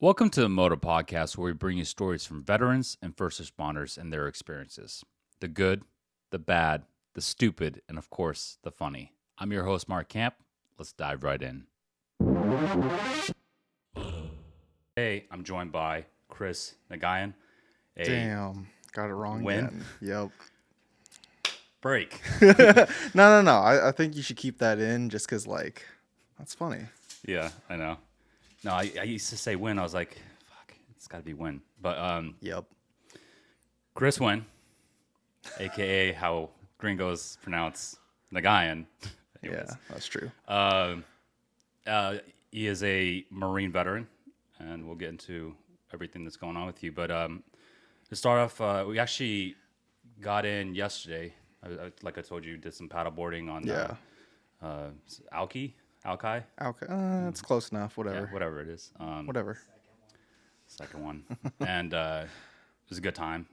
Welcome to the Moto podcast, where we bring you stories from veterans and first responders and their experiences. The good, the bad, the stupid, and of course, the funny. I'm your host, Mark Camp. Let's dive right in. Hey, I'm joined by Chris Nguyen. Damn, got it wrong Nguyen? again. Yep. Break. No. I think you should keep that in just because, like, that's funny. Yeah, I know. No, I used to say win. I was like, fuck, it's got to be win. But Yep. Chris Nguyen, a.k.a. how gringos pronounce Nguyen. Yeah, that's true. He is a Marine veteran, and we'll get into everything that's going on with you. But to start off, we actually got in yesterday. Like I told you, did some paddle boarding on Alki. Okay, it's close enough. Whatever. Yeah, whatever it is. Whatever. Second one. And it was a good time.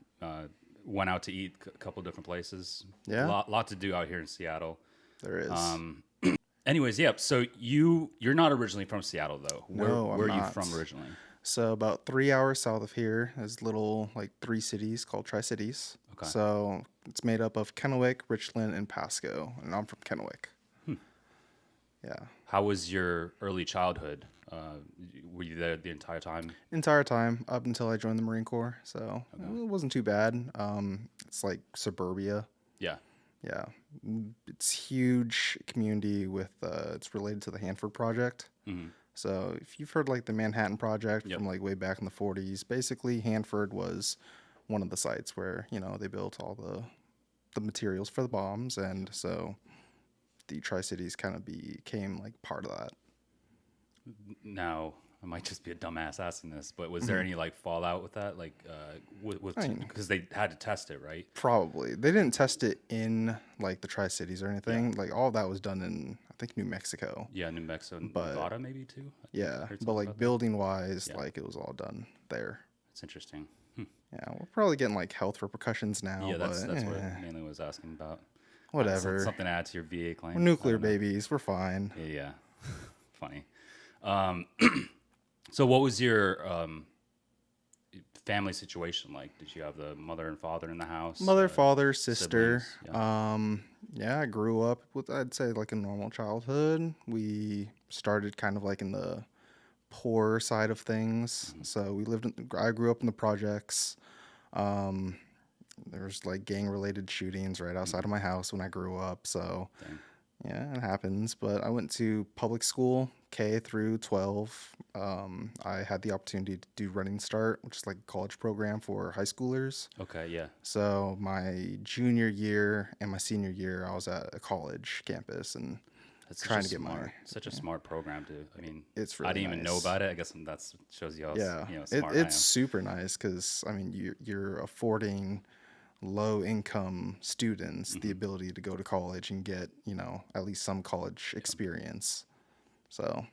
Went out to eat a couple different places. Yeah. Lot to do out here in Seattle. There is. Anyways, yep. So you're not originally from Seattle, though. No, where I'm are you not. from originally? So about 3 hours south of here is little like 3 cities called Tri-Cities. Okay. So it's made up of Kennewick, Richland, and Pasco, and I'm from Kennewick. Yeah. How was your early childhood? Were you there the entire time? Entire time up until I joined the Marine Corps, so it wasn't too bad. It's like suburbia. Yeah. Yeah, it's huge community with. It's related to the Hanford Project. Mm-hmm. So if you've heard like the Manhattan Project Yep. from like way back in the 40s, basically Hanford was one of the sites where they built all the materials for the bombs, and so the Tri-Cities kind of became like part of that. Now, I might just be a dumbass asking this, but was there any like fallout with that? Like, because they had to test it, right? Probably. They didn't test it in like the Tri-Cities or anything. Like all that was done in I think New Mexico. Yeah, New Mexico, and But- Nevada maybe too. Yeah, Heard but something like about that. building wise, Yeah. like it was all done there. It's interesting. Yeah, we're probably getting like health repercussions now. Yeah, that's but, what I mainly was asking about. Whatever. Something to add to your VA claim. We're nuclear I don't know. babies. We're fine. Yeah. Funny. So what was your family situation like? Did you have the mother and father in the house? Mother, father, sister. siblings? Yeah, I grew up with I'd say like a normal childhood. We started kind of like in the poor side of things. So I grew up in the projects. There's like gang related shootings right outside of my house when I grew up. So Dang. yeah, it happens. But I went to public school, K through 12. I had the opportunity to do Running Start, which is like a college program for high schoolers. Okay, yeah. So my junior year and my senior year, I was at a college campus and That's trying such to a get smart, my. such a smart program to. I mean, It's I really didn't even know nice. about it. I guess that shows you how Yeah, smart I it's super nice because I mean you're affording low income students the ability to go to college and get at least some college experience. So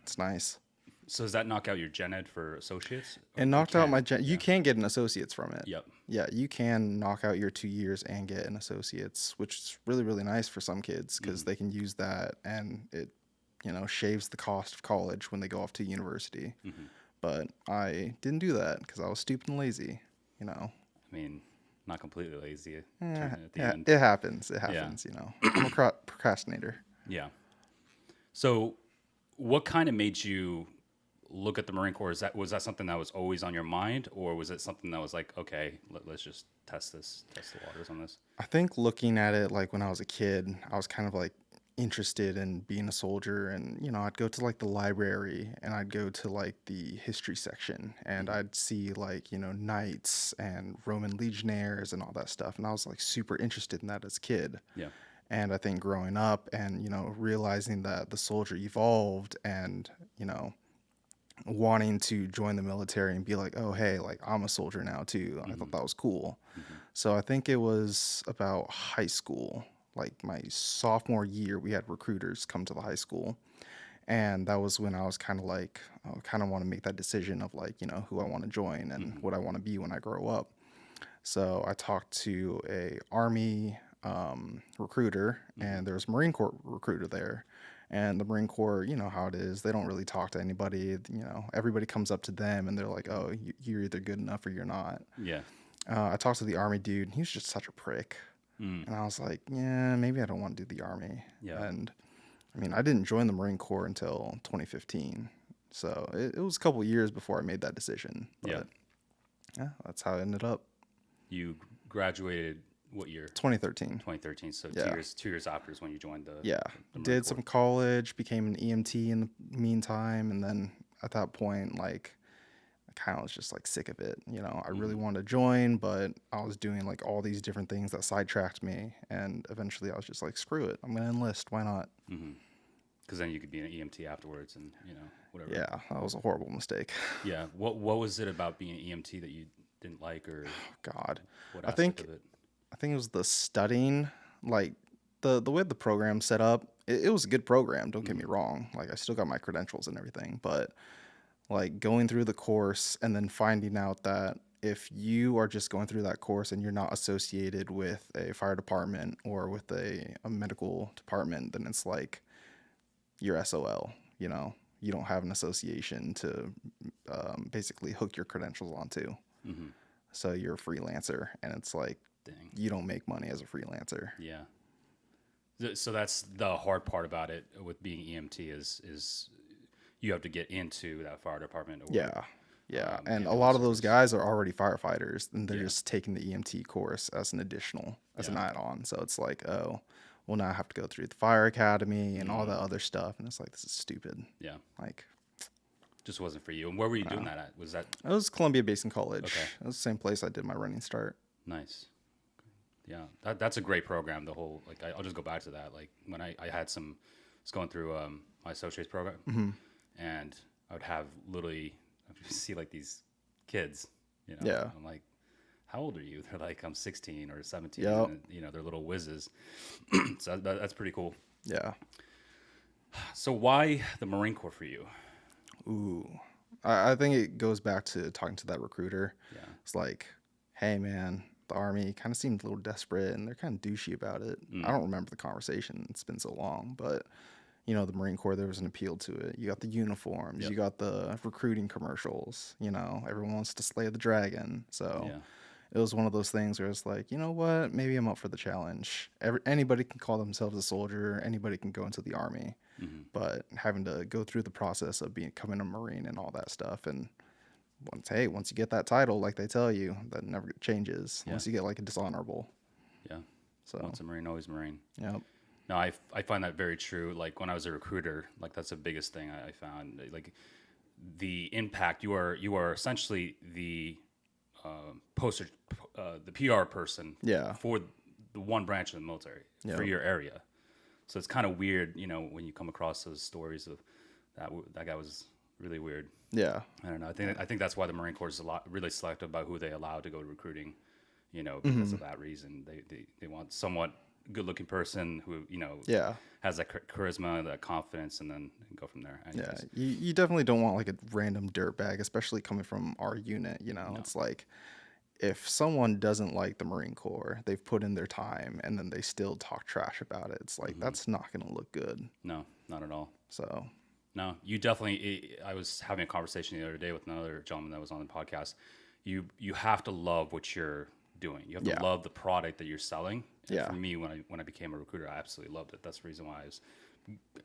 it's nice. am. So does that knock out your gen ed for associates? And knocked out my you can get an associate's from it. Yep. Yeah, you can knock out your 2 years and get an associate's, which is really, really nice for some kids because they can use that and it, shaves the cost of college when they go off to university. But I didn't do that because I was stupid and lazy, I mean, not completely lazy at the Yeah, end. it happens. It happens, I'm a procrastinator. Yeah. So, what kind of made you look at the Marine Corps? Was that something that was always on your mind, or was it something that was like, okay, let's just test the waters on this? I think looking at it like when I was a kid, I was kind of like interested in being a soldier and I'd go to like the library and I'd go to like the history section and I'd see like knights and Roman legionnaires and all that stuff and I was like super interested in that as a kid. Yeah. And I think growing up and realizing that the soldier evolved and wanting to join the military and be like, oh hey, like I'm a soldier now too. I thought that was cool. So I think it was about high school, like my sophomore year, we had recruiters come to the high school. And that was when I was kind of like, I kind of want to make that decision of like, who I want to join and what I want to be when I grow up. So I talked to a Army recruiter and there was a Marine Corps recruiter there. And the Marine Corps, you know how it is. They don't really talk to anybody. You know, everybody comes up to them and they're like, "Oh, you're either good enough or you're not." Yeah. I talked to the Army dude. He was just such a prick. Mm. And I was like, yeah, maybe I don't want to do the Army. Yeah. And I mean, I didn't join the Marine Corps until 2015. So it was a couple years before I made that decision. Yeah. But yeah, that's how it ended up. You graduated what year? 2013. 2013. So Yeah. 2 years after is when you joined the Yeah. the Marine Did Corps. some college, became an EMT in the meantime. And then at that point, like, I kind of was just like sick of it. You know, I really wanted to join, but I was doing like all these different things that sidetracked me. And eventually I was just like, screw it. I'm going to enlist. Why not? Because then you could be an EMT afterwards, and whatever. Yeah, that was a horrible mistake. Yeah. What was it about being an EMT that you didn't like, or God, what I aspect think of it? I think it was the studying, like the way the program's set up. It was a good program. Don't get me wrong. Like I still got my credentials and everything, but like going through the course and then finding out that if you are just going through that course and you're not associated with a fire department or with a medical department, then it's like you're SOL. You know, you don't have an association to basically hook your credentials onto. So you're a freelancer, and it's like Dang. you don't make money as a freelancer. Yeah. So that's the hard part about it with being EMT is you have to get into that fire department. Or, Yeah. Yeah. And a ambulance lot of those service. guys are already firefighters, and they're Yeah. just taking the EMT course as an additional, as an Yeah. add-on. So it's like, oh, well, now I have to go through the fire academy and all that other stuff. And it's like, this is stupid. Yeah. Like, Just wasn't for you. And where were you doing that at? Was that I was Columbia Basin College. Okay. It was the same place I did my running start. nice? Yeah, that's a great program. The whole I'll just go back to that. Like when I was going through my associate's program, and I would have literally see like these kids, Yeah. I'm like, how old are you? They're like, I'm 16 or 17. Yep. And, they're little whizzes. So that's pretty cool. Yeah. So why the Marine Corps for you? Ooh. I think it goes back to talking to that recruiter. Yeah. It's like, hey, man, the Army kind of seemed a little desperate and they're kind of douchey about it. I don't remember the conversation. It's been so long. But, the Marine Corps, there was an appeal to it. You got the uniforms. Yep. You got the recruiting commercials. Everyone wants to slay the dragon. So Yeah. it was one of those things where it's like, you know what? Maybe I'm up for the challenge. Anybody can call themselves a soldier. Anybody can go into the Army. But having to go through the process of becoming a Marine and all that stuff, and once you get that title, like they tell you, that never changes. Yeah. Once you get like a dishonorable. Yeah. So Once a Marine, always Marine. yep. No, I find that very true. Like when I was a recruiter, like that's the biggest thing I found. Like the impact you are essentially the poster, the PR person Yeah. for the one branch of the military for Yeah. your area. So it's kind of weird, when you come across those stories of that guy was really weird. Yeah. I don't know. I think that's why the Marine Corps is really selective about who they allow to go to recruiting. Because of that reason, they want somewhat good-looking person who Yeah. has that charisma, that confidence, and then go from there. Yeah. Anyways. You definitely don't want like a random dirtbag, especially coming from our unit. It's like if someone doesn't like the Marine Corps, they've put in their time and then they still talk trash about it. It's like, that's not going to look good. No, not at all. So, No, you definitely. I was having a conversation the other day with another gentleman that was on the podcast. You have to love what you're doing. You have to Yeah. love the product that you're selling. And Yeah. For me, when I became a recruiter, I absolutely loved it. That's the reason why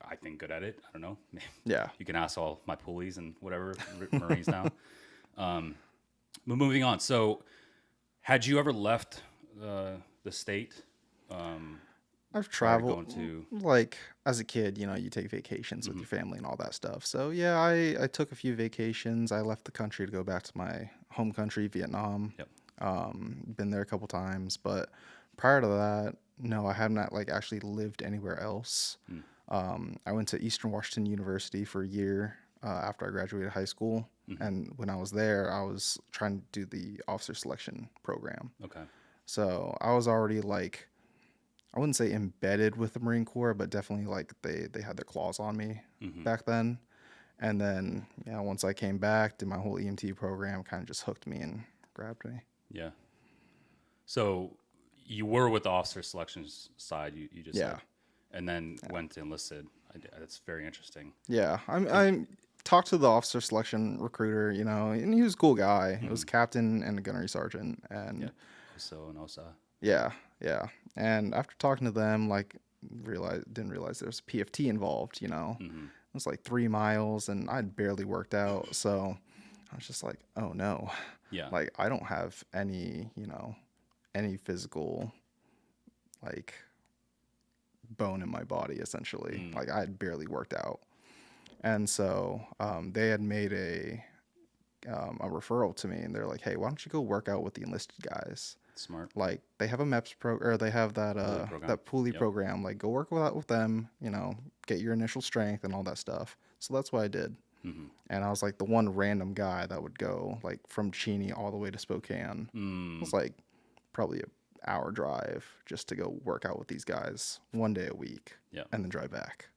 I think good at it. I don't know. yeah. You can ask all my pulleys and whatever Marines now. But moving on. So, had you ever left the state? I've prior to traveled going to- like as a kid, you take vacations with your family and all that stuff. So yeah, I took a few vacations. I left the country to go back to my home country, Vietnam. Yep. Been there a couple times, but prior to that, no, I have not like actually lived anywhere else. I went to Eastern Washington University for a year after I graduated high school. And when I was there, I was trying to do the officer selection program. Okay. So I was already like, I wouldn't say embedded with the Marine Corps, but definitely like they had their claws on me back then. And then, once I came back, did my whole EMT program, kind of just hooked me and grabbed me. Yeah. So you were with the officer selections side, you just Yeah. said, and then went to enlisted. That's very interesting. Yeah, I'm talked to the officer selection recruiter, you know, and he was a cool guy. It was a captain and a gunnery sergeant, Yeah. and Oso and Osa. yeah, yeah. And after talking to them, like, didn't realize there was a PFT involved. You know, it was like 3 miles, and I'd barely worked out, so I was just like, oh no, Yeah. like I don't have any, you know, any physical like bone in my body essentially. Like I had barely worked out, and so they had made a referral to me, and they're like, hey, why don't you go work out with the enlisted guys? Smart. Like they have a MEPS or they have that Pulley program. that pulley Yep. program. Like go work with them, you know, get your initial strength and all that stuff. So that's what I did. And I was like the one random guy that would go like from Cheney all the way to Spokane. It was like probably an hour drive just to go work out with these guys 1 day a week. Yeah. And then drive back.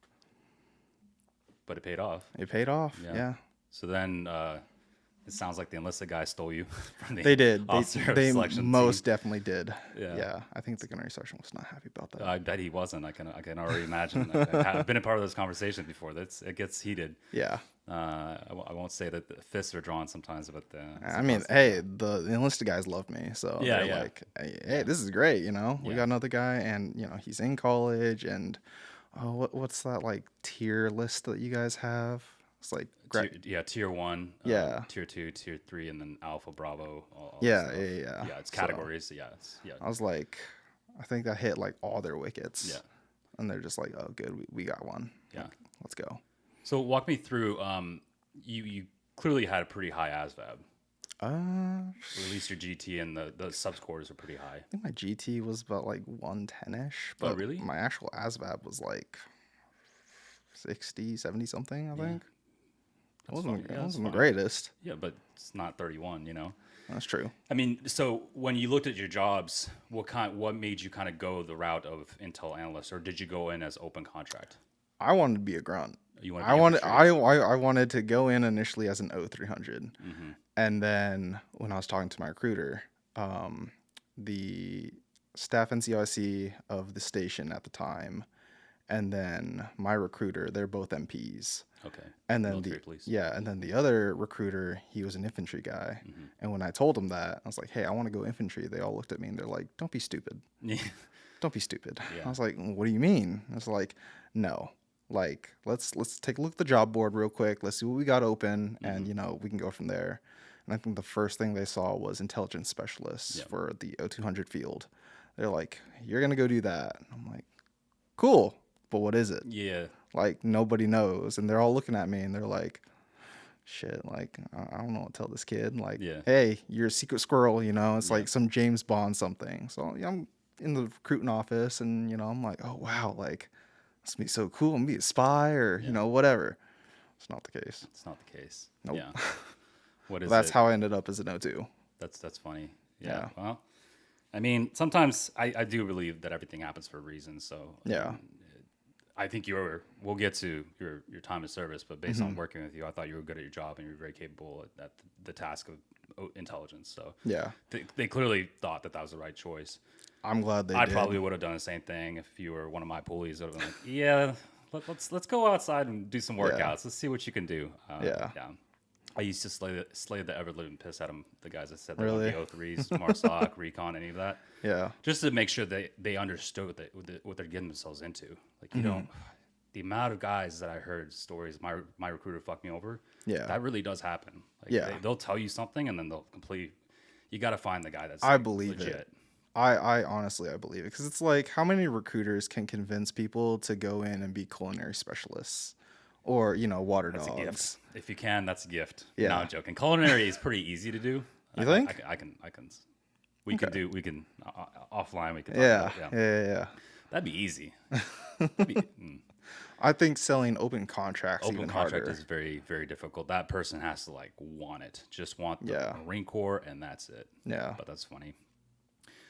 But it paid off. It paid off. Yeah. So then it sounds like the enlisted guy stole you from the They did. officer They selection most team. definitely did. Yeah. Yeah. I think the gunnery sergeant was not happy about that. I bet he wasn't. I can already imagine. I've been a part of this conversation before. It gets heated. Yeah. I won't say that the fists are drawn sometimes, but I mean, hey, the enlisted guys love me, so Yeah, they're yeah. like, hey, this is great, you know. We Yeah. got another guy, and you know he's in college, and what's that like tier list that you guys have? It's like tier 1, Yeah. tier 2, tier 3, and then Alpha, Bravo. All that Yeah, stuff. yeah. Yeah, it's So categories. Yeah. I was like, I think that hit like all their wickets. Yeah. And they're just like, oh, good, we got one. Yeah. Like, let's go. So walk me through. You clearly had a pretty high ASVAB. I Or at least your GT and the sub scores are pretty high. think my GT was about like 110-ish, but really? my actual ASVAB was like 60, 70 something, I think. It wasn't the greatest. Yeah, but it's not 31, you know. That's true. I mean, so when you looked at your jobs, what made you kind of go the route of Intel analyst, or did you go in as open contract? I wanted to be a grunt. You I wanted to go in initially as an 0300, and then when I was talking to my recruiter, the staff NCOIC of the station at the time, and then my recruiter, they're both MPs. Okay. And then Military police. and then the other recruiter, he was an infantry guy. And when I told him that, I was like, hey, I want to go infantry. They all looked at me and they're like, don't be stupid. Yeah. Don't be stupid. Yeah. I was like, what do you mean? I was like, no. Like, let's take a look at the job board real quick. Let's see what we got open, and you know, we can go from there. And I think the first thing they saw was intelligence specialists for the 0200 field. They're like, you're gonna go do that. I'm like, cool, but what is it? Yeah. Like, nobody knows, and they're all looking at me and they're like, shit, like I don't know what to tell this kid. Like, hey, you're a secret squirrel, you know. It's like some James Bond something. So I'm in the recruiting office, and you know, I'm like, oh wow, like this gonna be so cool. I'm gonna be a spy, or you know, whatever. It's not the case. It's not the case. Nope. Yeah. What is That's it? how I ended up as an O2. That's funny. Yeah. Well, I mean, sometimes I do believe that everything happens for a reason. So Yeah. I think we'll get to your time of service, but based on working with you, I thought you were good at your job and you were very capable at the task of intelligence. So Yeah. they clearly thought that was the right choice. I'm glad they I did. probably would have done the same thing if you were one of my pulleys. Would have been like, yeah, let's go outside and do some workouts. Let's see what you can do. Yeah. I used to slay the ever living piss out of the guys that said they Really? were the O3s, MARSOC, Recon, any of that. Yeah. Just to make sure they understood what they're getting themselves into. Like, you don't, the amount of guys that I heard stories, my recruiter fucked me over. Yeah. That really does happen. Like, Yeah. they'll tell you something and then they'll you got to find the guy that's I believe legit. it. I honestly, I believe it, because it's like, how many recruiters can convince people to go in and be culinary specialists, or you know, water That's dogs? a gift. If you can, that's a gift. Yeah. No, I'm joking. Culinary is pretty easy to do. You think? I can. We can offline. We can. Yeah. Talk about it, Yeah. That'd be easy. I think selling open contracts Open even contract harder. is very, very difficult. That person has to like want it. Just want the Yeah. Marine Corps, and that's it. Yeah. But that's funny.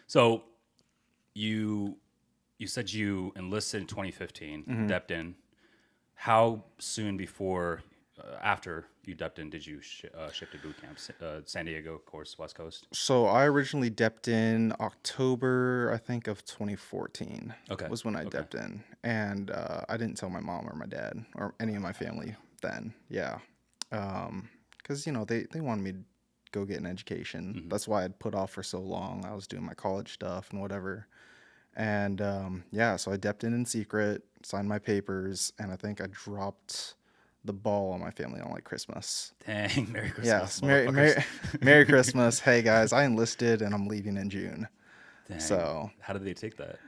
So, you said you enlisted in 2015, Mm-hmm. depped in. How soon before after you depped in, did you ship to boot camp? San Diego, of course, West Coast. So I originally depped in October, I think, of 2014 Okay. was when I Okay. depped in, and I didn't tell my mom or my dad or any of my family then. Yeah, because they wanted me to go get an education. Hmm. That's why I'd put off for so long. I was doing my college stuff and whatever, and yeah, so I depped in secret, signed my papers, and I think I dropped the ball on my family on like Christmas. Dang, Merry Christmas, Yes, motherfuckers. Merry Christmas. Hey guys, I enlisted and I'm leaving in June. Dang. So, How did they take that?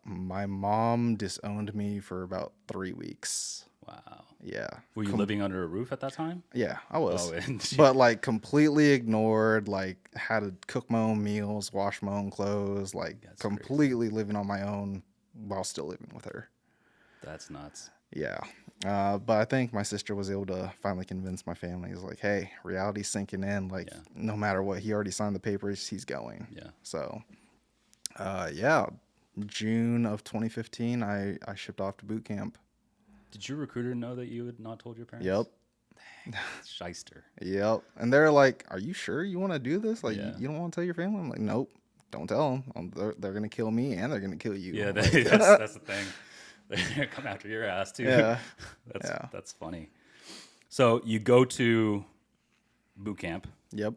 my mom disowned me for about 3 weeks. Wow. Yeah, Were you living under a roof at that time? yeah, I Oh, was, and but like completely ignored. Like had to cook my own meals, wash my own clothes. Like that's crazy. completely living on my own while still living with her. That's nuts. Yeah. But I think my sister was able to finally convince my family. He's like, hey, reality's sinking in. Like, Yeah. no matter what, he already signed the papers. He's going. Yeah. So, yeah, June of 2015, I shipped off to boot camp. Did your recruiter know that you had not told your parents? Yep. Shyster. Yep. And they're like, are you sure you want to do this? Like, Yeah. you don't want to tell your family? I'm like, nope. Don't tell them. They're going to kill me and they're going to kill you. Yeah, I'm like, that's the thing. They're gonna come after your ass too. Yeah. That's funny. So you go to boot camp. Yep.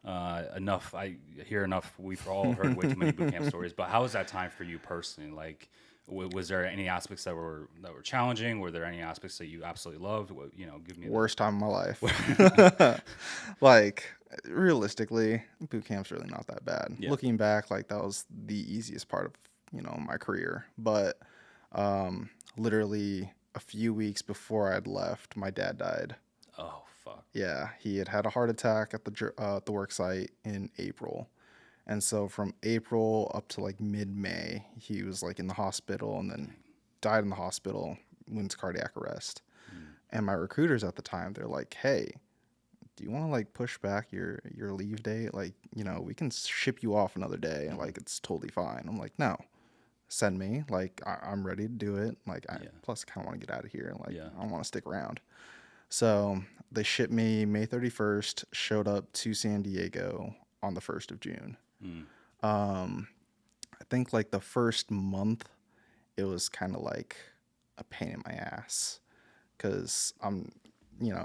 Enough. I hear enough. We've all heard way too many boot camp stories. But how was that time for you personally? Like, was there any aspects that were challenging? Were there any aspects that you absolutely loved? Give me Worst time of my life. Like, realistically, boot camp's really not that bad. Yeah. Looking back, like that was the easiest part of my career. But literally a few weeks before I'd left, my dad died. Oh fuck. Yeah, he had a heart attack at the work site in April. And so from April up to like mid-May, he was like in the hospital and then died in the hospital, went to cardiac arrest. And my recruiters at the time, they're like, hey, do you want to like push back your leave date? Like, we can ship you off another day. And like, it's totally fine. I'm like, no, send me. Like, I'm ready to do it. Like, plus I kind of want to get out of here. Like, I don't want to stick around. So they shipped me May 31st, showed up to San Diego on the 1st of June. I think like the first month, it was kind of like a pain in my ass because I'm,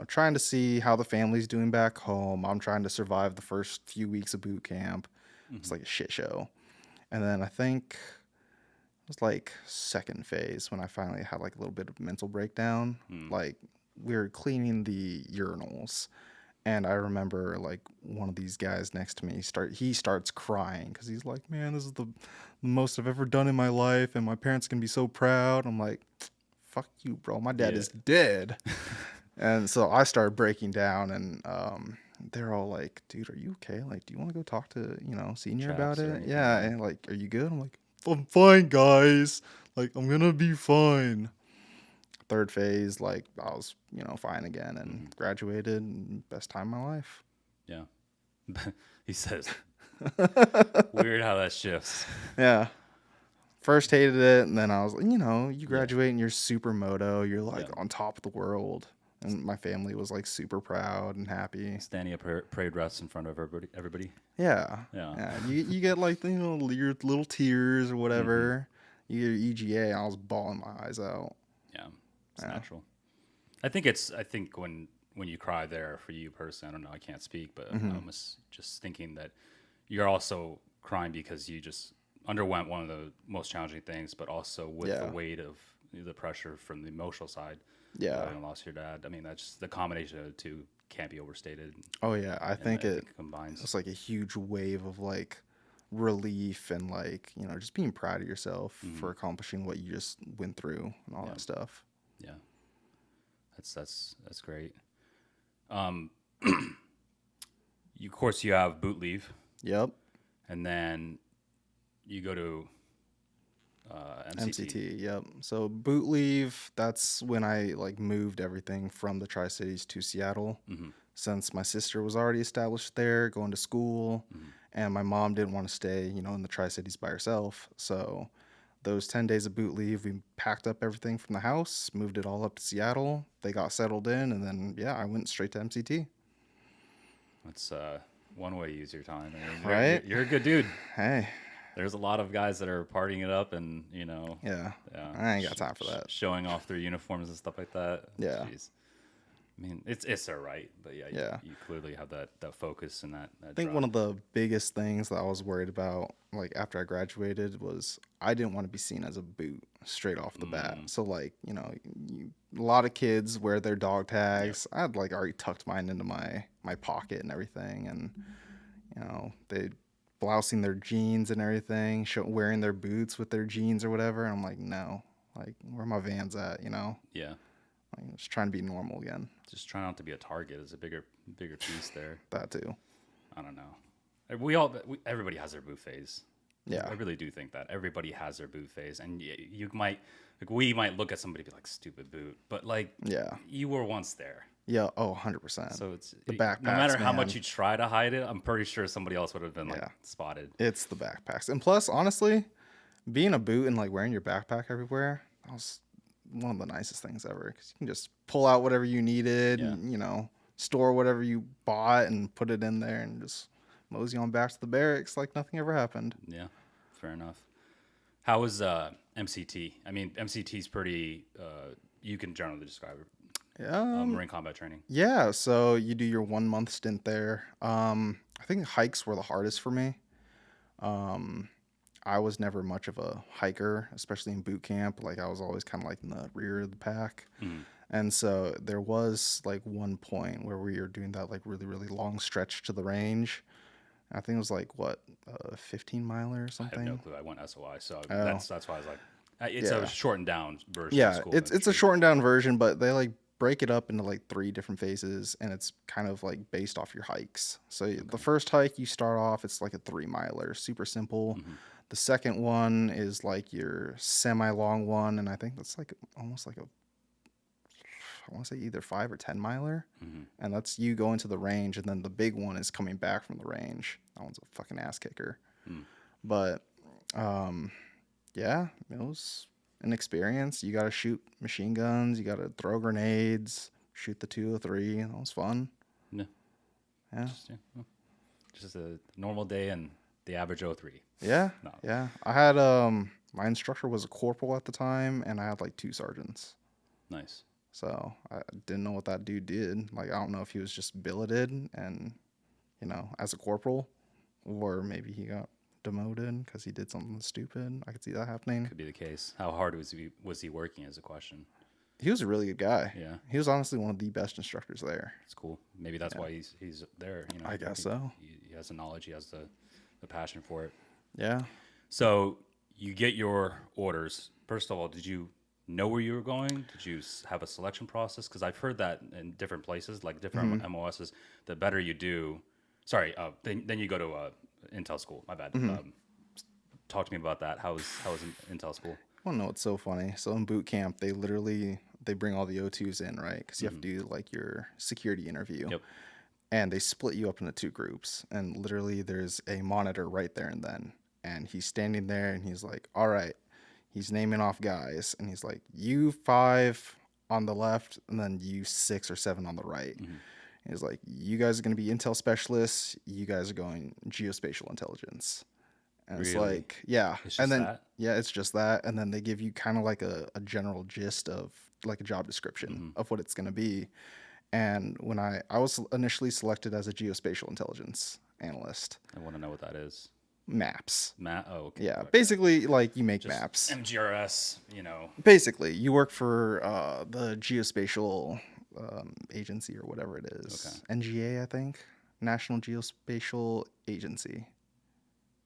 trying to see how the family's doing back home. I'm trying to survive the first few weeks of boot camp. It's like a shit show. And then I think it was like second phase when I finally had like a little bit of mental breakdown. Like we were cleaning the urinals. And I remember like one of these guys next to me he starts crying because he's like, man, this is the most I've ever done in my life, and my parents can be so proud. I'm like, fuck you, bro. My dad is dead. And so I started breaking down, and they're all like, dude, are you okay? Like, do you want to go talk to senior about Chaps or it? anything, Yeah, and like, are you good? I'm like, I'm fine, guys. Like, I'm gonna be fine. Third phase, like I was, fine again and graduated and best time of my life. Yeah. He says, weird how that shifts. Yeah. First hated it, and then I was like, you graduate and you're super moto, you're like on top of the world. And my family was like super proud and happy. Standing up parade routes in front of everybody. Yeah. Yeah. You get like your little tears or whatever. You get your EGA, I was bawling my eyes out. Yeah. It's natural. I think when you cry there, for you personally, I don't know, I can't speak, but I was just thinking that you're also crying because you just underwent one of the most challenging things, but also with the weight of the pressure from the emotional side. Yeah. Having lost your dad. I mean, that's just the combination of the two can't be overstated. Oh yeah, I think it combines. It's like a huge wave of like relief and like just being proud of yourself for accomplishing what you just went through and all that stuff. Yeah, that's great. Of course you have boot leave. Yep. And then you go to MCT. Yep. So boot leave, that's when I like moved everything from the Tri-Cities to Seattle. Since my sister was already established there, going to school, and my mom didn't want to stay, in the Tri-Cities by herself. So Those 10 days of boot leave, we packed up everything from the house, moved it all up to Seattle. They got settled in, and then, yeah, I went straight to MCT. That's one way to use your time. I mean, Right? you're a good dude. Hey, There's a lot of guys that are partying it up and, yeah, yeah, I ain't got time for that. showing off their uniforms and stuff like that. Yeah. Jeez. I mean, it's their right, but yeah, Yeah. you clearly have that focus and that I think drive. one of the biggest things that I was worried about, like after I graduated, was I didn't want to be seen as a boot straight off the bat. So like, a lot of kids wear their dog tags. I had like already tucked mine into my pocket and everything, and they blousing their jeans and everything, wearing their boots with their jeans or whatever. And I'm like, no, like where my Vans at, Yeah. Like just trying to be normal again. Just try not to be a target is a bigger piece there. That too. I don't know. Everybody has their boot phase. Yeah. I really do think that everybody has their boot phase, and we might look at somebody and be like, stupid boot, but like, Yeah. you were once there. Yeah. Oh, 100%. So it's the backpacks. No matter how man. much you try to hide it, I'm pretty sure somebody else would have been like spotted. It's the backpacks. And plus, honestly, being a boot and like wearing your backpack everywhere, that was one of the nicest things ever. Because you can just pull out whatever you needed and, store whatever you bought and put it in there and just mosey on back to the barracks like nothing ever happened. Yeah, fair enough. How was MCT? I mean, MCT is pretty, you can generally describe it. Marine combat training. Yeah, so you do your 1 month stint there. I think hikes were the hardest for me. I was never much of a hiker, especially in boot camp. Like I was always kind of like in the rear of the pack. And so there was like one point where we were doing that like really, really long stretch to the range. I think it was like what, 15 miler or I something. have no clue. I went SOI, so that's why I was like, it's Yeah. a shortened down version. Yeah, of school it's a infantry. shortened down version, but they like break it up into like 3 different phases, and it's kind of like based off your hikes. So the first hike you start off, it's like a 3 miler, super simple. The second one is like your semi-long one, and I think that's like almost like I want to say either 5 or 10 miler, and that's you going to the range, and then the big one is coming back from the range. That one's a fucking ass kicker. But yeah, it was an experience. You got to shoot machine guns, you got to throw grenades, shoot the 203. That was fun. Yeah. Yeah. Just a normal day and the average 03. Yeah. No. Yeah. I had my instructor was a corporal at the time, and I had like 2 sergeants. Nice. So I didn't know what that dude did. Like I don't know if he was just billeted and as a corporal, or maybe he got demoted because he did something stupid. I could see that happening. Could be the case. How hard was he working is a question. He was a really good guy. Yeah. He was honestly one of the best instructors there. It's cool. Maybe that's why he's there. I guess so. He has the knowledge. He has the passion for it. Yeah. So you get your orders. First of all, did you know where you were going? Did you have a selection process? Because I've heard that in different places, like different MOSs, the better you do. Sorry, then you go to Intel school. My bad. Talk to me about that. How was Intel school? I don't know. It's so funny. So in boot camp, they bring all the O2s in, right? Because you have to do like your security interview. Yep. And they split you up into 2 groups. And literally there's a monitor right there and then. And he's standing there and he's like, all right. He's naming off guys. And he's like, you 5 on the left and then you 6 or 7 on the right. He's like, you guys are going to be intel specialists. You guys are going geospatial intelligence. And it's Really? like, yeah. It's just And then, that? yeah, it's just that. And then they give you kind of like a general gist of like a job description of what it's going to be. And when I was initially selected as a geospatial intelligence analyst. I want to know what that is. Maps. Oh, okay. Yeah. Okay. Basically, like you make Just maps. MGRS, Basically, you work for the geospatial agency or whatever it is. Okay. NGA, I think. National Geospatial Agency.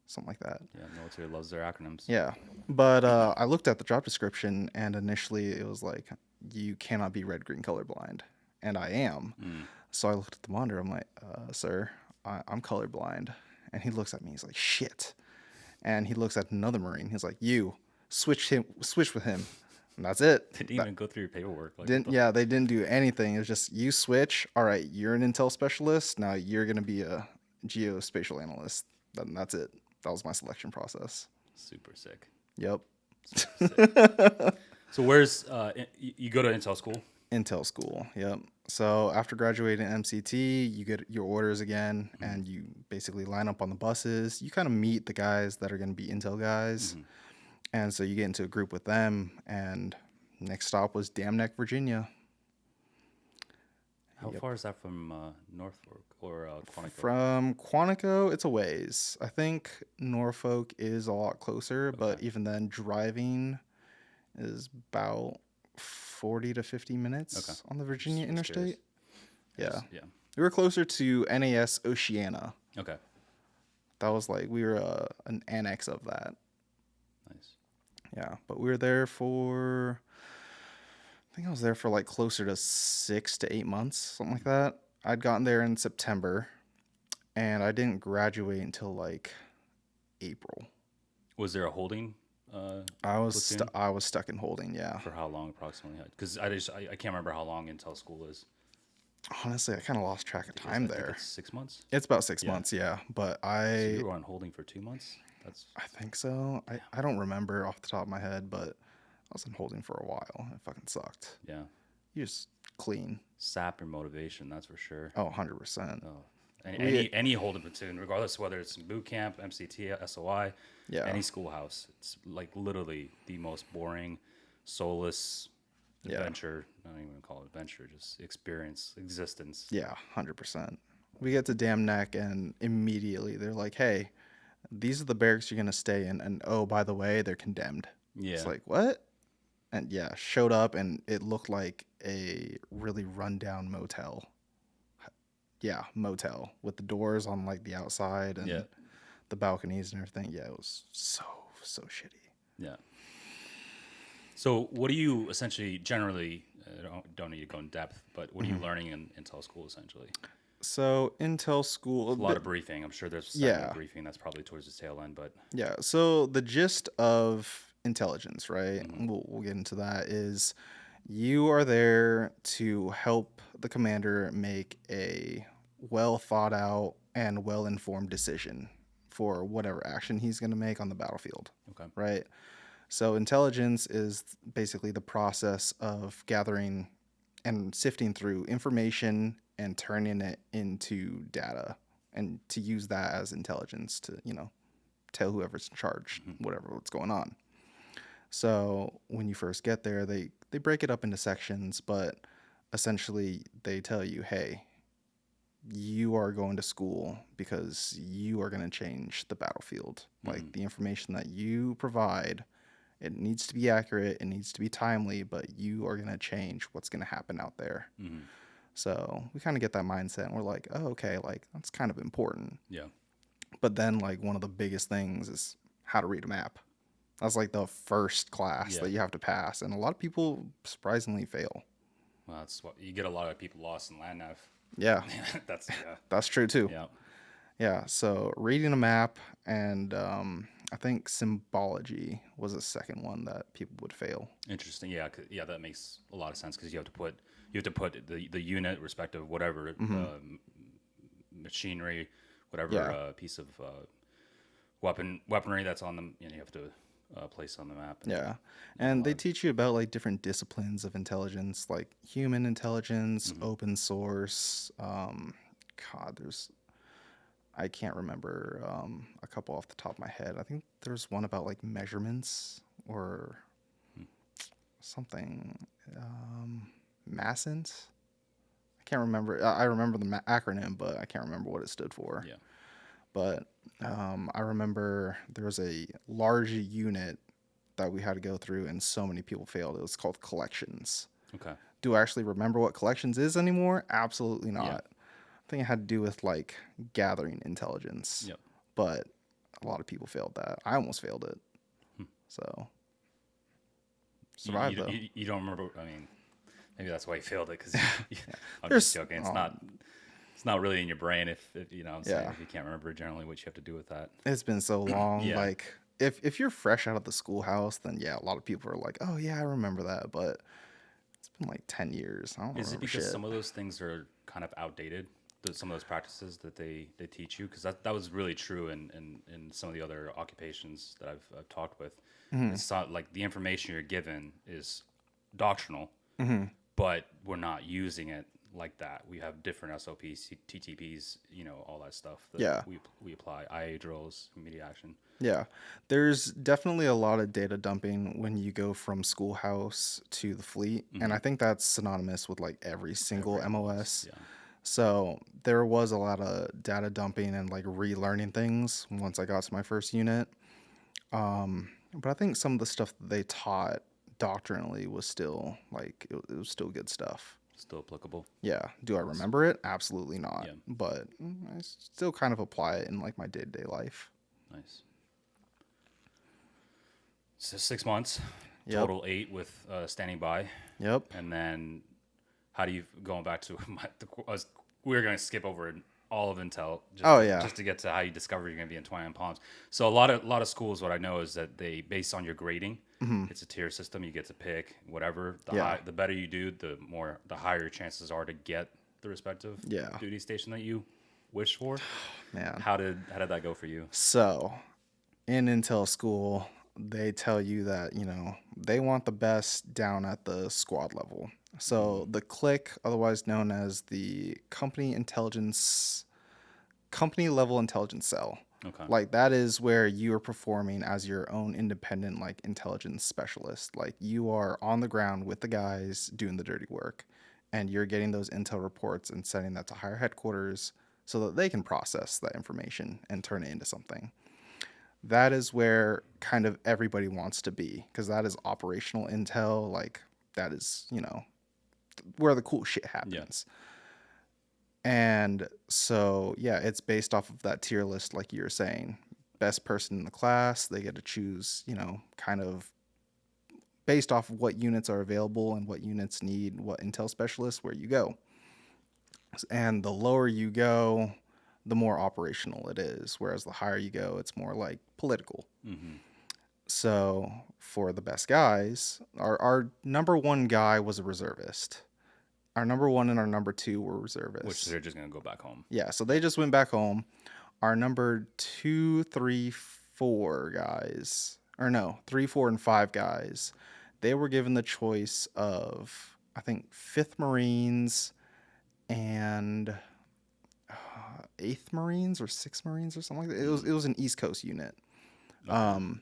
Something like that. Yeah, military loves their acronyms. Yeah. But I looked at the job description, and initially it was like, you cannot be red, green colorblind. And I am. So I looked at the monitor. I'm like, sir, I'm colorblind. And he looks at me. He's like, shit. And he looks at another Marine. He's like, you, switch with him. And that's it. They didn't even go through your paperwork. Like, They didn't do anything. It was just, you switch. All right, you're an intel specialist. Now you're going to be a geospatial analyst. Then that's it. That was my selection process. Super sick. Yep. Sick. So where's you go to Intel school? Intel school. Yep. So after graduating MCT, you get your orders again, Mm-hmm. and you basically line up on the buses. You kind of meet the guys that are going to be Intel guys, Mm-hmm. and so you get into a group with them. And next stop was Dam Neck, Virginia. How Yep. far is that from Norfolk or Quantico? From Quantico, it's a ways. I think Norfolk is a lot closer, but Okay. even then, driving is about 40 to 50 Okay. minutes on the Virginia Just curious. interstate. Yeah. Yeah. We were closer to NAS Oceana. Okay. That was like, we were an annex of that. Nice. Yeah. But we were there for, I think I was there for like closer to 6 to 8 months, something like that. I'd gotten there in September, and I didn't graduate until like April. Was there a holding I was platoon? I was stuck in holding, yeah. For how long approximately? Because I can't remember how long Intel school is. Honestly, I kind of lost track of I time think there. it's 6 months. It's about 6 Yeah. months, yeah. But So you were on holding for 2 months. That's I think so. I don't remember off the top of my head, but I was in holding for a while. It fucking sucked. yeah. You just clean. Sap your motivation. That's for sure. Oh, 100%. Oh. Any holding platoon, regardless whether it's boot camp, MCT, SOI, Yeah. any schoolhouse, it's like literally the most boring, soulless Yeah. adventure. I don't even call it adventure, just experience, existence. Yeah, 100%. We get to Dam Neck, and immediately they're like, hey, these are the barracks you're going to stay in. And oh, by the way, they're condemned. Yeah. It's like, what? And yeah, showed up, and it looked like a really rundown motel. Yeah, motel with the doors on like the outside and Yeah. the balconies and everything. Yeah, it was so shitty. Yeah. So, what do you essentially generally don't need to go in depth, but what are you learning in Intel school essentially? So Intel school, A lot of briefing. I'm sure there's yeah, briefing that's probably towards the tail end, but yeah. So the gist of intelligence, right? We'll get into that. Is you are there to help the commander make a well thought out and well informed decision for whatever action he's going to make on the battlefield, okay. right? So intelligence is basically the process of gathering and sifting through information and turning it into data, and to use that as intelligence to, tell whoever's in charge what's going on. So when you first get there, they break it up into sections, but essentially they tell you, hey, you are going to school because you are going to change the battlefield. Like, the information that you provide, it needs to be accurate, it needs to be timely, but you are going to change what's going to happen out there. So we kind of get that mindset, and we're like, oh, okay, like that's kind of important. Yeah. But then, like, one of the biggest things is how to read a map. That's like the first class that you have to pass, and a lot of people surprisingly fail. Well, that's what you get. A lot of people lost in land nav. Yeah, That's that's true too. yeah. Yeah, so reading a map, and I think symbology was the second one that people would fail. Interesting. Yeah. Yeah. That makes a lot of sense because you have to put the unit respective whatever machinery, whatever piece of weaponry that's on them. You have to place on the map. Yeah, and they teach you about like different disciplines of intelligence, like human intelligence, open source. I can't remember a couple off the top of my head. I think there's one about like measurements or something. Massent. I can't remember. I remember the acronym, but I can't remember what it stood for. Yeah. But I remember there was a large unit that we had to go through, and so many people failed. It was called collections. Okay. Do I actually remember what collections is anymore? Absolutely not. Yeah. I think it had to do with like gathering intelligence. Yep. But a lot of people failed that. I almost failed it. So survived though. You don't remember? I mean, maybe that's why you failed it because I'm There's- just joking. It's not really in your brain if you know what I'm saying, Yeah. if you can't remember generally what you have to do with that. It's been so long. Yeah. Like if you're fresh out of the schoolhouse, then yeah, a lot of people are like, oh yeah, I remember that. But it's been like 10 years. I don't Is it remember because shit. some of those things are kind of outdated? some of those practices that they teach you? Because that was really true in some of the other occupations that I've talked with. It's not like the information you're given is doctrinal, but we're not using it like that. We have different SOPs, TTPs, all that stuff that Yeah. we apply, IA drills, immediate action. Yeah, there's definitely a lot of data dumping when you go from schoolhouse to the fleet, and I think that's synonymous with like every single Every MOS. yeah. So there was a lot of data dumping and like relearning things once I got to my first unit. But I think some of the stuff that they taught doctrinally was still like it was still good stuff. Still applicable. Yeah. Do I remember it? Absolutely not. Yeah. But I still kind of apply it in like my day-to-day life. Nice. So 6 months, Yep. total 8 with standing by. Yep. And then how do you, going back to we were going to skip over all of Intel just to get to how you discover you're going to be in 29 Palms. So a lot of schools, what I know is that they, based on your grading, it's a tier system. You get to pick whatever. The better you do, the higher your chances are to get the respective duty station that you wish for. Man. How did that go for you? So in Intel school, they tell you that, they want the best down at the squad level. So the clique, otherwise known as the company level intelligence cell. Okay. Like that is where you are performing as your own independent like intelligence specialist. Like you are on the ground with the guys doing the dirty work, and you're getting those intel reports and sending that to higher headquarters so that they can process that information and turn it into something. That is where kind of everybody wants to be, because that is operational intel. Like that is, where the cool shit happens. And so, yeah, it's based off of that tier list, like you were saying. Best person in the class, they get to choose, kind of based off of what units are available and what units need what intel specialists, where you go. And the lower you go, the more operational it is. Whereas the higher you go, it's more like political. So for the best guys, our number one guy was a reservist. Our number one and our number two were reservists. Which they're just going to go back home. Yeah, so they just went back home. Our number 2, 3, 4 guys, or no, 3, 4, and 5 guys, they were given the choice of, I think, 5th Marines and 8th Marines or 6th Marines or something like that. It was an East Coast unit. Okay.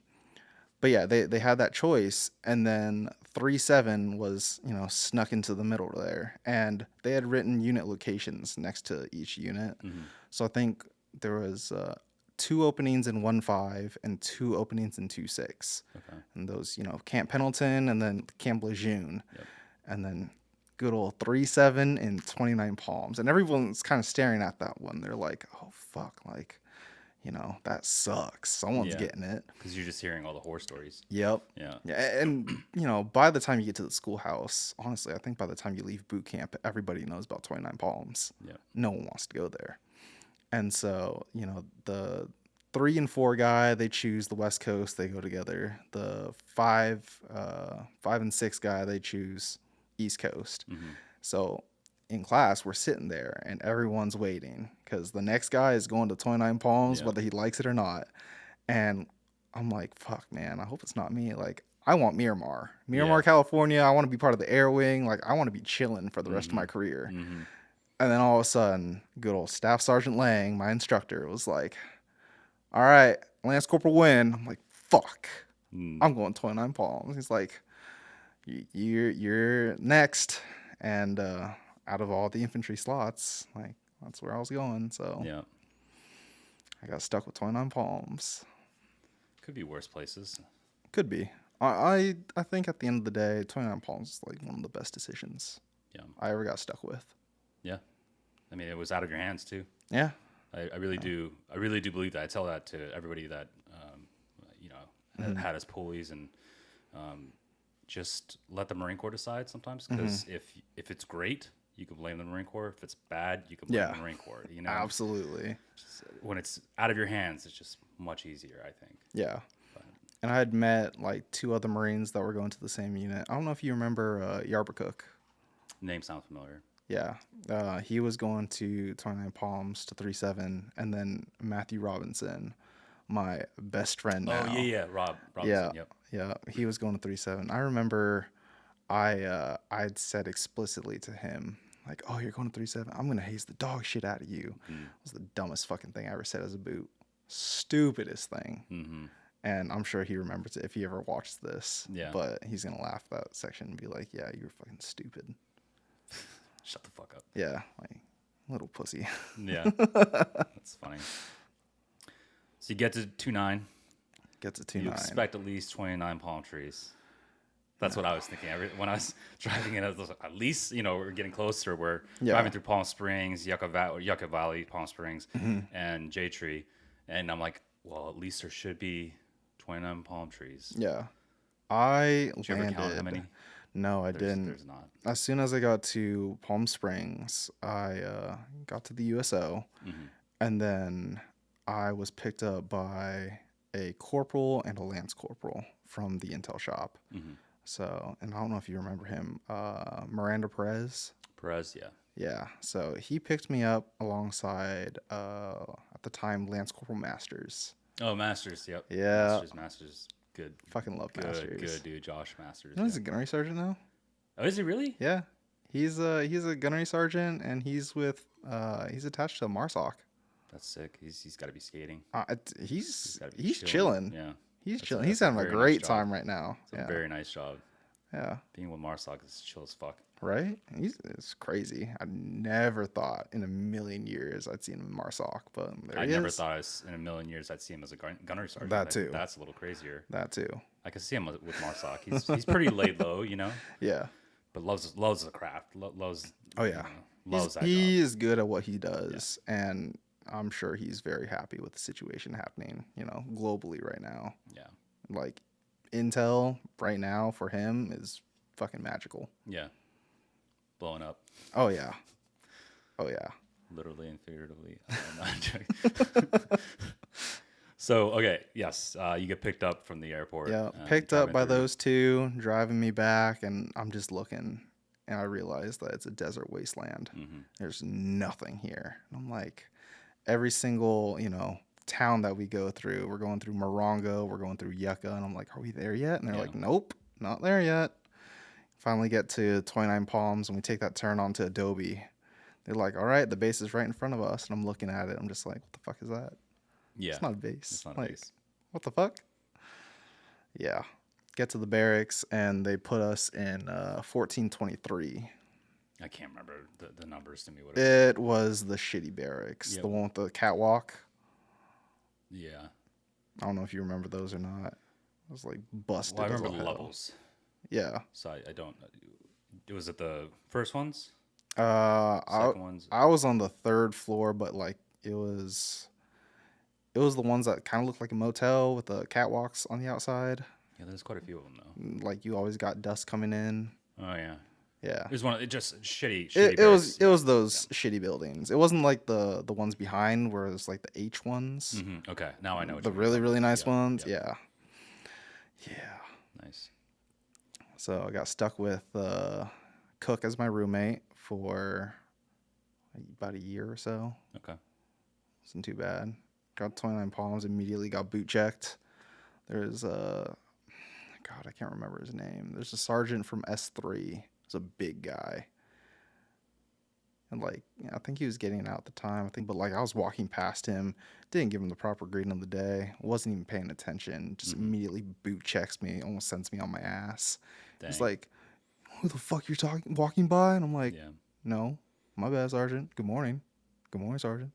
But yeah, they had that choice, and then 3-7 was, snuck into the middle there, and they had written unit locations next to each unit. So I think there was 2 openings in 1-5 and 2 openings in 2-6. Okay. And those, Camp Pendleton and then Camp Lejeune. Yep. And then good old 3-7 and 29 Palms. And everyone's kind of staring at that one. They're like, oh, fuck, like, that sucks. Someone's getting it. Because you're just hearing all the horror stories. Yep. Yeah. And, by the time you get to the schoolhouse, honestly, I think by the time you leave boot camp, everybody knows about 29 Palms. Yeah. No one wants to go there. And so, the 3 and 4 guy, they choose the West Coast. They go together. The 5 and 6 guy, they choose East Coast. So in class, we're sitting there and everyone's waiting because the next guy is going to 29 Palms, whether he likes it or not. And I'm like, fuck, man, I hope it's not me. Like, I want Miramar, California. I want to be part of the Air Wing. Like, I want to be chilling for the rest of my career. And then all of a sudden, good old Staff Sergeant Lang, my instructor, was like, all right, Lance Corporal Nguyen. I'm like, fuck, I'm going 29 Palms. He's like, you're next. And out of all the infantry slots, like, that's where I was going. So yeah, I got stuck with 29 Palms. Could be worse places. Could be. I think at the end of the day, 29 Palms is like one of the best decisions I ever got stuck with. Yeah. I mean, it was out of your hands too. Yeah. I really do. I really do believe that. I tell that to everybody that, had us pulleys, and just let the Marine Corps decide sometimes. Because if it's great, you can blame the Marine Corps. If it's bad, you can blame the Marine Corps. Absolutely. When it's out of your hands, it's just much easier, I think. Yeah. And I had met like 2 other Marines that were going to the same unit. I don't know if you remember Yarbercook. Name sounds familiar. Yeah. He was going to 29 Palms to 37, and then Matthew Robinson, my best friend Oh now. yeah, Rob Yeah, Robinson. Yep. yeah, he was going to 37. I remember I'd said explicitly to him like, "Oh, you're going to 37. I'm gonna haze the dog shit out of you." Mm. It was the dumbest fucking thing I ever said as a boot. Stupidest thing. Mm-hmm. And I'm sure he remembers it if he ever watched this. Yeah. But he's gonna laugh at that section and be like, "Yeah, you're fucking stupid." Shut the fuck up. Yeah, like little pussy. Yeah. That's funny. So you get to 2.9. Gets a You 2.9. expect at least 29 palm trees. That's what I was thinking. When I was driving in, I was like, at least, we're getting closer. We're Yeah. driving through Palm Springs, Yucca Valley, Palm Springs, and J Tree. And I'm like, well, at least there should be 29 palm trees. Yeah. I Did you ever count how landed. many? No, I didn't. There's not. As soon as I got to Palm Springs, I got to the USO, Mm-hmm. and then I was picked up by a corporal and a lance corporal from the intel shop. Mm-hmm. So, and I don't know if you remember him, Miranda Perez. Perez, yeah. Yeah, so he picked me up alongside, at the time, Lance Corporal Masters. Oh, Masters, yep. Yeah. Masters, good. Fucking love Masters. Good dude, Josh Masters. You know, he's a gunnery sergeant now. Oh, is he really? Yeah, he's a gunnery sergeant, and he's attached to MARSOC. That's sick. He's got to be skating. He's gotta be chilling. Yeah. He's That's chilling. a- He's that's a having a very great nice job. time right now. It's a Yeah, very nice job. yeah, Being with Marsoc is chill as fuck. right. It's crazy. I never thought in a million years I'd seen him in MARSOC, but there I he never is. thought in a million years I'd see him as a gunnery sergeant. That too. That's a little crazier. That too. I could see him with Marsoc. He's pretty laid low, Yeah. but loves the craft. Loves. Oh yeah. Loves that He job. is good at what he does, and I'm sure he's very happy with the situation happening, globally right now. Yeah. Like, Intel right now for him is fucking magical. Yeah. Blowing up, Oh yeah. Oh yeah. literally and figuratively. I'm joking. So okay, yes, you get picked up from the airport. Yeah. and Picked up driving by through. those two, driving me back, and I'm just looking, and I realize that it's a desert wasteland. Mm-hmm. There's nothing here. And I'm like, every single, town that we go through, we're going through Morongo, we're going through Yucca, and I'm like, are we there yet? And they're Yeah. like, nope, not there yet. Finally get to 29 Palms, and we take that turn onto Adobe. They're like, all right, the base is right in front of us. And I'm looking at it. I'm just like, what the fuck is that? Yeah. It's not a base. It's not like, a base. what the fuck? Yeah. Get to the barracks, and they put us in 1423. I can't remember the numbers to me. What It was the shitty barracks, Yep. the one with the catwalk. Yeah. I don't know if you remember those or not. It was like busted. Well, I as remember all the hell. levels. Yeah. So I don't. Was it the first ones? I Second ones? I was on the third floor, but like it was the ones that kind of looked like a motel with the catwalks on the outside. Yeah, there's quite a few of them though. Like you always got dust coming in. Oh yeah. Yeah. There's one. It just shitty. It was those shitty buildings. It wasn't like the ones behind where it's like the H ones. Mm-hmm. Okay, now I know. What The you mean. really, really nice Yep, ones. yep. Yeah. Yeah. Nice. So I got stuck with Cook as my roommate for about a year or so. Okay. Wasn't too bad. Got 29 Palms, immediately got boot checked. There's God, I can't remember his name. There's a sergeant from S3. He's a big guy. And like, I think he was getting out at the time. But like I was walking past him, didn't give him the proper greeting of the day. Wasn't even paying attention. Just immediately boot checks me, almost sends me on my ass. He's Dang. like, "Who the fuck you're walking by?" And I'm like, Yeah. "No, my bad, Sergeant. Good morning. Good morning, Sergeant."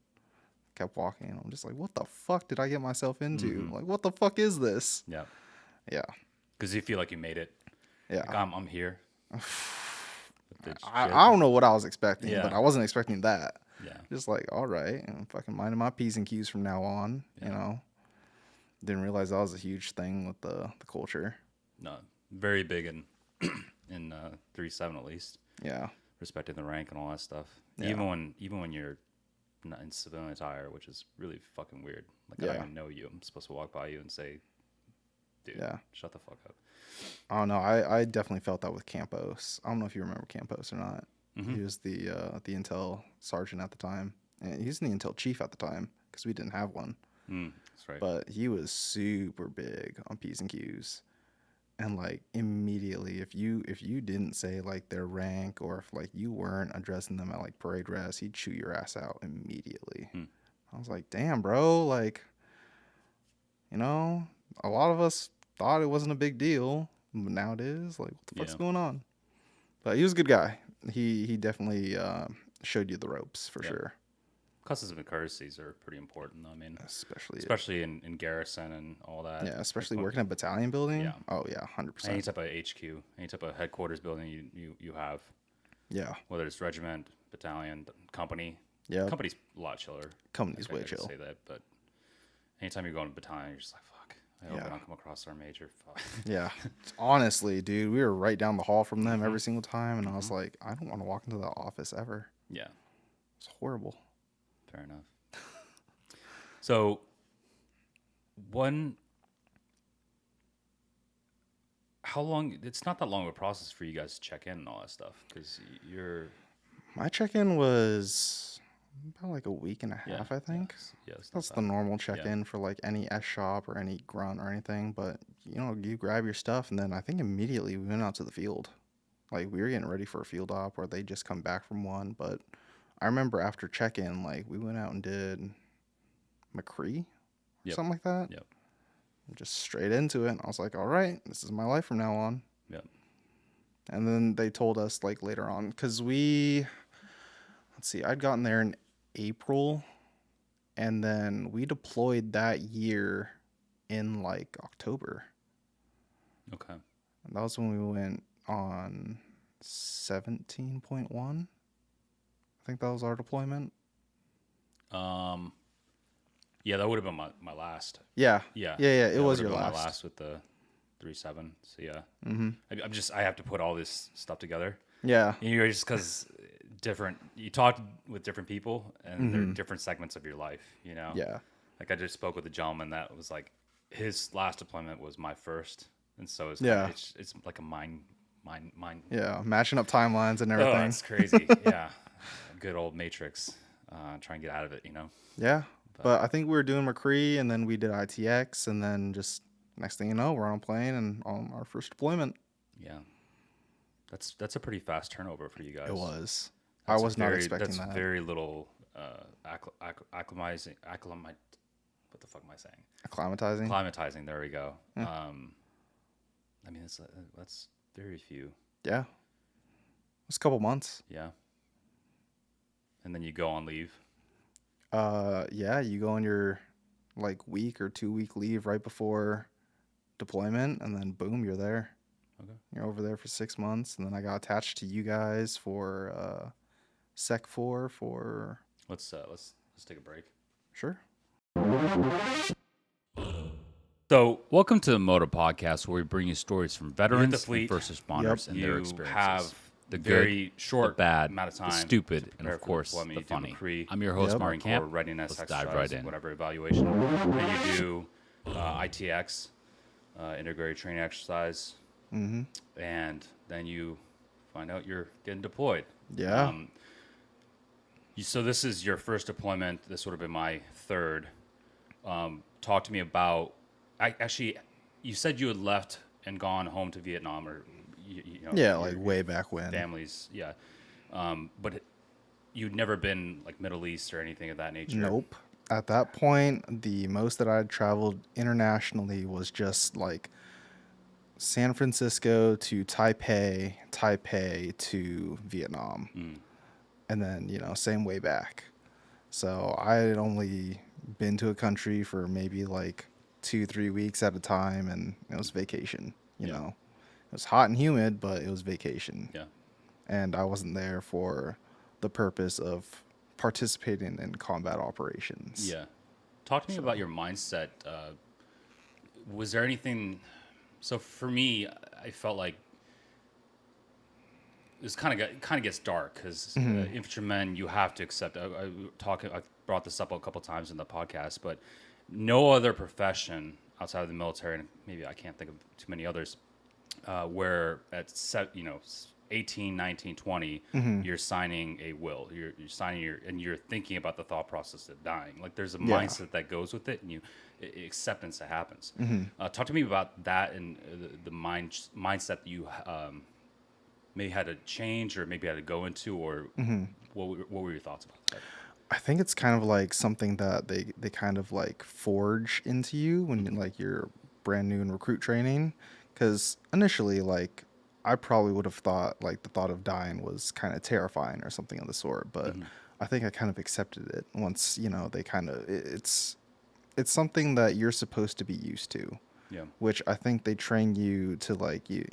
Kept walking. I'm just like, what the fuck did I get myself into? Like, what the fuck is this? Yeah. Yeah. Because you feel like you made it. Yeah. Like, I'm here. I don't know what I was expecting, Yeah. but I wasn't expecting that. Yeah. Just like, all right, and I'm fucking minding my P's and Q's from now on, Didn't realize that was a huge thing with the culture. No. Very big in 3-7 at least. Yeah. Respecting the rank and all that stuff. Yeah. Even when you're not in civilian attire, which is really fucking weird. Like I Yeah. don't even know you. I'm supposed to walk by you and say, "Dude, Yeah. shut the fuck up." I don't know. I definitely felt that with Campos. I don't know if you remember Campos or not. He was the intel sergeant at the time, and he was the intel chief at the time because we didn't have one. That's right. But he was super big on P's and Q's. And like immediately, if you didn't say like their rank, or if like you weren't addressing them at like parade rest, he'd chew your ass out immediately. I was like, damn, bro, like, you know, a lot of us thought it wasn't a big deal, but now it is. Like, what the fuck's going on? But he was a good guy. He definitely showed you the ropes for sure. Customs and courtesies are pretty important. I mean, especially in garrison and all that. Yeah, especially working in a battalion building. Yeah. Oh yeah, 100%. Any type of HQ, any type of headquarters building you have. Yeah. Whether it's regiment, battalion, company. Yeah. Company's a lot chiller. Company's way chill. Say that, but anytime you go in a battalion, you're just like, fuck. I hope I don't come across our major. Fuck. Yeah. Honestly, dude, we were right down the hall from them every single time, and I was like, I don't want to walk into that office ever. Yeah. It's horrible. Fair enough. So, how long? It's not that long of a process for you guys to check in and all that stuff, because my check-in was about like a week and a half, I think. Yes, that's the normal check-in for like any S shop or any grunt or anything. But you grab your stuff, and then I think immediately we went out to the field. Like we were getting ready for a field op, or they just come back from one. But I remember after check-in, like we went out and did McCree or something like that. Yep. Just straight into it. I was like, all right, this is my life from now on. Yep. And then they told us like later on, because let's see, I'd gotten there in April, and then we deployed that year in like October. Okay. And that was when we went on 17.1. I think that was our deployment. Yeah, that would have been my last. Yeah. Yeah. It was your my last. last with the 3.7. So yeah. I have to put all this stuff together. Yeah. And you're just because you talk with different people, and they're different segments of your life. Yeah. Like I just spoke with a gentleman that was like, his last deployment was my first, and so it's it's like a mind. Yeah, matching up timelines and everything. Oh, it's crazy. Yeah, good old Matrix. Try and get out of it, Yeah, but I think we were doing McCree, and then we did ITX, and then just next thing you know, we're on a plane and on our first deployment. Yeah, that's a pretty fast turnover for you guys. It was. I was not expecting that. That's very little acclimatizing. What the fuck am I saying? Acclimatizing. Acclimatizing. There we go. Yeah. I mean, that's very few. Yeah. It's a couple months. Yeah. And then you go on leave. Yeah, you go on your like week or 2 week leave right before deployment, and then boom, you're there. Okay. You're over there for 6 months, and then I got attached to you guys for Sec 4 for. Let's take a break. Sure. So, welcome to the Moto podcast, where we bring you stories from veterans and first responders and their experiences. Have the very short, the bad, amount of time, the stupid, and of course the funny. I'm your host, Martin Camp. Readiness Let's dive right in. Whatever evaluation. Then you do ITX, integrated training exercise, and then you find out you're getting deployed. Yeah. So this is your first deployment. This would have been my third. Talk to me about. You said you had left and gone home to Vietnam, or like way back when. Families, yeah. But you'd never been like Middle East or anything of that nature. Nope. At that point, the most that I'd traveled internationally was just like San Francisco to Taipei to Vietnam, and then same way back. So I had only been to a country for maybe like 2-3 weeks at a time, and it was vacation. You know, it was hot and humid, but it was vacation. Yeah. And I wasn't there for the purpose of participating in combat operations. Yeah. Talk to me about your mindset. Was there anything? So for me, I felt like this kind of gets dark because infantrymen, you have to accept. I brought this up a couple times in the podcast, but no other profession outside of the military, and maybe I can't think of too many others, where at 18, 19, 20, you're signing a will. You're signing and you're thinking about the thought process of dying. Like there's a Yeah. mindset that goes with it, and acceptance that happens. Talk to me about that and the mindset that you maybe had to change or maybe had to go into, or what were your thoughts about that? I think it's kind of like something that they kind of like forge into you when Mm-hmm. like you're brand new in recruit training. Because initially, like I probably would have thought like the thought of dying was kind of terrifying or something of the sort. But Mm-hmm. I think I kind of accepted it once they kind of it's something that you're supposed to be used to, Yeah. which I think they train you to like be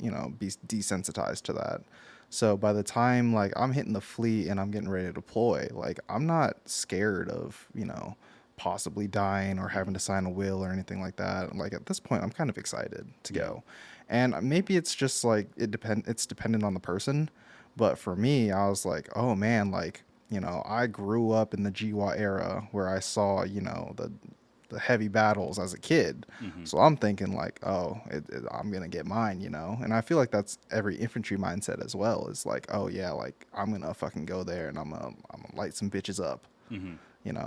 desensitized to that. So by the time like I'm hitting the fleet and I'm getting ready to deploy, like I'm not scared of, possibly dying or having to sign a will or anything like that. Like at this point I'm kind of excited to Yeah. go. And maybe it's just like it's dependent on the person, but for me I was like, "Oh man, like, I grew up in the GWA era where I saw, the heavy battles as a kid. Mm-hmm. So I'm thinking like, oh, I'm gonna get mine, And I feel like that's every infantry mindset as well. Is like, oh yeah, like I'm gonna fucking go there and I'm gonna light some bitches up, Mm-hmm.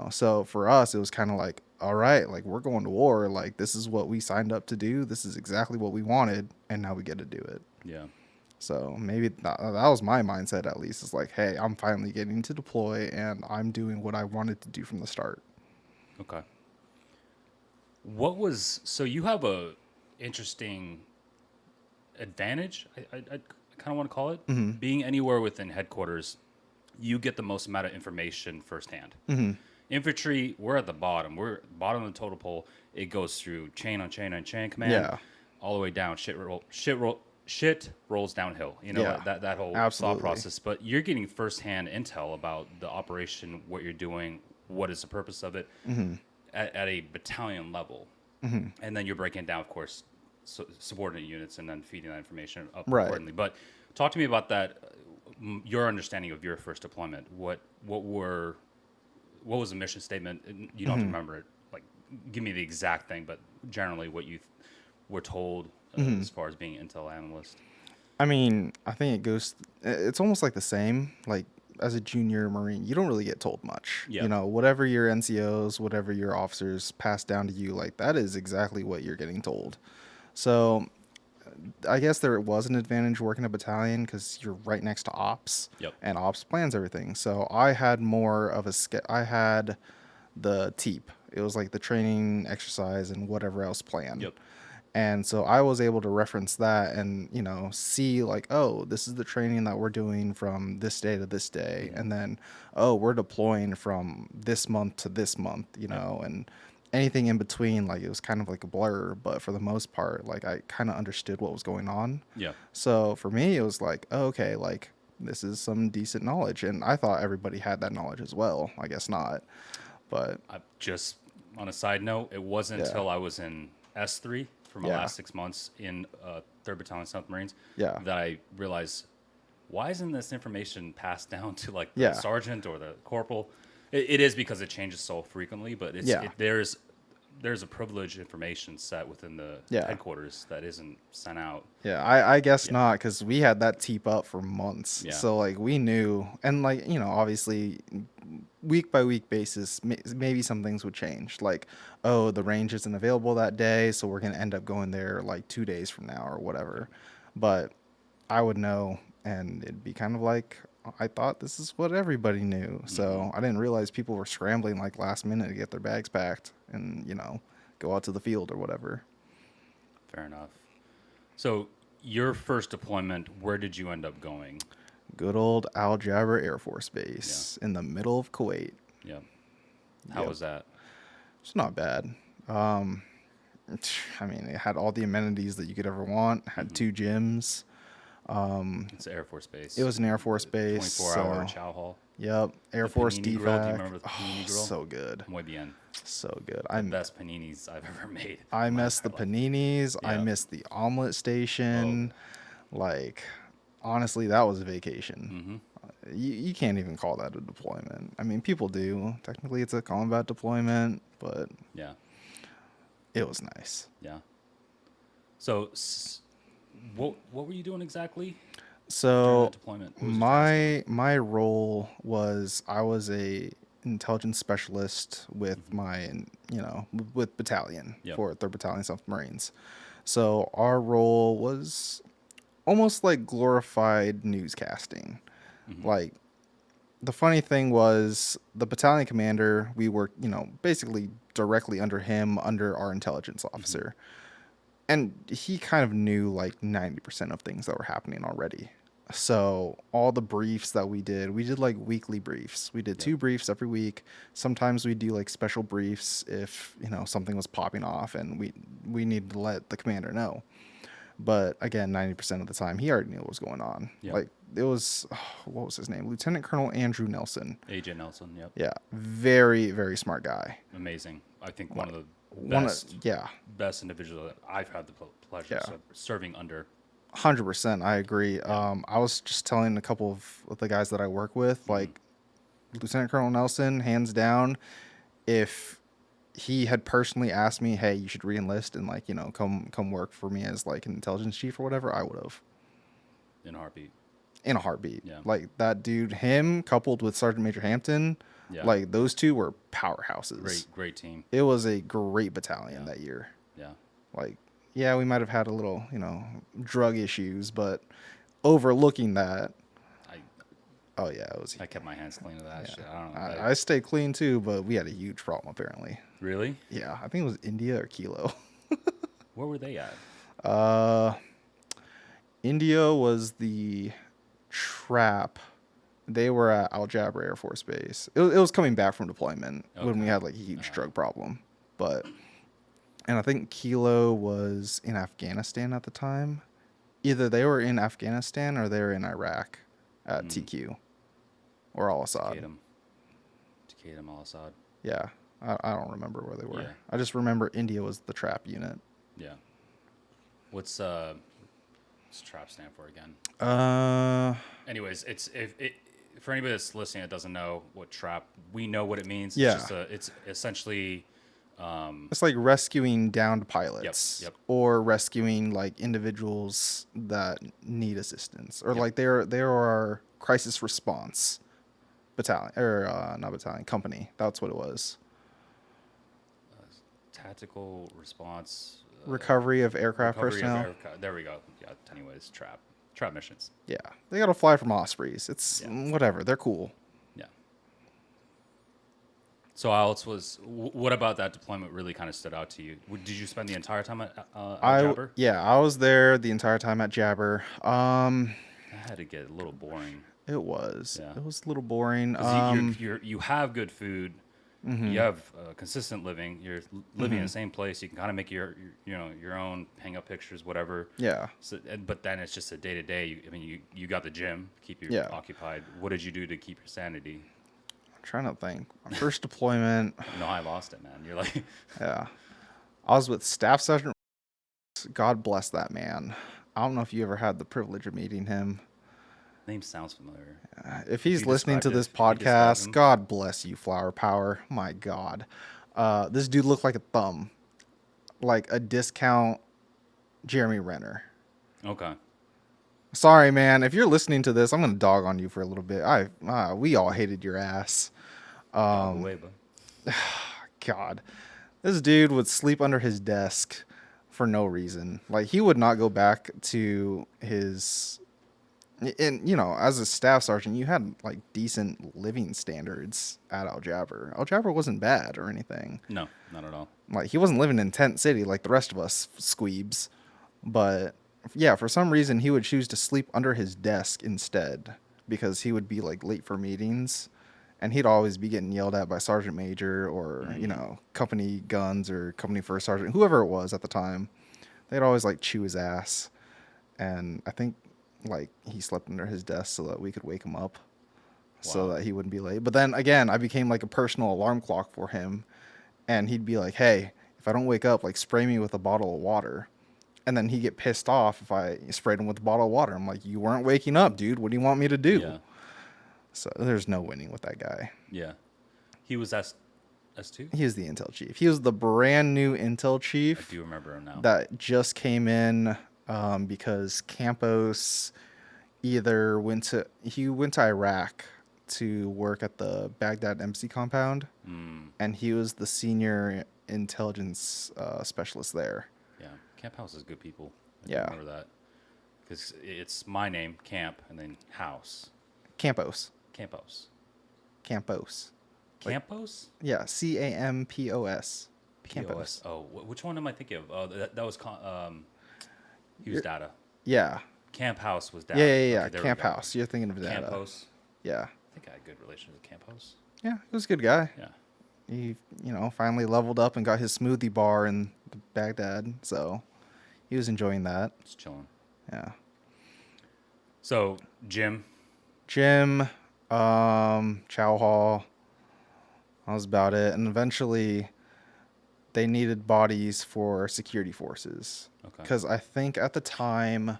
So for us, it was kind of like, all right, like we're going to war. Like this is what we signed up to do. This is exactly what we wanted, and now we get to do it. Yeah. So maybe that was my mindset at least. Is like, hey, I'm finally getting to deploy, and I'm doing what I wanted to do from the start. Okay. What was so you have a interesting advantage? I kind of want to call it being anywhere within headquarters. You get the most amount of information firsthand. Infantry, we're at the bottom. We're bottom of the total pole. It goes through chain on chain on chain command, Yeah. all the way down. Shit rolls downhill. Yeah. That whole thought Absolutely. process. But you're getting firsthand intel about the operation, what you're doing, what is the purpose of it, at a battalion level, and then you're breaking it down, of course, subordinate units, and then feeding that information up Right. accordingly. But talk to me about that. Your understanding of your first deployment. What was the mission statement? And you don't have to remember it. Like, give me the exact thing, but generally what you were told as far as being intel analyst. I mean, I think it's almost like the same. Like, as a junior Marine, you don't really get told much. Yeah. Whatever your NCOs, whatever your officers pass down to you, like, that is exactly what you're getting told. So, I guess there was an advantage working a battalion because you're right next to ops, Yep. and ops plans everything. So, I had more of I had the TEEP. It was like the training, exercise, and whatever else plan. Yep. And so I was able to reference that and, see like, oh, this is the training that we're doing from this day to this day. And then, oh, we're deploying from this month to this month, and anything in between, like it was kind of like a blur. But for the most part, like I kind of understood what was going on. Yeah. So for me, it was like, oh, okay, like this is some decent knowledge. And I thought everybody had that knowledge as well. I guess not. But Just on a side note, it wasn't Yeah. until I was in S3 for my Yeah. last 6 months in 3rd Battalion South Marines Yeah. that I realized, why isn't this information passed down to like the Yeah. sergeant or the corporal? It is because it changes so frequently, but Yeah. there's a privileged information set within the Yeah. headquarters that isn't sent out. Yeah, I guess Yeah. not, because we had that teep up for months. Yeah. So like we knew, and like obviously, week by week basis, maybe some things would change. Like, oh, the range isn't available that day, so we're gonna end up going there like 2 days from now or whatever. But I would know, and it'd be kind of like I thought this is what everybody knew. So I didn't realize people were scrambling like last minute to get their bags packed and go out to the field or whatever. Fair enough. So your first deployment, where did you end up going? Good old Al Jaber Air Force Base in the middle of Kuwait. Yeah. How Yep. was that? It's not bad. I mean, it had all the amenities that you could ever want. Had 2 gyms. It's an Air Force base. It was an Air Force base. 24-hour So, chow hall. yep, Air The Force panini grill, do you DFAC. remember the panini grill? So good, Muy bien. so good. The best paninis I've ever made. I in my miss the entire life. paninis. I Yeah. miss the omelet station. Like, honestly, that was a vacation. You can't even call that a deployment. I mean, people do. Technically, it's a combat deployment, but Yeah. it was nice. Yeah. So, what were you doing exactly? during that So deployment? What was your task on? my role was I was a intelligence specialist with Hmm. my with battalion Yep. for 3rd Battalion South Marines. So our role was almost like glorified newscasting. Hmm. Like the funny thing was the battalion commander, we were, basically directly under him, under our intelligence Hmm. officer. And he kind of knew like 90% of things that were happening already. So all the briefs that we did like weekly briefs. We did Yep. 2 briefs every week. Sometimes we do like special briefs if, something was popping off and we needed to let the commander know. But again, 90% of the time, he already knew what was going on. Yep. Like, it was, what was his name? Lieutenant Colonel Andrew Nelson. AJ Nelson. Yep. Yeah. Very, very smart guy. Amazing. I think one of Like, the one of, best yeah, best individuals that I've had the pleasure yeah. of serving under. 100%. I agree. Yeah. I was just telling a couple of the guys that I work with, Hmm. like, Lieutenant Colonel Nelson, hands down, if he had personally asked me, hey, you should re-enlist and, like, come work for me as, like, an intelligence chief or whatever, I would have. In a heartbeat. In a heartbeat. Yeah. Like that dude, him coupled with Sergeant Major Hampton, Yeah. like those two were powerhouses. Great team. It was a great battalion Yeah. that year. Yeah. Like, yeah, we might have had a little, drug issues, but overlooking that, I oh yeah, it was. I kept my hands clean of that Yeah, shit. I don't know. I stayed clean too, but we had a huge problem apparently. Really? Yeah, I think it was India or Kilo. Where were they at? Uh, India was the trap. They were at Al Jaber Air Force Base. It was coming back from deployment when we Okay. had like a huge drug problem. But and I think Kilo was in Afghanistan at the time. Either they were in Afghanistan or they were in Iraq at Mm. TQ or Al Assad. Takedam al-Assad. Yeah, I don't remember where they were. Yeah. I just remember India was the trap unit. Yeah. What's TRAP stand for again? Uh, Anyways, it's if it for anybody that's listening that doesn't know what trap, we know what it means. Yeah. It's just it's essentially it's like rescuing downed pilots Yep. or rescuing like individuals that need assistance or Yep. like there are crisis response battalion or not battalion company. That's what it was. tactical response, Recovery of aircraft recovery of personnel. aircraft. There we go. Yeah. Anyways, trap missions. Yeah, they gotta fly from Ospreys. It's Yeah. whatever. They're cool. Yeah. So Alex, what about that deployment really kind of stood out to you? Did you spend the entire time at Jabber? I was there the entire time at Jabber. That had to get a little boring. It was. Yeah. It was a little boring. 'Cause you have good food, you have consistent living. You're living in the same place. You can kind of make your own, hang up pictures, whatever. Yeah. So, but then it's just a day to day. I mean, you got the gym, keep you Yeah. occupied. What did you do to keep your sanity? I'm trying to think. My first deployment. No, I lost it, man. You're like, Yeah. I was with Staff Sergeant. God bless that man. I don't know if you ever had the privilege of meeting him. name sounds familiar. If he's you listening to describe this if you describe podcast, him? God bless you, Flower Power. My God. This dude looked like a thumb, like a discount Jeremy Renner. Okay. Sorry, man. If you're listening to this, I'm gonna dog on you for a little bit. We all hated your ass. Dog away, but God, this dude would sleep under his desk for no reason. Like he would not go back to his. And as a staff sergeant, you had like decent living standards at Al Jaber. Al Jaber wasn't bad or anything. no, not at all. Like he wasn't living in Tent City like the rest of us squeebs. But yeah, for some reason he would choose to sleep under his desk instead because he would be like late for meetings and he'd always be getting yelled at by sergeant major or, company guns or company first sergeant, whoever it was at the time. They'd always like chew his ass. And I think like he slept under his desk so that we could wake him up so Wow. that he wouldn't be late. But then again, I became like a personal alarm clock for him. And he'd be like, hey, if I don't wake up, like spray me with a bottle of water. And then he'd get pissed off if I sprayed him with a bottle of water. I'm like, you weren't waking up, dude. What do you want me to do? Yeah. So there's no winning with that guy. Yeah. He was S2? He is the intel chief. He was the brand new intel I chief do remember him now. that just came in because Campos he went to Iraq to work at the Baghdad embassy compound, Mm, and he was the senior intelligence specialist there. yeah. Camp House is good people. I do Yeah, remember that. Because it's my name, Camp, and then House. Campos, Campos. Campos, like Campos? yeah, Campos, POS. Campos. Oh, which one am I thinking of? Oh, that was he was You're, data. yeah, Camp House was yeah, data. yeah, yeah. Okay, there we Camp go. House. You're thinking of Camp data. House. Yeah, I think I had good relations with Camp House. yeah. He was a good guy. Yeah, He, finally leveled up and got his smoothie bar in Baghdad, so he was enjoying that. just chilling. Yeah. So, Jim. Gym, chow hall. That was about it. And eventually, they needed bodies for security forces Okay. because I think at the time,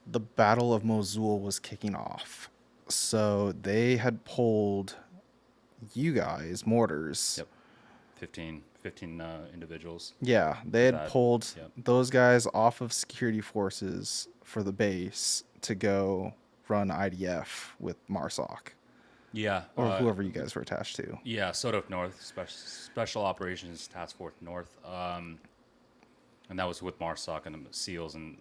the Battle of Mosul was kicking off. So they had pulled you guys, mortars. Yep. 15 individuals Yeah, they for had that. pulled Yep. those guys off of security forces for the base to go run IDF with MARSOC Yeah. or whoever you guys were attached to. Yeah. SOTOF North, Special Operations Task Force North. And that was with MARSOC and the SEALs and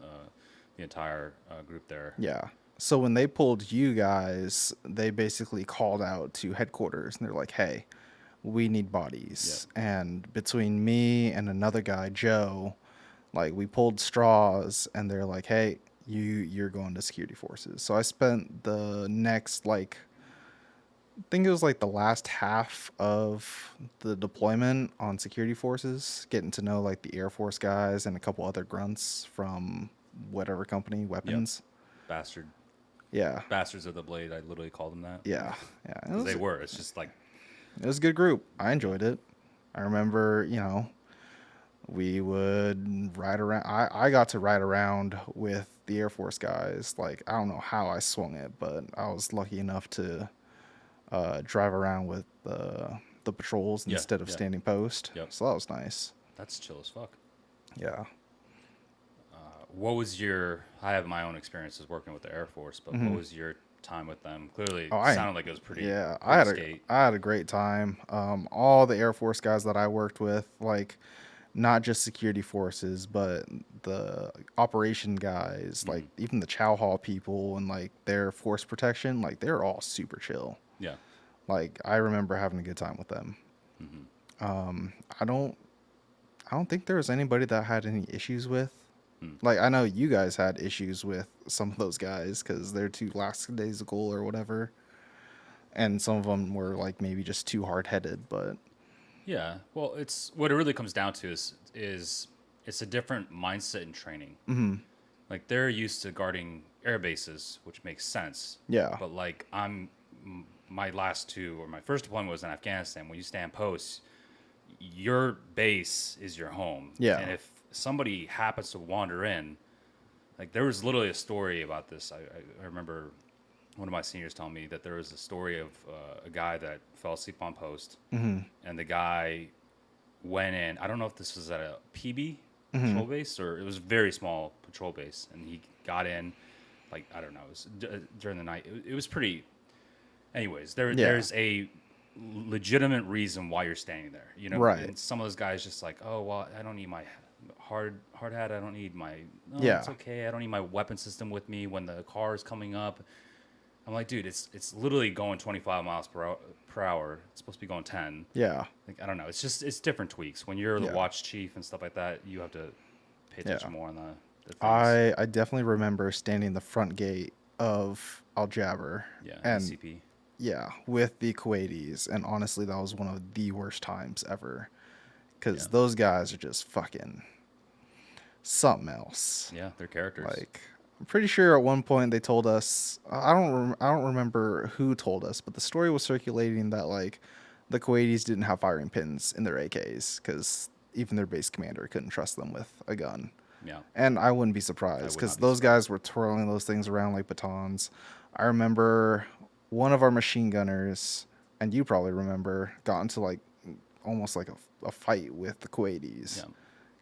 the entire group there. Yeah. So when they pulled you guys, they basically called out to headquarters and they're like, "Hey, we need bodies." Yep. And between me and another guy, Joe, like we pulled straws and they're like, "Hey, you're going to security forces." So I spent the next I think it was like the last half of the deployment on security forces, getting to know like the Air Force guys and a couple other grunts from whatever company, Yep. weapons. Bastard. Yeah. Bastards of the Blade. I literally called them that. Yeah. Yeah. Because they were. It's just like, It was a good group. I enjoyed it. I remember, we would ride around. I got to ride around with the Air Force guys. Like, I don't know how I swung it, but I was lucky enough to drive around with the patrols yeah. instead of Yeah. standing post. Yep. So that was nice. That's chill as fuck. Yeah. What was I have my own experiences working with the Air Force, but what was your time with them? Clearly, Oh, it sounded like it was pretty. Yeah, Pretty I had a great time. All the Air Force guys that I worked with, like not just security forces, but the operation guys, like even the Chow Hall people and like their force protection, like they're all super chill. Yeah. Like I remember having a good time with them. I don't think there was anybody that had any issues with. Like I know you guys had issues with some of those guys because they're too lackadaisical or whatever, and some of them were like maybe just too hard headed. But Yeah. Well, it's what it really comes down to is it's a different mindset in training. Mm-hmm. Like they're used to guarding air bases, which makes sense. yeah, But like my last two or my first deployment was in Afghanistan. When you stand post, your base is your home. Yeah. And if somebody happens to wander in, like there was literally a story about this. I remember one of my seniors telling me that there was a story of a guy that fell asleep on post, and the guy went in. I don't know if this was at a PB patrol base or it was a very small patrol base, and he got in, like I don't know, it was during the night. It was pretty. Anyways, there's a legitimate reason why you're standing there, Right. And some of those guys just like, oh well, I don't need my hard hat. I don't need my. No, Yeah. it's okay. I don't need my weapon system with me when the car is coming up. I'm like, dude, it's literally going 25 miles per hour. It's supposed to be going 10. yeah, Like, I don't know. It's different tweaks. When you're the Yeah. watch chief and stuff like that, you have to pay attention more on the things. I definitely remember standing in the front gate of Al Jaber. Yeah, and ECP. yeah, with the Kuwaitis, and honestly, that was one of the worst times ever, because Yeah. those guys are just fucking something else. Yeah, they're characters. Like, I'm pretty sure at one point they told us, I don't remember who told us, but the story was circulating that like the Kuwaitis didn't have firing pins in their AKs because even their base commander couldn't trust them with a gun. Yeah. And I wouldn't be I surprised would because not be those guys were twirling those things around like batons. I remember one of our machine gunners, and you probably remember, got into like almost like a fight with the Kuwaitis. Yeah.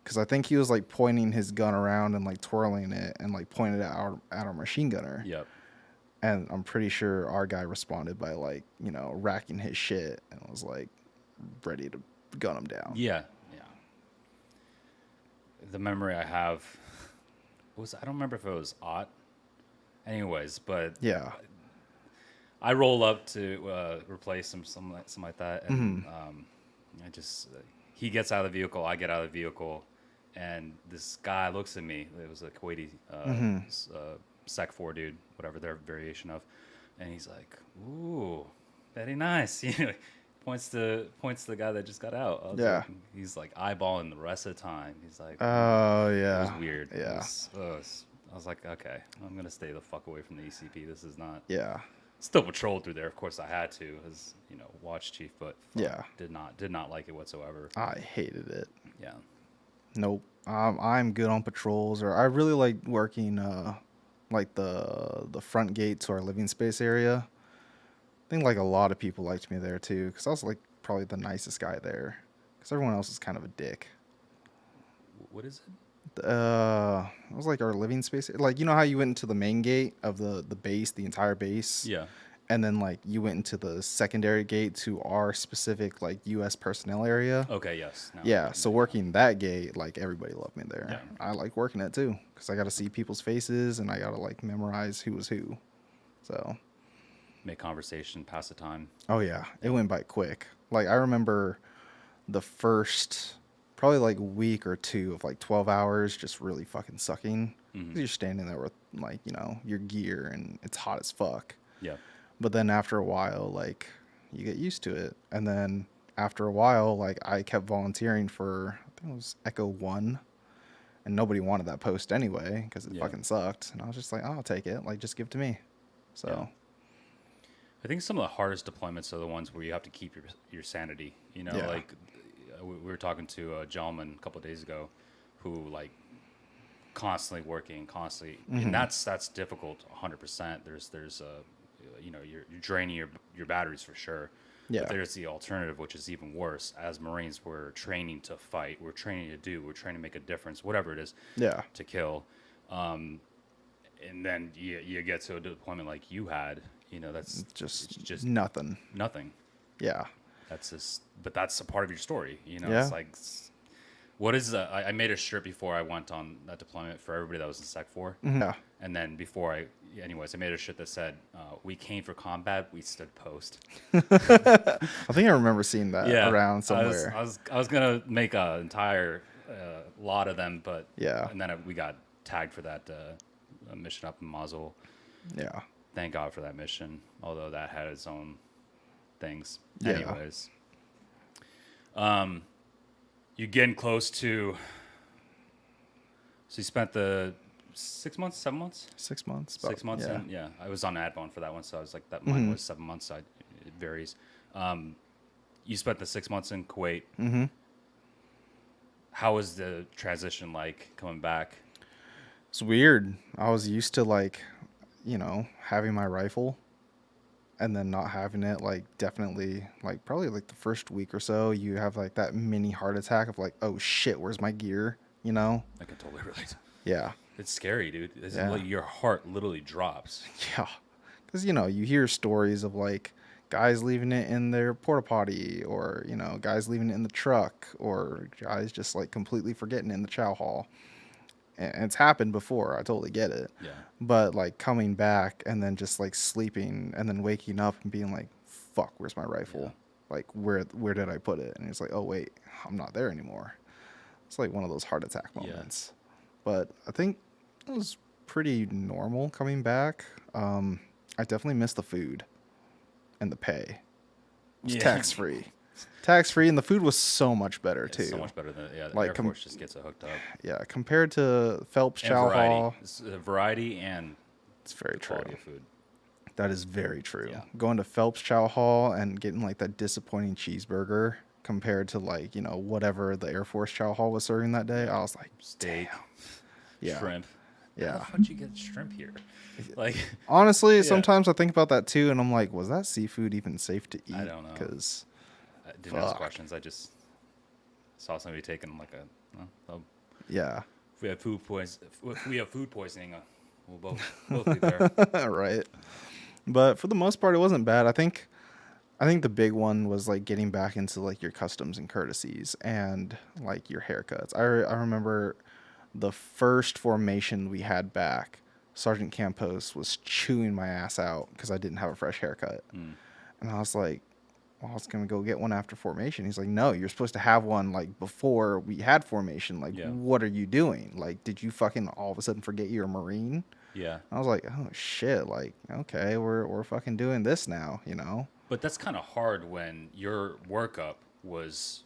Because I think he was like pointing his gun around and like twirling it and like pointed it at our machine gunner. Yep. And I'm pretty sure our guy responded by like, racking his shit and was like ready to gun him down. Yeah, yeah. The memory I have was, I don't remember if it was Ott. Anyways, but Yeah. I roll up to replace him, something like that, and I just he gets out of the vehicle, I get out of the vehicle, and this guy looks at me. It was a Kuwaiti Sec 4 dude, whatever their variation of, and he's like, "Ooh, very nice." Points to the guy that just got out. Yeah. He's like eyeballing the rest of the time. He's like, Oh, it yeah. was weird. Yeah. I was like, okay, I'm gonna stay the fuck away from the ECP. This is not. Yeah. Still patrolled through there. Of course, I had to, as watch chief, but Yeah. did not like it whatsoever. I hated it. Yeah. Nope. I'm good on patrols, or I really like working like the front gate to our living space area. I think like a lot of people liked me there too, because I was like probably the nicest guy there, because everyone else is kind of a dick. What is it? It was like our living space. Like, how you went into the main gate of the base, the entire base, Yeah. and then like you went into the secondary gate to our specific like U.S. personnel area. Okay. Yes. No, Yeah, so working that gate, like everybody loved me there. Yeah. I like working it too, because I got to see people's faces and I got to like memorize who was who. So. Make conversation, pass the time. Oh yeah, it went by quick. Like I remember the first probably like week or two of like 12 hours just really fucking sucking. 'Cause you're standing there with like, your gear and it's hot as fuck. Yeah. But then after a while, like you get used to it. And then after a while, like I kept volunteering for, I think it was Echo 1. And nobody wanted that post anyway because it fucking sucked. And I was just like, oh, I'll take it. Like, just give it to me. So. Yeah. I think some of the hardest deployments are the ones where you have to keep your sanity. Yeah. Like we were talking to a gentleman a couple of days ago who like constantly working, and that's difficult 100%. There's you're draining your batteries for sure. Yeah. But there's the alternative, which is even worse. As Marines, we're training to fight, we're training to make a difference, whatever it is. Yeah. To kill. And then you get to a deployment like you had. That's just nothing. Nothing. Yeah. But that's a part of your story. Yeah. It's like, what is I made a shirt before I went on that deployment for everybody that was in Sec 4. Yeah. And then I made a shirt that said, we came for combat, we stood post. I think I remember seeing that around somewhere. I was going to make an entire lot of them, but yeah. And then we got tagged for that mission up in Mosul. Yeah. Thank God for that mission, although that had its own things. Yeah. Anyways, you getting close to. So you spent the 6 months, 7 months? 6 months. 6 months. Yeah. And yeah, I was on Advon for that one, so I was like, that mine was 7 months. So it varies. You spent the 6 months in Kuwait. Mm-hmm. How was the transition like coming back? It's weird. I was used to like, having my rifle and then not having it. Like definitely like probably like the first week or so you have like that mini heart attack of like, oh shit, where's my gear? I can totally relate. Yeah. It's scary, dude. Yeah. Like your heart literally drops. Yeah. Because, you hear stories of like guys leaving it in their porta potty, or, guys leaving it in the truck, or guys just like completely forgetting it in the chow hall. And it's happened before. I totally get it. Yeah. But like coming back and then just like sleeping and then waking up and being like, fuck, where's my rifle? Yeah. Like, where did I put it? And it's like, oh, wait, I'm not there anymore. It's like one of those heart attack moments. Yeah. But I think it was pretty normal coming back. I definitely missed the food and the pay. It was tax-free. Tax-free, and the food was so much better, too. So much better than, like, Air Force just gets it hooked up. Yeah, compared to Phelps Chow Hall. It's variety and it's very true. Quality of food. That is very true. Yeah. Going to Phelps Chow Hall and getting like that disappointing cheeseburger compared to like, whatever the Air Force Chow Hall was serving that day, I was like, steak, yeah. shrimp. Yeah. How the fuck did you get shrimp here? Like, honestly, sometimes I think about that too, and I'm like, was that seafood even safe to eat? I don't know. Because I didn't ask questions. I just saw somebody taking like yeah. If we have food poisoning, we'll both be there. Right. But for the most part, it wasn't bad. I think the big one was like getting back into like your customs and courtesies and like your haircuts. I remember the first formation we had back, Sergeant Campos was chewing my ass out because I didn't have a fresh haircut. Mm. And I was like, well, I was gonna go get one after formation. He's like, no, you're supposed to have one like before we had formation. Like, Yeah. what are you doing? Like, did you fucking all of a sudden forget you're a Marine? Yeah. I was like, oh shit, like, okay, we're fucking doing this now, you know? But that's kind of hard when your workup was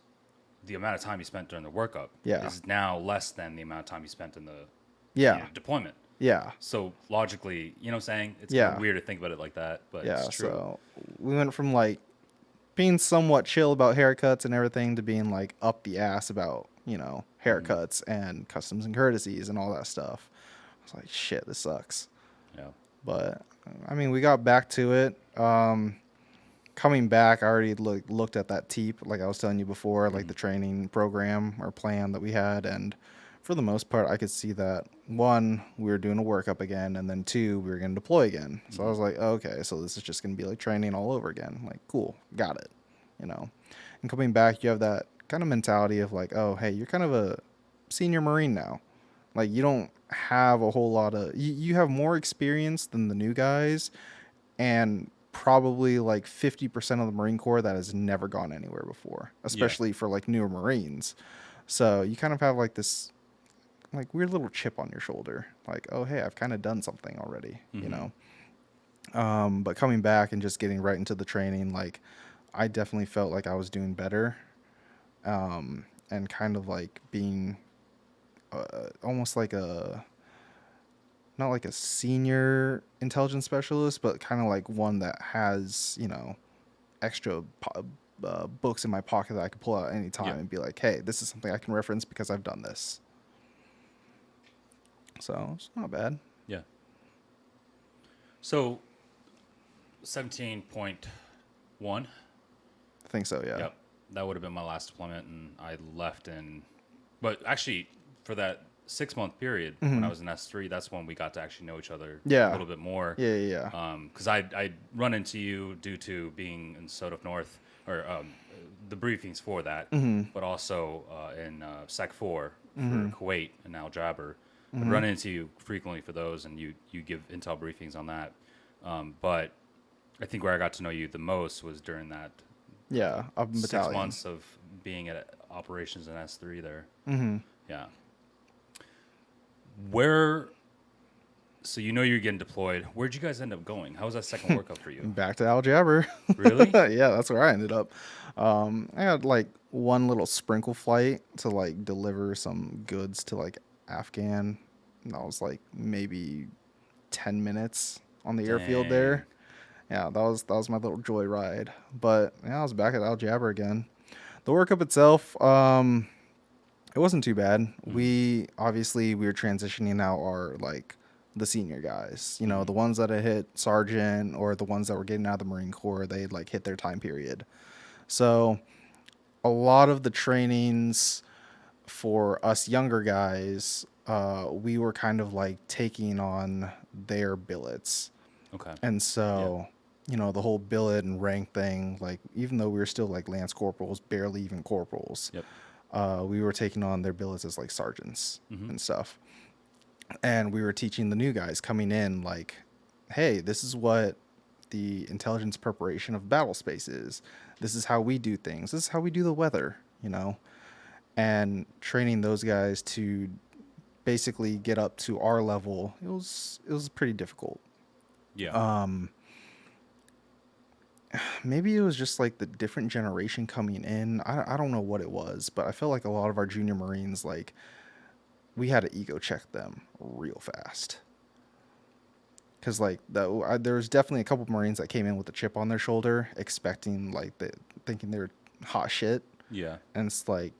the amount of time you spent during the workup Yeah. is now less than the amount of time you spent in the Yeah. deployment. Yeah. So logically, you know what I'm saying? It's kind Yeah. of weird to think about it like that, but Yeah. it's true. So we went from like being somewhat chill about haircuts and everything to being like up the ass about, haircuts and customs and courtesies and all that stuff. I was like, shit, this sucks. Yeah. But I mean, we got back to it. Coming back, I already looked at that TEEP, like I was telling you before, like the training program or plan that we had. And for the most part, I could see that one, we were doing a workup again, and then two, we were going to deploy again. So I was like, okay, so this is just going to be like training all over again. Like, cool, got it, And coming back, you have that kind of mentality of like, oh, hey, you're kind of a senior Marine now. Like, you don't have a whole lot of, you have more experience than the new guys, and probably like 50% of the Marine Corps that has never gone anywhere before, especially for like newer Marines. So you kind of have like this like weird little chip on your shoulder, like, oh, hey, I've kind of done something already, But coming back and just getting right into the training, like I definitely felt like I was doing better, and kind of like being almost like a not like a senior intelligence specialist, but kind of like one that has, extra books in my pocket that I could pull out at any time and be like, hey, this is something I can reference because I've done this. So it's not bad. Yeah. So 17.1. I think so, yeah. Yep. That would have been my last deployment, and I left in. But actually, for that 6-month period when I was in S3, that's when we got to actually know each other a little bit more. Yeah. Because I'd run into you due to being in SOTF North, or the briefings for that, but also in Sec 4 for Kuwait and Al Jaber. I'd run into you frequently for those, and you give intel briefings on that. But I think where I got to know you the most was during that Up in 6 battalion. months of being at operations in S3 there. Yeah. So you're getting deployed. Where'd you guys end up going? How was that second workup for you? Back to Al Jaber. Really? Yeah, that's where I ended up. I had like one little sprinkle flight to like deliver some goods to like Afghan. And that was like maybe 10 minutes on the airfield there. Yeah, that was my little joy ride. But yeah, I was back at Al Jaber again. The workup itself, it wasn't too bad. We were transitioning out our like the senior guys, the ones that had hit sergeant or the ones that were getting out of the Marine Corps, they like hit their time period. So a lot of the trainings for us younger guys, we were kind of like taking on their billets. Okay. And so, the whole billet and rank thing, like even though we were still like lance corporals, barely even corporals, Yep. we were taking on their billets as like sergeants and stuff. And we were teaching the new guys coming in like, hey, this is what the intelligence preparation of battle space is. This is how we do things. This is how we do the weather, and training those guys to basically get up to our level. It was pretty difficult. Yeah. Maybe it was just like the different generation coming in. I don't know what it was, but I felt like a lot of our junior Marines, like we had to ego check them real fast. Because like there was definitely a couple of Marines that came in with a chip on their shoulder, expecting thinking they were hot shit. Yeah. And it's like,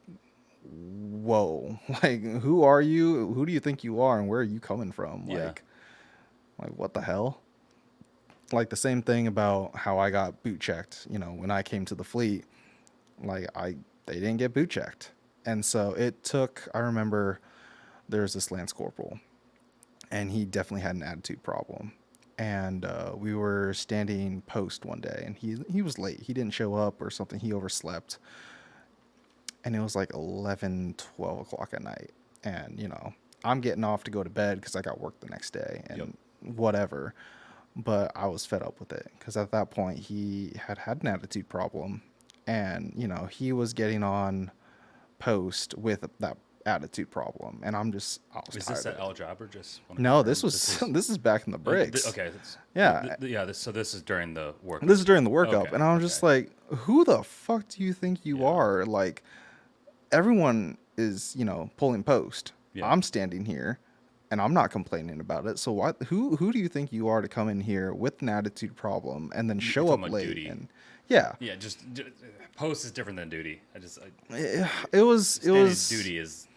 whoa, like who are you? Who do you think you are, and where are you coming from? Yeah. Like what the hell? Like the same thing about how I got boot checked, when I came to the fleet, like they didn't get boot checked. And so I remember there's this Lance Corporal, and he definitely had an attitude problem. and we were standing post one day, and he was late. He didn't show up or something. He overslept, and it was like 11, 12 o'clock at night. And, I'm getting off to go to bed because I got work the next day Yep. and whatever. But I was fed up with it because at that point he had an attitude problem. And, he was getting on post with that attitude problem. And I was Is tired this of at it. El Jabber? Just want to No, this confirm. was this is back in the bricks. Okay. Yeah, Yeah. So this is during the workout. this is during the workup, Okay. and I'm just Okay. like, who the fuck do you think you Yeah. are? Like, everyone is, pulling post. Yeah. I'm standing here and I'm not complaining about it. So what who do you think you are to come in here with an attitude problem and then You're show talking up about late duty. and yeah. Yeah. Post is different than duty. It was Standing duty is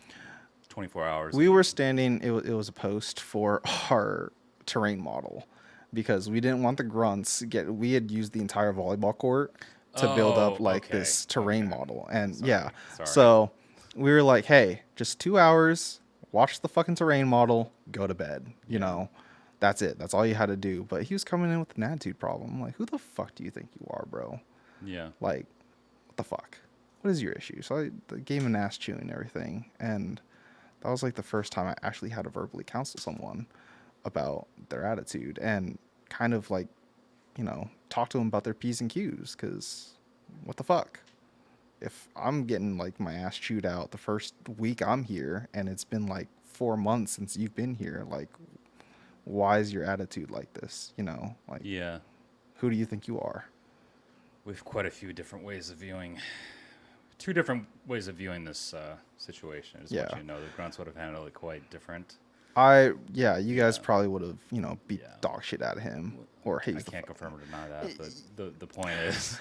24 hours. we were standing it was a post for our terrain model because we didn't want the grunts we had used the entire volleyball court to build Oh, up like okay. this terrain Okay. model. And Sorry. yeah, Sorry. so we were like, hey, just 2 hours, watch the fucking terrain model, go to bed. That's it. That's all you had to do. But he was coming in with an attitude problem. I'm like, who the fuck do you think you are, bro? Yeah. Like, what the fuck? What is your issue? So I gave him an ass chewing and everything. And that was like the first time I actually had to verbally counsel someone about their attitude and kind of like, talk to them about their P's and Q's. Because what the fuck? If I'm getting like my ass chewed out the first week I'm here and it's been like 4 months since you've been here, like, why is your attitude like this? Like, Yeah. who do you think you are? We have quite a few different ways of viewing. Two different ways of viewing this situation. I just want Yeah. you to know the grunts would have handled it quite different. You guys Yeah. probably would have, beat Yeah. dog shit out of him or I hazed the can't fuck. confirm or deny that, but the point is,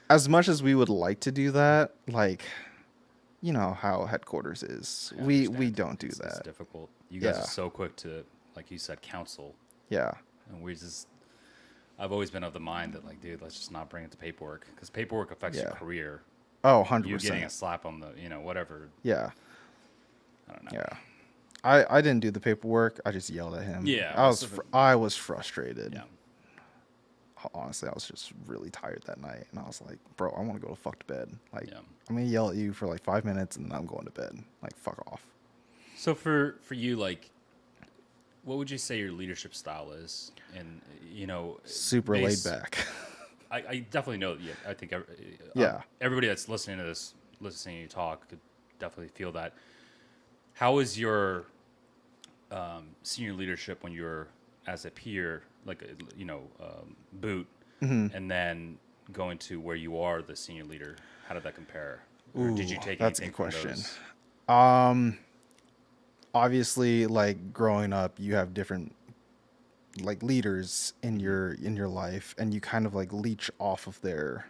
As much as we would like to do that, like, you know how headquarters is. I We understand. don't do It's that. difficult. You guys Yeah. are so quick to, like you said, counsel, Yeah. and we just. I've always been of the mind that, like, dude, let's just not bring it to paperwork because paperwork affects your Yeah. career. Oh, You getting a 100%. slap on the, whatever. Yeah. I don't know. Yeah. I didn't do the paperwork. I just yelled at him. Yeah, I was frustrated. Yeah. Honestly, I was just really tired that night, and I was like, bro, I want to go to fuck to bed. Like, Yeah. I'm gonna yell at you for like 5 minutes, and then I'm going to bed. Like, fuck off. So for you, like, what would you say your leadership style is? And Super laid back. I definitely know. Yeah, I think Yeah. everybody that's listening to you talk, could definitely feel that. How is your senior leadership when you're as a peer, like boot, Mm-hmm. and then going to where you are the senior leader? How did that compare? Or did you Ooh, take that's a anything good from question. those? Obviously, like growing up, you have different like leaders in Mm-hmm. your life, and you kind of like leech off of their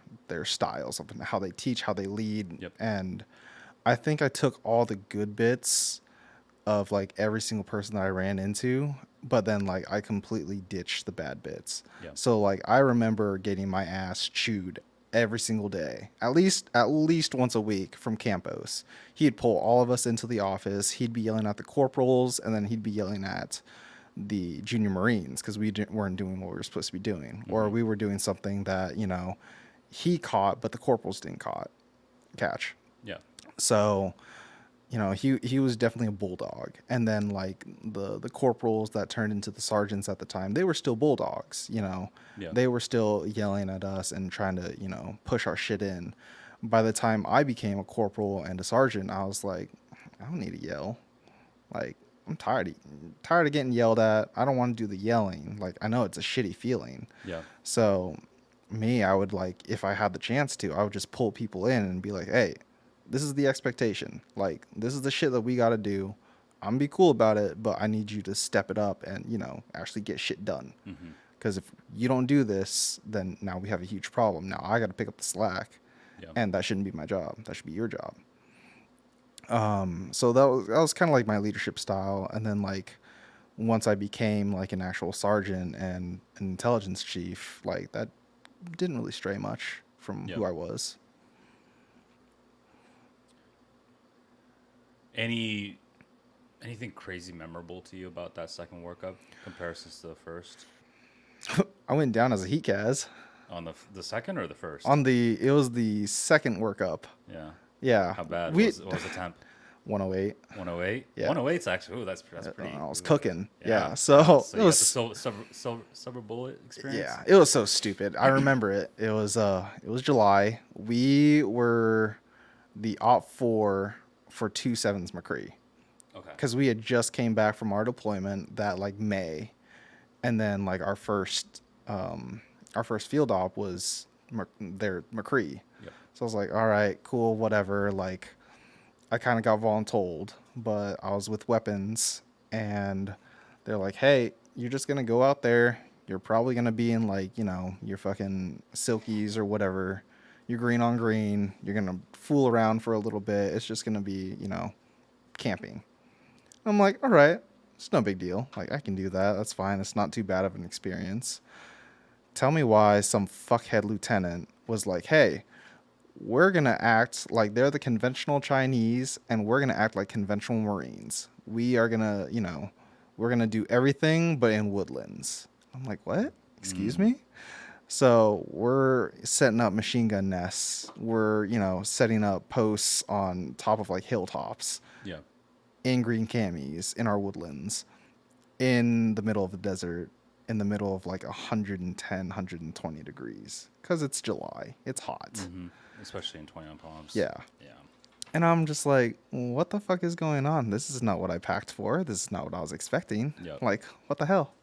styles of how they teach, how they lead. Yep. And I think I took all the good bits of like every single person that I ran into, but then like I completely ditched the bad bits. Yeah. So like I remember getting my ass chewed every single day, at least once a week from Campos. He'd pull all of us into the office. He'd be yelling at the corporals, and then he'd be yelling at the junior Marines because weren't doing what we were supposed to be doing, or Mm-hmm. we were doing something that he caught, but the corporals didn't catch. Yeah. So he was definitely a bulldog. And then like the corporals that turned into the sergeants at the time, they were still bulldogs. Yeah. They were still yelling at us and trying to push our shit in. By the time I became a corporal and a sergeant, I was like, I don't need to yell. Like, I'm tired of getting yelled at. I don't want to do the yelling. Like, I know it's a shitty feeling. Yeah. So I would like, if I had the chance to, I would just pull people in and be like, hey, this is the expectation. Like, this is the shit that we got to do. I'm gonna be cool about it, but I need you to step it up and, actually get shit done. Mm-hmm. Because if you don't do this, then now we have a huge problem. Now I got to pick up the slack, Yeah. and that shouldn't be my job. That should be your job. So that was kind of like my leadership style. And then like once I became like an actual sergeant and an intelligence chief, like that didn't really stray much from Yeah. who I was. Anything crazy memorable to you about that second workup comparisons to the first? I went down as a heat cas On the second or the first? on it was the second workup. Yeah. Yeah, How bad we what was the temp? 108. 108. Yeah, 108's actually. Ooh, that's pretty. I was Ooh, cooking. yeah. Yeah, Yeah. so So it you got the was silver bullet experience. yeah, it was so stupid. I remember it. It was July. We were the op 4 for 27's McCree Okay. because we had just came back from our deployment that like May, and then like our first field op was there McCree. Yep. So I was like, all right, cool, whatever. Like, I kind of got voluntold, but I was with weapons, and they're like, hey, you're just gonna go out there. You're probably gonna be in like, your fucking silkies or whatever. You're green on green. You're gonna fool around for a little bit. It's just gonna be, camping. I'm like, all right, it's no big deal. Like, I can do that. That's fine. It's not too bad of an experience. Tell me why some fuckhead lieutenant was like, hey, we're going to act like they're the conventional Chinese and we're going to act like conventional Marines. We are going to, we're going to do everything but in woodlands. I'm like, what? Excuse me? So we're setting up machine gun nests. We're, setting up posts on top of like hilltops Yeah. in green camis in our woodlands in the middle of the desert in the middle of like 110, 120 degrees because it's July. It's hot. Mm-hmm. Especially in 21 Palms. Yeah. Yeah. And I'm just like, what the fuck is going on? This is not what I packed for. This is not what I was expecting. Yep. Like, what the hell?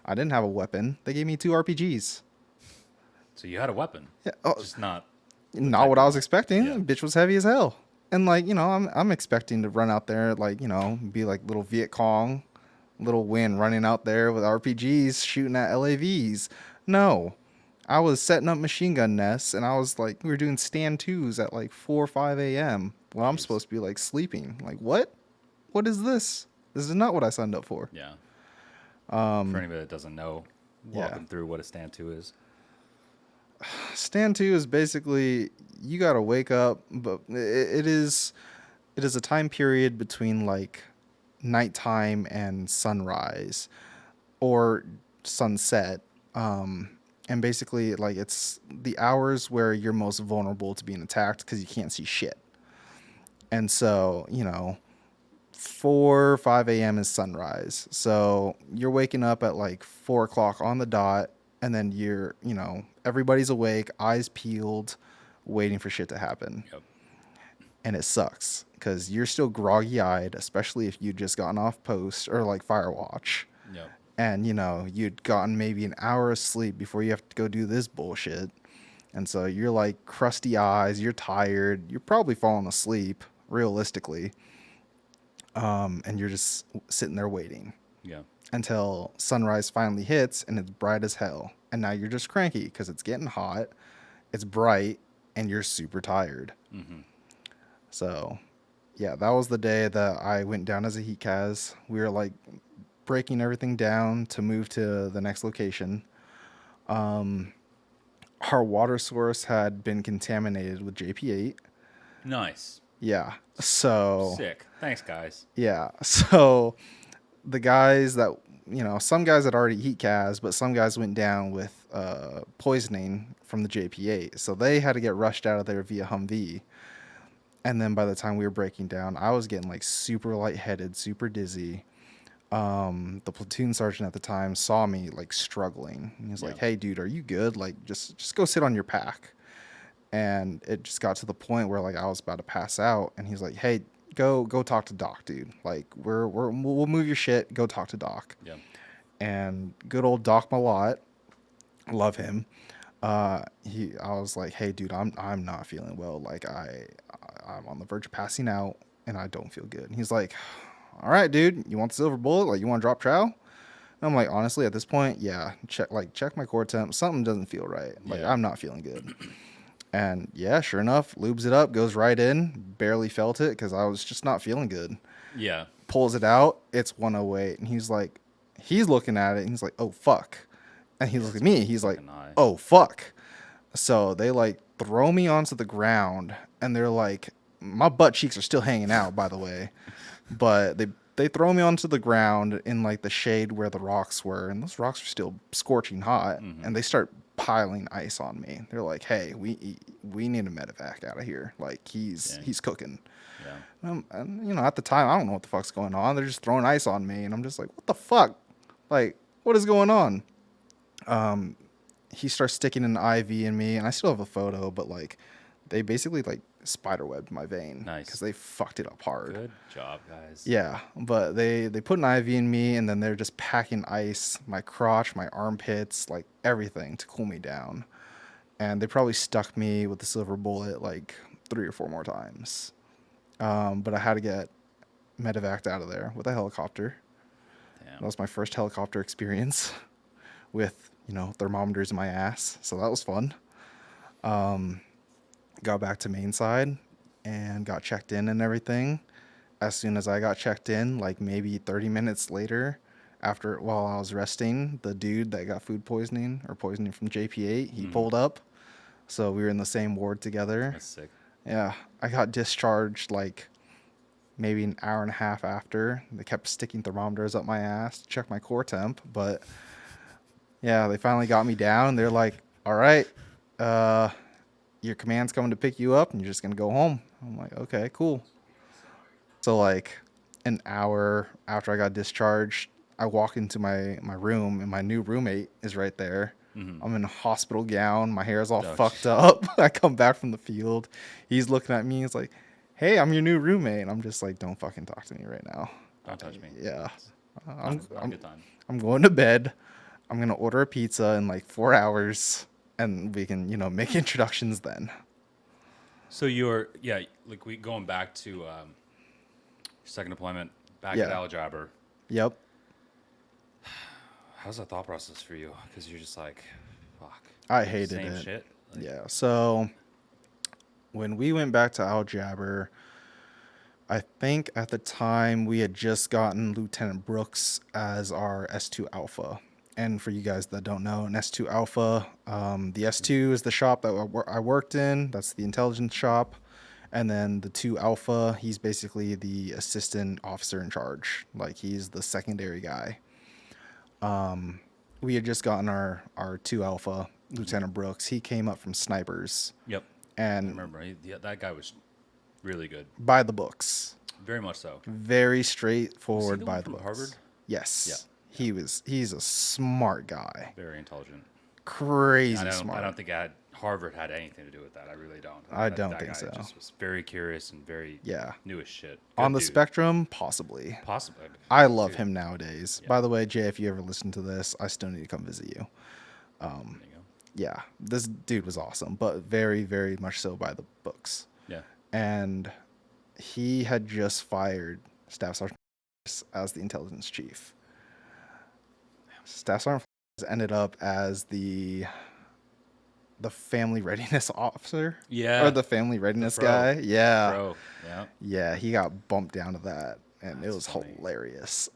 I didn't have a weapon. They gave me 2 RPGs. So you had a weapon. Yeah. Oh, Just not. not what I was one. expecting. Yeah. Bitch was heavy as hell. And like, I'm expecting to run out there like, be like little Viet Cong, little Nguyen running out there with RPGs shooting at LAVs. No. I was setting up machine gun nests and I was like, we were doing stand twos at like 4 or 5 a.m. Well, I'm Jeez. supposed to be like sleeping. Like, what? What is this? This is not what I signed up for. Yeah. For anybody that doesn't know, walk yeah. them through what a stand two is. Stand two is basically you gotta wake up, but it is a time period between like nighttime and sunrise or sunset. And basically like it's the hours where you're most vulnerable to being attacked because you can't see shit. And so, 4 or 5 a.m. is sunrise. So you're waking up at like 4 o'clock on the dot, and then everybody's awake, eyes peeled, waiting for shit to happen. Yep. And it sucks because you're still groggy eyed, especially if you'd just gotten off post or like Firewatch. Yep. And, you'd gotten maybe an hour of sleep before you have to go do this bullshit. And so you're like crusty eyes, you're tired, you're probably falling asleep, realistically. And you're just sitting there waiting. Yeah. Until sunrise finally hits and it's bright as hell. And now you're just cranky because it's getting hot, it's bright, and you're super tired. Mm-hmm. So, yeah, that was the day that I went down as a heat cas. We were like breaking everything down to move to the next location. Our water source had been contaminated with JP8. Nice. Yeah. So Sick. Thanks, guys. yeah. So the guys that some guys had already heat cas, but some guys went down with poisoning from the JP8. So they had to get rushed out of there via Humvee. And then by the time we were breaking down, I was getting like super lightheaded, super dizzy. The platoon sergeant at the time saw me like struggling. He was like, "Hey, dude, are you good? Like, just go sit on your pack." And it just got to the point where like I was about to pass out, and he's like, "Hey, go talk to Doc, dude. Like, we'll move your shit. Go talk to Doc." Yeah. And good old Doc Malott, love him. I was like, "Hey, dude, I'm not feeling well. Like, I'm on the verge of passing out, and I don't feel good." And he's like, "All right, dude, you want the silver bullet? Like, you want to drop trow?" And I'm like, honestly, at this point, yeah, check my core temp. Something doesn't feel right. Like, Yeah. I'm not feeling good. And yeah, sure enough, lubes it up, goes right in. Barely felt it because I was just not feeling good. Yeah. Pulls it out. It's 108, and he's looking at it, and he's like, "Oh fuck," and he looks at me. He's like, fucking eye. "Oh fuck." So they like throw me onto the ground, and they're like, my butt cheeks are still hanging out, by the way, but they they throw me onto the ground in like the shade where the rocks were, and those rocks are still scorching hot, and they start piling ice on me. They're like, "Hey, we need a medevac out of here. Like Dang. he's cooking." Yeah. And you know, at the time, I don't know what the fuck's going on. They're just throwing ice on me, and I'm just like, "What the fuck? Like, what is going on?" He starts sticking an IV in me, and I still have a photo, but like, they basically like spiderwebbed my vein Nice. because they fucked it up hard. Good job, guys. Yeah, but they put an IV in me, and then they're just packing ice, my crotch, my armpits, like everything to cool me down. And they probably stuck me with the silver bullet like 3 or 4 more times. But I had to get medevaced out of there with a helicopter. Damn. That was my first helicopter experience with, you know, thermometers in my ass. So that was fun. Got back to main side and got checked in and everything. As soon as I got checked in, like maybe 30 minutes later, after while I was resting, the dude that got food poisoning or poisoning from JP8, he pulled up. So we were in the same ward together. That's sick. Yeah, I got discharged like maybe an hour and a half after. They kept sticking thermometers up my ass to check my core temp, but yeah, they finally got me down. They're like, "All right, your command's coming to pick you up, and you're just gonna go home." I'm like, "Okay, cool." So like an hour after I got discharged, I walk into my room, and my new roommate is right there. I'm in a hospital gown. My hair is all fucked up. I come back from the field. He's looking at me. He's like, "Hey, I'm your new roommate." And I'm just like, "Don't fucking talk to me right now." Don't touch me. Yeah. Have a good time. I'm going to bed. I'm going to order a pizza in like 4 hours, and we can, you know, make introductions then. So you're, yeah, like we going back to your second deployment back at Yeah. Al Jabber. Yep. How's that thought process for you? Because you're just like, fuck. I hated Same it. shit. Like, Yeah. So when we went back to Al Jabber, I think at the time we had just gotten Lieutenant Brooks as our S2 Alpha. And for you guys that don't know, an S2 Alpha, the S2 is the shop that I worked in. That's the intelligence shop. And then the 2 Alpha, he's basically the assistant officer in charge. Like, he's the secondary guy. We had just gotten our 2 Alpha, Lieutenant Brooks. He came up from snipers. Yep. I And remember. That guy was really good. by the books. Very much so. Very straightforward Was he the by one the from books. Harvard? Yes. Yeah. He's a smart guy. Very intelligent. Crazy smart. I don't think Harvard had anything to do with that. I really don't. I don't that think guy so. Just was very curious and very new as shit. On Good the dude. spectrum, possibly. Possibly. I love Dude. him nowadays. Yeah. By the way, Jay, if you ever listen to this, I still need to come visit you. There you go. Yeah, this dude was awesome, but very, very much so by the books. Yeah. And he had just fired Staff Sergeant as the intelligence chief. Staff Sergeant ended up as the family readiness officer. Yeah. Or the family readiness pro. guy. Yeah. Bro. Yeah. Yeah, he got bumped down to that, and it That's was funny. hilarious.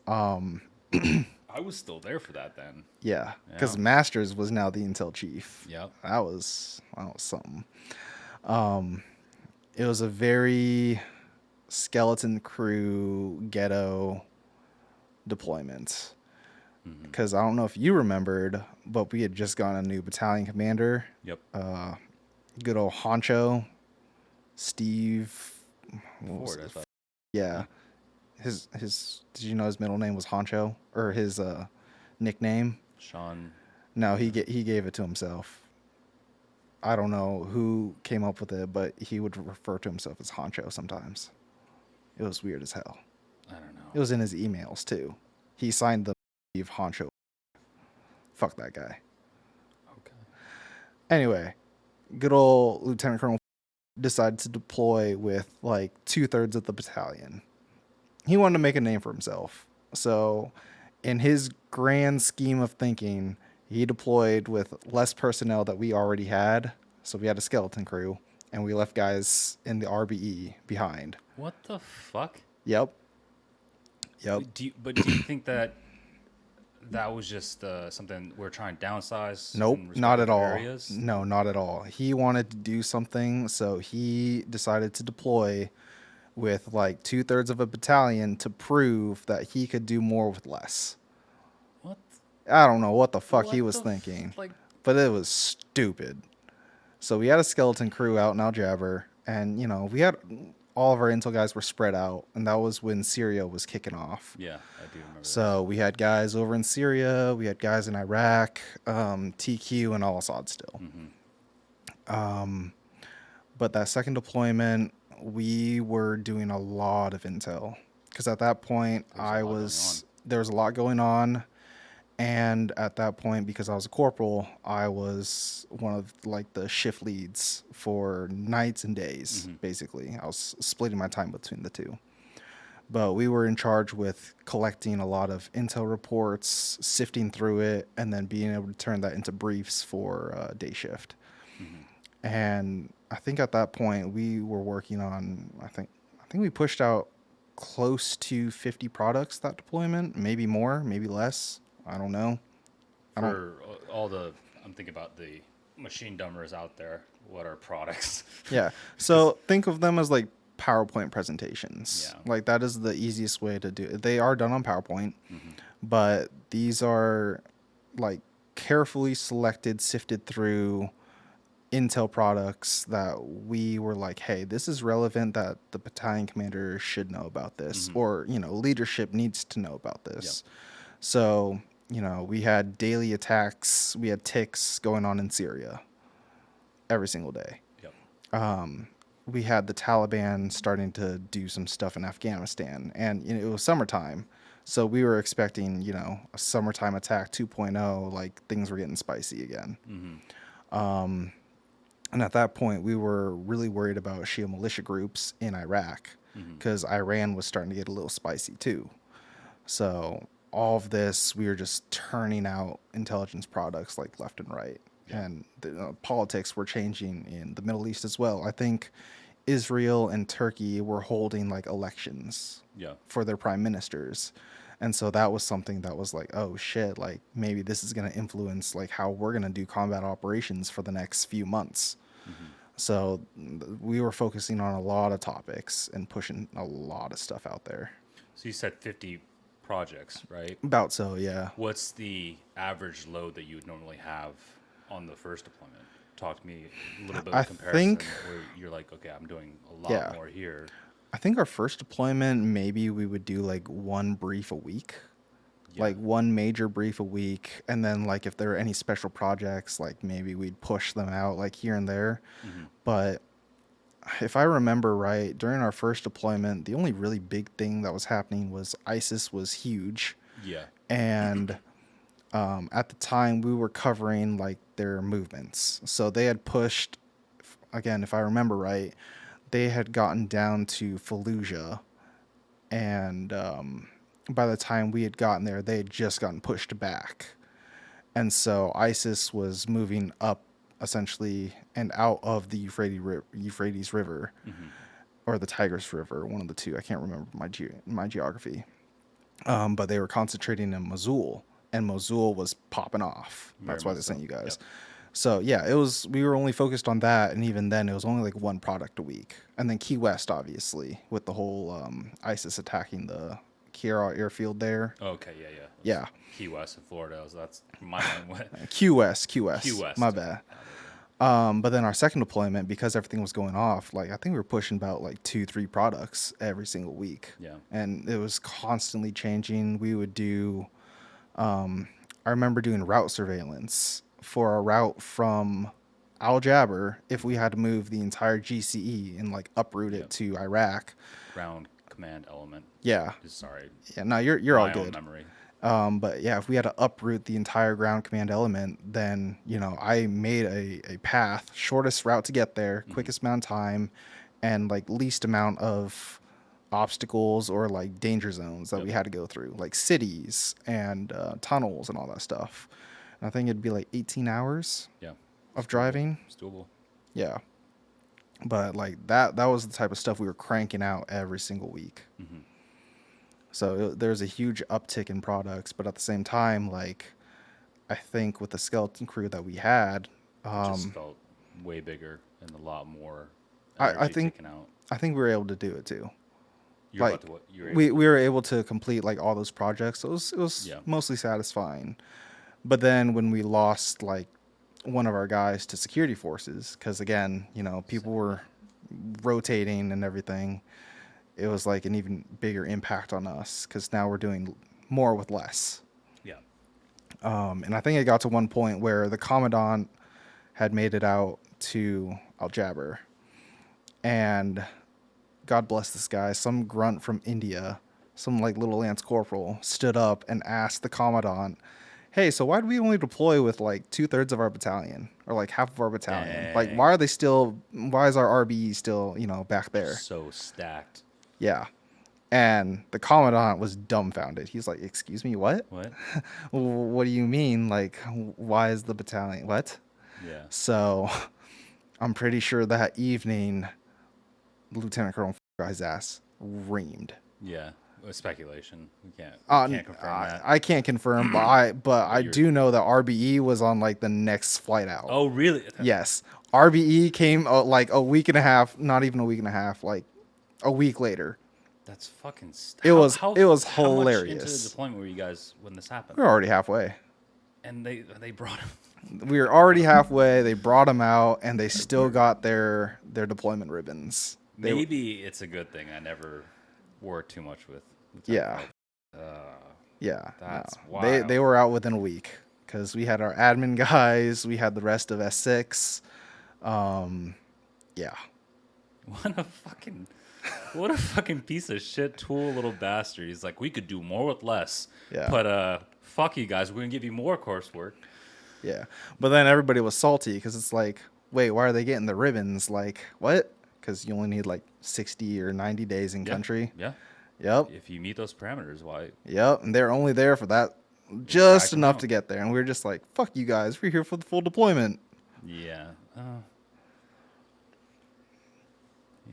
I was still there for that then. Yeah, because Yeah. Masters was now the intel chief. Yep. That was something. It was a very skeleton crew ghetto deployment. Because I don't know if you remembered, but we had just gotten a new battalion commander. Yep. Good old Honcho, Steve. What was Ford, I it? thought. Yeah. His did you know his middle name was Honcho, or his nickname? Sean. No, he gave it to himself. I don't know who came up with it, but he would refer to himself as Honcho sometimes. It was weird as hell. I don't know. It was in his emails too. He signed the Steve Honcho. Fuck that guy. Okay. Anyway, good old Lieutenant Colonel decided to deploy with like 2/3 of the battalion. He wanted to make a name for himself. So, in his grand scheme of thinking, he deployed with less personnel that we already had. So we had a skeleton crew, and we left guys in the RBE behind. What the fuck? Yep. Do you think that was just something we're trying to downsize? Nope, in not at respective all. Areas? No, not at all. He wanted to do something, so he decided to deploy with like 2/3 of a battalion to prove that he could do more with less. What? I don't know what the fuck he What was the thinking, like? but it was stupid. So we had a skeleton crew out in Al Jabber, and we had all of our intel guys were spread out, and that was when Syria was kicking off. Yeah, I do remember this. So we had guys over in Syria, we had guys in Iraq, TQ, and Al Assad still. But that second deployment, we were doing a lot of intel because at that point there was a lot going on, and at that point, because I was a corporal, I was one of like the shift leads for nights and days. Basically, I was splitting my time between the two. But we were in charge with collecting a lot of intel reports, sifting through it, and then being able to turn that into briefs for day shift. And I think at that point we were working on, I think we pushed out close to 50 products that deployment, maybe more, maybe less. I don't know. For all the, I'm thinking about the machine dumbers out there. What are products? Yeah. So think of them as like PowerPoint presentations. Yeah. Like that is the easiest way to do it. They are done on PowerPoint, but these are like carefully selected, sifted through intel products that we were like, hey, this is relevant that the battalion commander should know about this, or leadership needs to know about this. So we had daily attacks, we had ticks going on in Syria every single day. We had the Taliban starting to do some stuff in Afghanistan, and it was summertime, so we were expecting a summertime attack 2.0, like things were getting spicy again. And at that point, we were really worried about Shia militia groups in Iraq because Iran was starting to get a little spicy too. So all of this, we were just turning out intelligence products like left and right. And the politics were changing in the Middle East as well. I think Israel and Turkey were holding like elections for their prime ministers. And so that was something that was like, oh shit, like maybe this is going to influence like how we're going to do combat operations for the next few months. So we were focusing on a lot of topics and pushing a lot of stuff out there. So you said 50 projects, right? About so, yeah. What's the average load that you would normally have on the first deployment? Talk to me a little bit of comparison where you're like, okay, I'm doing a lot more here. I think our first deployment, maybe we would do like one brief a week, like one major brief a week. And then like if there were any special projects, like maybe we'd push them out like here and there. But if I remember right, during our first deployment, the only really big thing that was happening was ISIS was huge. And at the time we were covering like their movements. So they had pushed, again, if I remember right, they had gotten down to Fallujah, and by the time we had gotten there, they had just gotten pushed back. And so ISIS was moving up essentially and out of the Euphrates River or the Tigris River, one of the two. I can't remember my geography. But they were concentrating in Mosul, and Mosul was popping off. That's why they sent you guys. So yeah, we were only focused on that, and even then it was only like one product a week. And then Key West, obviously, with the whole ISIS attacking the Kiara airfield there. Okay, Yeah. Key West in Florida, so that's my mind. Q West. Key West. My bad. But then our second deployment, because everything was going off, like I think we were pushing about like 2-3 products every single week. And it was constantly changing. We would do, I remember doing route surveillance for a route from Al Jabber if we had to move the entire GCE and like uproot it to Iraq. Ground command element. Sorry. Yeah, no, you're all good. Memory. But yeah, if we had to uproot the entire ground command element, then I made a path, shortest route to get there, quickest amount of time, and like least amount of obstacles or like danger zones that we had to go through, like cities and tunnels and all that stuff. And I think it'd be like 18 hours of driving. It's doable. Yeah. But like that was the type of stuff we were cranking out every single week. So there's a huge uptick in products, but at the same time, like I think with the skeleton crew that we had, just felt way bigger and a lot more I think taken out. I think we were able to do it too. You're about Like to what? You're able we to. we were able to complete like all those projects. So it was Yeah. mostly satisfying. But then when we lost like one of our guys to security forces, because again, people were rotating and everything, it was like an even bigger impact on us because now we're doing more with less. Yeah. And I think it got to one point where the commandant had made it out to Al Jaber, and God bless this guy, some grunt from India, some like little lance corporal, stood up and asked the commandant, "Hey, so why do we only deploy with like 2/3 of our battalion or like half of our battalion? Like, Dang. why are they still? Why is our RBE still, back there?" So stacked. Yeah. And the commandant was dumbfounded. He's like, "Excuse me, what? What? What do you mean? Like, why is the battalion what?" Yeah. So I'm pretty sure that evening, Lieutenant Colonel guy's ass reamed. Yeah. Speculation. We Uh, can't confirm that. I can't confirm, but But I you're. do know that RBE was on like the next flight out. Oh, really? Yes, RBE came like a week and a half, not even a week and a half, like a week later. That's fucking. It was How it was how much into the hilarious. deployment were you guys when this happened? We were already halfway. And they brought him. We were already halfway. They brought them out, and they still got their deployment ribbons. Maybe it's a good thing I never worked too much with. Yeah. Uh, Yeah, That's no. They wild. were out within a week because we had our admin guys, we had the rest of S6. Yeah, what a fucking. What a fucking piece of shit tool little bastard. He's like, we could do more with less. Yeah. But fuck you guys, we're gonna give you more coursework. yeah. But then everybody was salty because it's like, wait, why are they getting the ribbons? Like, what? Because you only need like 60 or 90 days in Yeah. country. Yeah. Yep. If you meet those parameters, why? Yep. And they're only there for that, just Exact enough amount. to get there. And we were just like, fuck you guys. We're here for the full deployment. Yeah.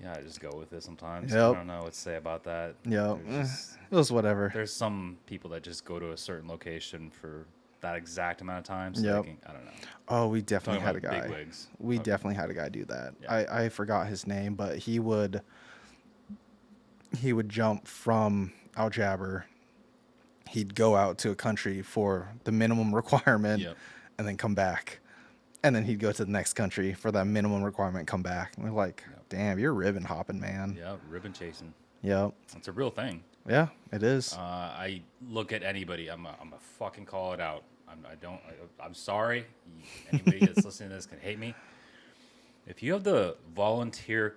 Yeah, I just go with it sometimes. Yep. I don't know what to say about that. Yep. There's just- It was whatever. There's some people that just go to a certain location for that exact amount of time. So Yep. they can, I don't know. Oh, we definitely Talking had a about guy. bigwigs. We Fucking- definitely had a guy do that. Yeah. I forgot his name, but he would jump from Al Jaber. He'd go out to a country for the minimum requirement Yep. and then come back. And then he'd go to the next country for that minimum requirement, come back. And we're like, damn, you're ribbon hopping, man. Yeah, ribbon chasing. Yep. It's a real thing. Yeah, it is. I look at anybody. I'm a fucking call it out. I'm sorry. Anybody that's listening to this can hate me. If you have the volunteer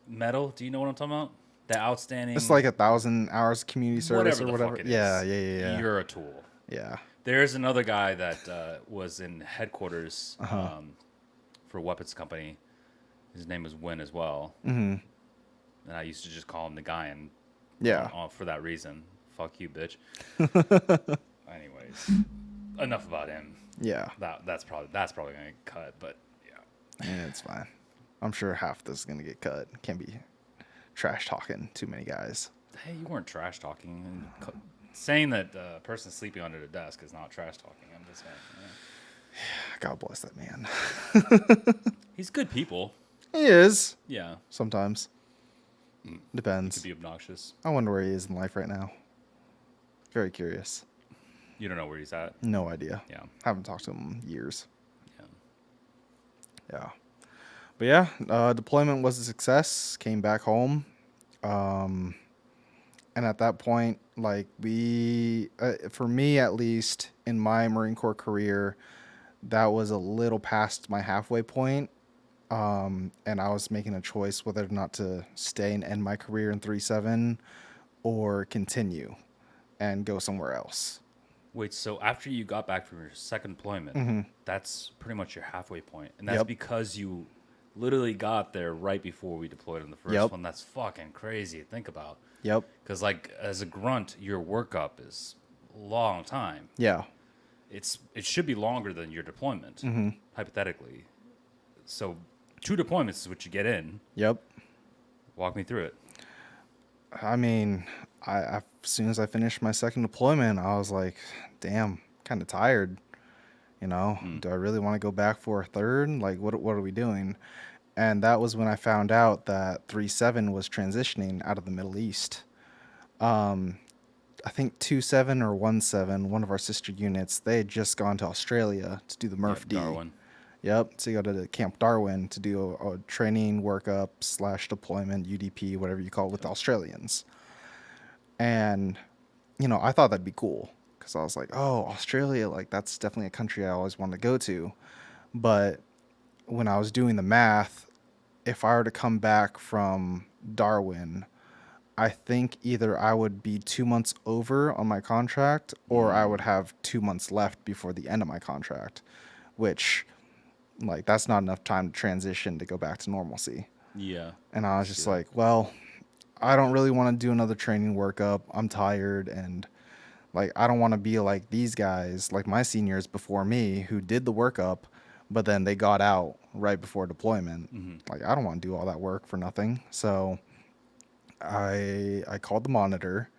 medal, do you know what I'm talking about? The outstanding. It's like 1,000 hours of community service whatever or the whatever. fuck it is. Yeah. You're a tool. Yeah. There's another guy that was in headquarters Uh-huh. for a weapons company. His name was Nguyen as well. Mm-hmm. And I used to just call him the Nguyen. Yeah. For that reason. Fuck you, bitch. Anyways, enough about him. Yeah. That's probably gonna get cut, but yeah. Yeah, it's fine. I'm sure half this is gonna get cut. Can't be trash talking too many guys. Hey, you weren't trash talking. And saying that a person sleeping under the desk is not trash talking. I'm just saying. God bless that man. He's good people. He is Yeah, sometimes. to Depends. be obnoxious. I wonder where he is in life right now. Very curious. You don't know where he's at. No idea. Yeah, Haven't talked to him in years. yeah. Yeah. But yeah, deployment was a success. Came back home. And at that point, like for me at least, in my Marine Corps career, that was a little past my halfway point. And I was making a choice whether or not to stay and end my career in 3-7 or continue and go somewhere else. Wait, so after you got back from your second deployment, that's pretty much your halfway point, and that's Yep. because you literally got there right before we deployed on the first Yep. one. That's fucking crazy to think about. Yep. Because like as a grunt, your workup is a long time. Yeah. It should be longer than your deployment, hypothetically. So 2 deployments is what you get in. Yep. Walk me through it. I mean, as soon as I finished my second deployment, I was like, damn, kind of tired. Do I really want to go back for a third? Like, what are we doing? And that was when I found out that 3-7 was transitioning out of the Middle East. I think 2-7 or 1-7, one of our sister units, they had just gone to Australia to do the Yep, Murph D. Darwin. Yep. So you go to the Camp Darwin to do a training workup / deployment, UDP, whatever you call it, with the Australians. And, I thought that'd be cool because I was like, oh, Australia, like that's definitely a country I always wanted to go to. But when I was doing the math, if I were to come back from Darwin, I think either I would be 2 months over on my contract or I would have 2 months left before the end of my contract, which, like, that's not enough time to transition to go back to normalcy. Yeah. And I was just like, well, I don't really want to do another training workup. I'm tired. And, like, I don't want to be like these guys, like my seniors before me, who did the workup, but then they got out right before deployment. Like, I don't want to do all that work for nothing. So I called the monitor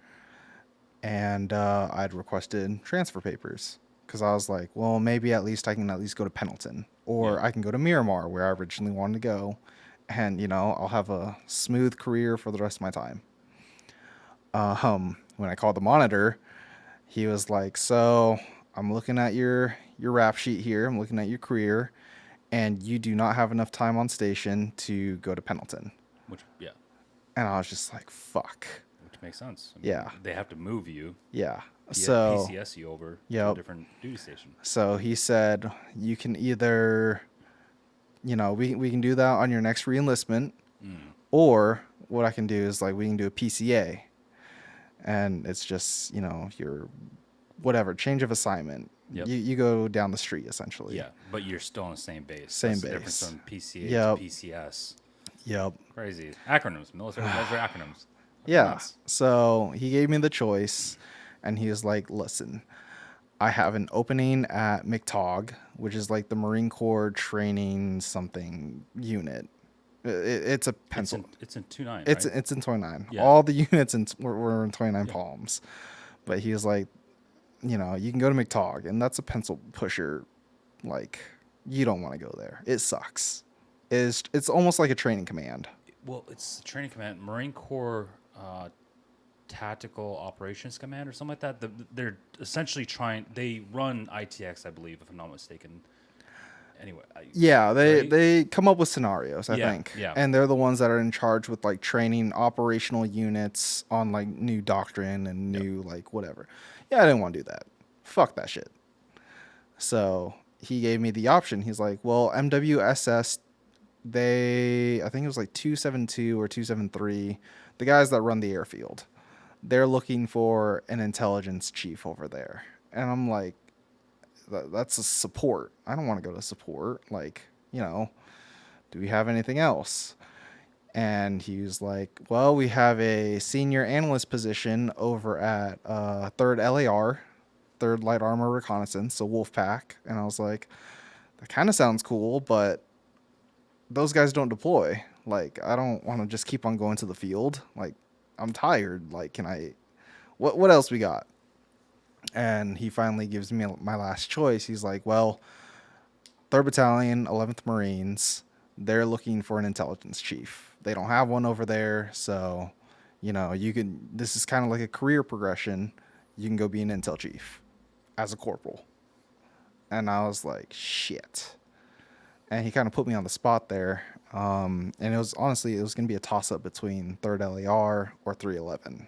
and I'd requested transfer papers because I was like, well, maybe at least I can at least go to Pendleton or I can go to Miramar where I originally wanted to go. And, I'll have a smooth career for the rest of my time. When I called the monitor, he was like, so I'm looking at your rap sheet here. I'm looking at your career and you do not have enough time on station to go to Pendleton. Which, yeah. And I was just like, fuck. Which makes sense. I mean, Yeah. They have to move you. Yeah. So PCS you over to Yep. a different duty station. So he said, you can either, we can do that on your next reenlistment, or what I can do is like we can do a PCA, and it's just your whatever change of assignment. Yep. You go down the street essentially. Yeah, but you're still on the same base. Same That's the base. difference from PCA Yep. to PCS. Yep. Crazy acronyms. Military loves their acronyms. Yeah. Nuts. So he gave me the choice, and he was like, "Listen, I have an opening at McTOG, which is like the Marine Corps training something unit. It's a pencil. It's in 29. It's right? it's in 29. Yeah. All the units were in 29 Palms, but he was like, you can go to McTOG, and that's a pencil pusher. Like, you don't want to go there. It sucks. It's almost like a training command. Well, it's training command, Marine Corps Tactical Operations Command or something like that. They're essentially they run ITX, I believe, if I'm not mistaken. Anyway. Yeah, right? they come up with scenarios, I Yeah, think. yeah. And they're the ones that are in charge with like training operational units on like new doctrine and new like whatever. Yeah, I didn't want to do that. Fuck that shit. So he gave me the option. He's like, well, MWSS, I think it was like 272 or 273, the guys that run the airfield, they're looking for an intelligence chief over there. And I'm like, that's a support. I don't want to go to support. Like, do we have anything else? And he was like, well, we have a senior analyst position over at 3rd LAR, 3rd Light Armor Reconnaissance, so Wolfpack. And I was like, that kind of sounds cool, but those guys don't deploy. Like, I don't want to just keep on going to the field. Like, I'm tired. Like, what else we got? And he finally gives me my last choice. He's like, well, 3rd Battalion, 11th Marines, they're looking for an intelligence chief. They don't have one over there. So, this is kind of like a career progression. You can go be an intel chief as a corporal. And I was like, shit. And he kind of put me on the spot there. And it was going to be a toss up between 3rd LAR or 311.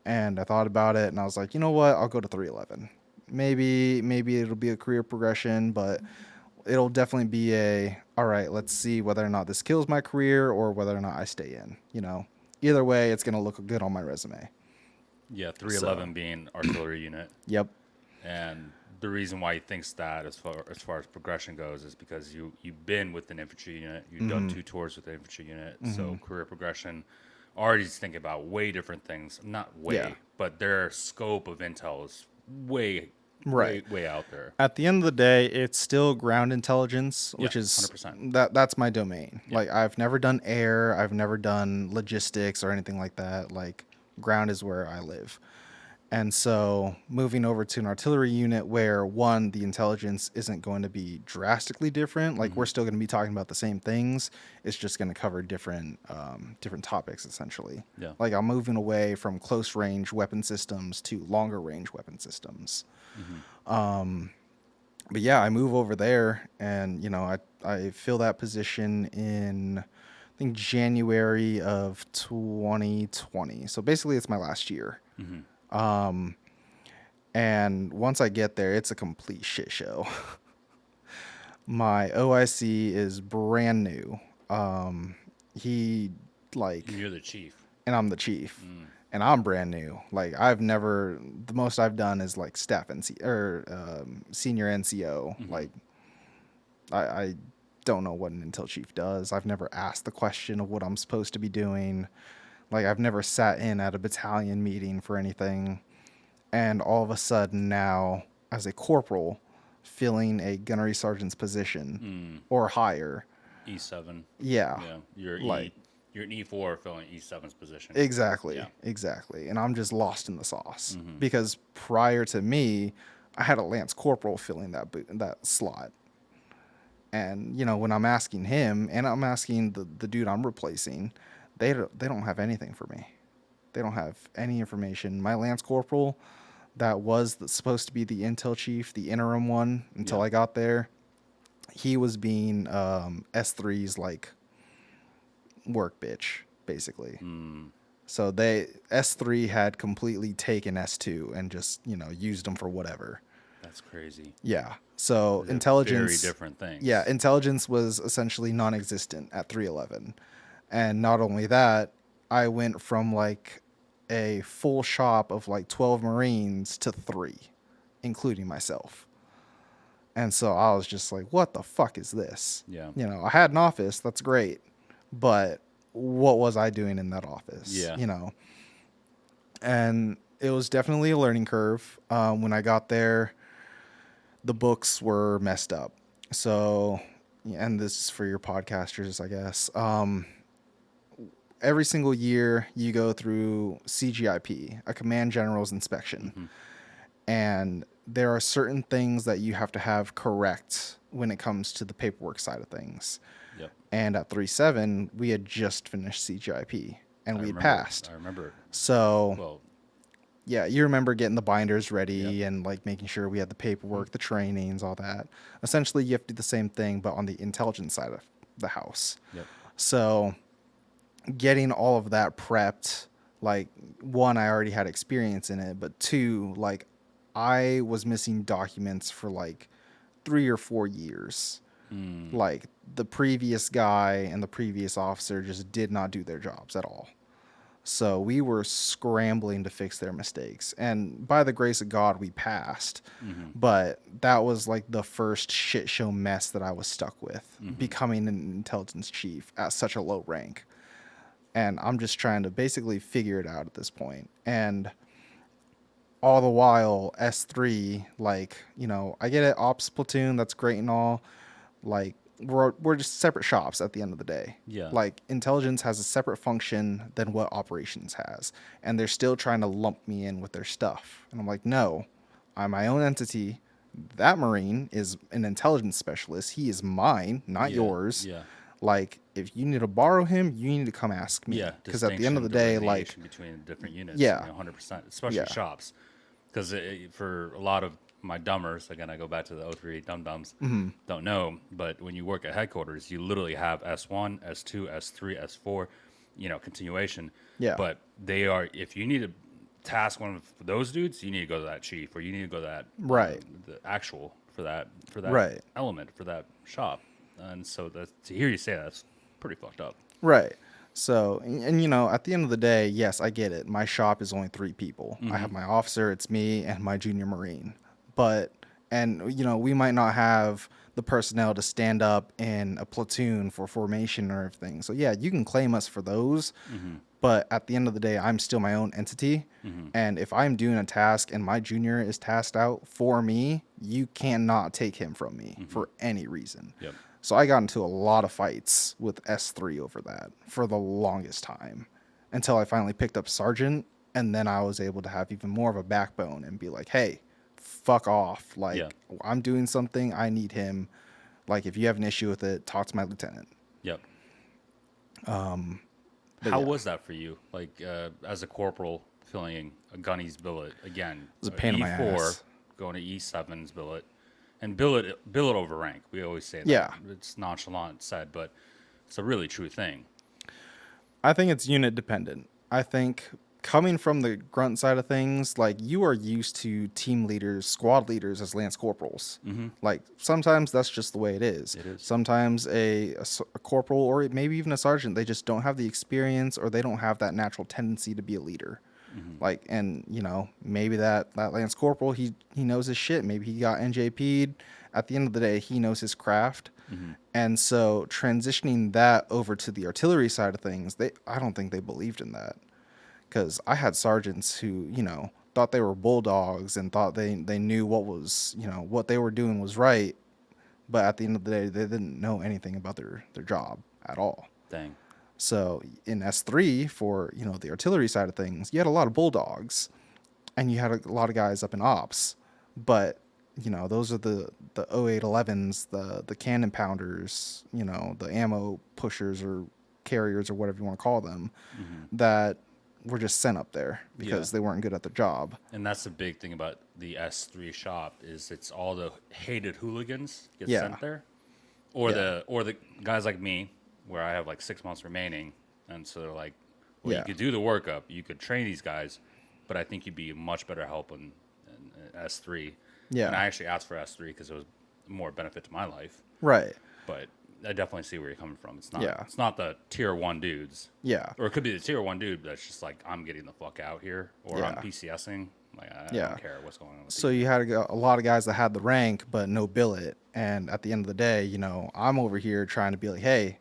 And I thought about it, and I was like, you know what? I'll go to 311. Maybe it'll be a career progression, but it'll definitely be all right, let's see whether or not this kills my career or whether or not I stay in. Either way, it's going to look good on my resume. Yeah, 311 being artillery unit. Yep. And the reason why he thinks that as far as progression goes is because you've been with an infantry unit. You've done 2 tours with the infantry unit. So career progression, already thinking about way different things. Not way, but their scope of intel is way out there. At the end of the day, it's still ground intelligence, which is 100%. That's my domain. Yeah. Like, I've never done air, I've never done logistics or anything like that. Like, ground is where I live. And so moving over to an artillery unit where one, the intelligence isn't going to be drastically different. Like we're still going to be talking about the same things. It's just going to cover different topics essentially. Yeah. Like I'm moving away from close range weapon systems to longer range weapon systems. But yeah, I move over there and, I fill that position in, I think, January of 2020. So basically it's my last year. And once I get there, it's a complete shit show. My OIC is brand new. He like, You're the chief. and I'm the chief, and I'm brand new. Like the most I've done is like staff NC or senior NCO. Like I don't know what an intel chief does. I've never asked the question of what I'm supposed to be doing. Like I've never sat in at a battalion meeting for anything. And all of a sudden now, as a corporal, filling a gunnery sergeant's position or higher. E7. Yeah. Yeah. You're Like- you're an E4 filling E7's position. Exactly. Yeah. Exactly. And I'm just lost in the sauce because prior to me, I had a lance corporal filling that slot. And when I'm asking him and I'm asking the dude I'm replacing, they don't have anything for me. They don't have any information. My lance corporal, that was supposed to be the intel chief, the interim one until I got there, he was being S3's like work bitch, basically. So S3 had completely taken S2 and just used them for whatever. That's crazy. Yeah. So They're intelligence, very different things. yeah, intelligence was essentially non-existent at 311. And not only that, I went from like a full shop of like 12 Marines to 3, including myself. And so I was just like, what the fuck is this? Yeah. I had an office, that's great, but what was I doing in that office? Yeah. And it was definitely a learning curve. When I got there, the books were messed up. So, and this is for your podcasters, I guess. Every single year you go through CGIP, a command general's inspection. And there are certain things that you have to have correct when it comes to the paperwork side of things. Yep. And at 3-7, we had just finished CGIP and we had passed. I remember. So, Well, yeah, you remember getting the binders ready Yep. and like making sure we had the paperwork, the trainings, all that. Essentially, you have to do the same thing, but on the intelligence side of the house. yep. So, getting all of that prepped, like, one, I already had experience in it, but two, like, I was missing documents for like 3 or 4 years. Like, the previous guy and the previous officer just did not do their jobs at all. So we were scrambling to fix their mistakes. And by the grace of God, we passed. But that was like the first shit show mess that I was stuck with, becoming an intelligence chief at such a low rank. And I'm just trying to basically figure it out at this point. And all the while, S3, like, I get it, ops platoon, that's great and all. Like, we're just separate shops at the end of the day. Yeah. Like, intelligence has a separate function than what operations has. And they're still trying to lump me in with their stuff. And I'm like, no, I'm my own entity. That Marine is an intelligence specialist. He is mine, not yours. Yeah. Like, if you need to borrow him, you need to come ask me. Yeah. Because at the end of the day, like, delineation between different units. Yeah. 100%, especially Yeah. shops, because for a lot of my dumbers, again, I go back to the 038 dum-dums, don't know, but when you work at headquarters, you literally have S1, S2, S3, S4, continuation. Yeah. But they are, if you need to task one of those dudes, you need to go to that chief, or you need to go to that, Right. the actual for that Right. element, for that shop. And so to hear you say that's pretty fucked up. right. So, and at the end of the day, yes, I get it. My shop is only 3 people. I have my officer, it's me, and my junior Marine. But, and we might not have the personnel to stand up in a platoon for formation or everything. So yeah, you can claim us for those. But at the end of the day, I'm still my own entity. And if I'm doing a task and my junior is tasked out for me, you cannot take him from me for any reason. Yep. So I got into a lot of fights with S3 over that for the longest time until I finally picked up sergeant. And then I was able to have even more of a backbone and be like, hey, fuck off. Yeah. Like, I'm doing something. I need him. Like, if you have an issue with it, talk to my lieutenant. Yep. But How yeah, it was that for you? Like, as a corporal filling a gunny's billet again, was a pain in my E4 ass. going to E7's billet, and billet over rank. We always say that. Yeah. It's nonchalant said, but it's a really true thing. I think it's unit dependent. I think coming from the grunt side of things, like you are used to team leaders, squad leaders as lance corporals. Like sometimes that's just the way it is. It is. Sometimes a corporal or maybe even a sergeant, they just don't have the experience or they don't have that natural tendency to be a leader. Like, and you know, maybe that lance corporal, he knows his shit. Maybe he got NJP'd. At the end of the day, he knows his craft. And so transitioning that over to the artillery side of things, I don't think they believed in that. Because I had sergeants who, you know, thought they were bulldogs and thought they knew what was, you know, what they were doing was right. But at the end of the day, they didn't know anything about their job at all. Dang. So in S3 for, you know, the artillery side of things, you had a lot of bulldogs and you had a lot of guys up in ops. But, you know, those are the 0811s, the cannon pounders, you know, the ammo pushers or carriers or whatever you want to call them, that were just sent up there because they weren't good at the job. And that's the big thing about the S3 shop is it's all the hated hooligans get Yeah. sent there, or Yeah. the guys like me, where I have like 6 months remaining, and so they're like, well, Yeah. you could do the workup, you could train these guys, but I think you'd be much better help in S3. Yeah. And I actually asked for S3 because it was more benefit to my life, Right. but I definitely see where you're coming from. It's not Yeah. it's not the tier 1 dudes. Yeah. Or it could be the tier 1 dude that's just like, I'm getting the fuck out here, or I'm Yeah. PCSing. Like, I Yeah. don't care what's going on with So you had a lot of guys that had the rank but no billet, and at the end of the day, you know, I'm over here trying to be like, hey,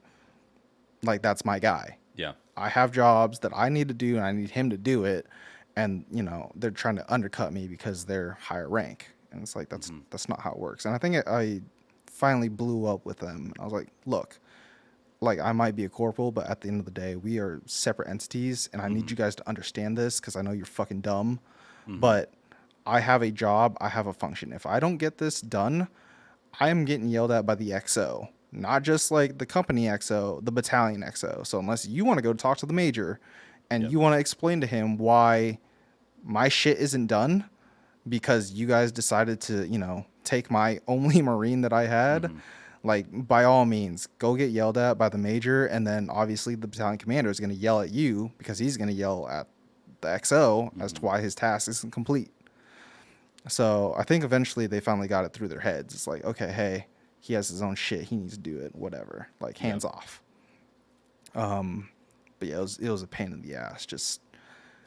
like that's my guy. Yeah. I have jobs that I need to do and I need him to do it, and you know they're trying to undercut me because they're higher rank, and it's like that's not how it works. And I think I finally blew up with them. I was like, look, like I might be a corporal, but at the end of the day, we are separate entities, and I need you guys to understand this because I know you're fucking dumb. But I have a job, I have a function. If I don't get this done, I am getting yelled at by the XO, not just like the company XO, the battalion XO. So unless you want to go talk to the major and you want to explain to him why my shit isn't done because you guys decided to, you know, take my only Marine that I had, like by all means, go get yelled at by the major. And then obviously the battalion commander is going to yell at you because he's going to yell at the XO as to why his task isn't complete. So I think eventually they finally got it through their heads. It's like, okay, hey, he has his own shit. He needs to do it. Whatever. Like hands off. But yeah, it was a pain in the ass. Just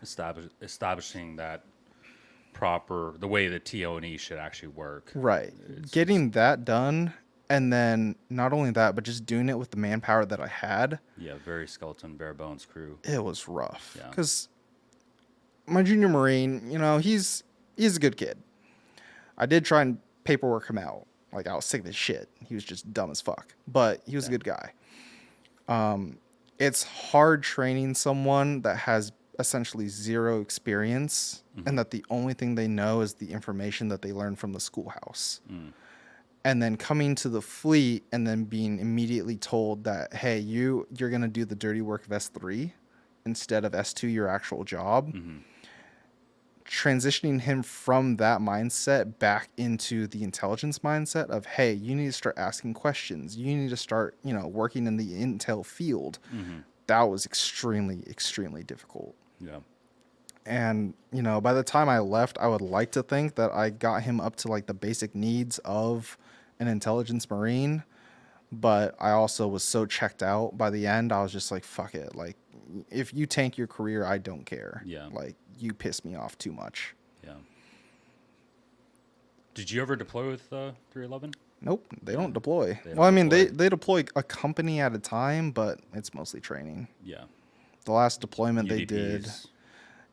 establishing that the way the TO&E should actually work. right. Getting that done, and then not only that, but just doing it with the manpower that I had. Yeah, very skeleton, bare bones crew. It was rough. Yeah. Because my junior Marine, you know, he's a good kid. I did try and paperwork him out. Like I was sick of his shit. He was just dumb as fuck. But he was a good guy. It's hard training someone that has essentially zero experience and that the only thing they know is the information that they learned from the schoolhouse. And then coming to the fleet and then being immediately told that, hey, you're going to do the dirty work of S3 instead of S2, your actual job. Transitioning him from that mindset back into the intelligence mindset of, hey, you need to start asking questions. You need to start, you know, working in the intel field. That was extremely, extremely difficult. Yeah. And, you know, by the time I left, I would like to think that I got him up to like the basic needs of an intelligence Marine. But I also was so checked out by the end. I was just like, fuck it. Like, if you tank your career, I don't care. Yeah. Like, you piss me off too much. Yeah. Did you ever deploy with 311? Nope, they don't deploy. They Well, I don't mean, deploy. they deploy a company at a time, but it's mostly training. Yeah. The last deployment they did, UDPs.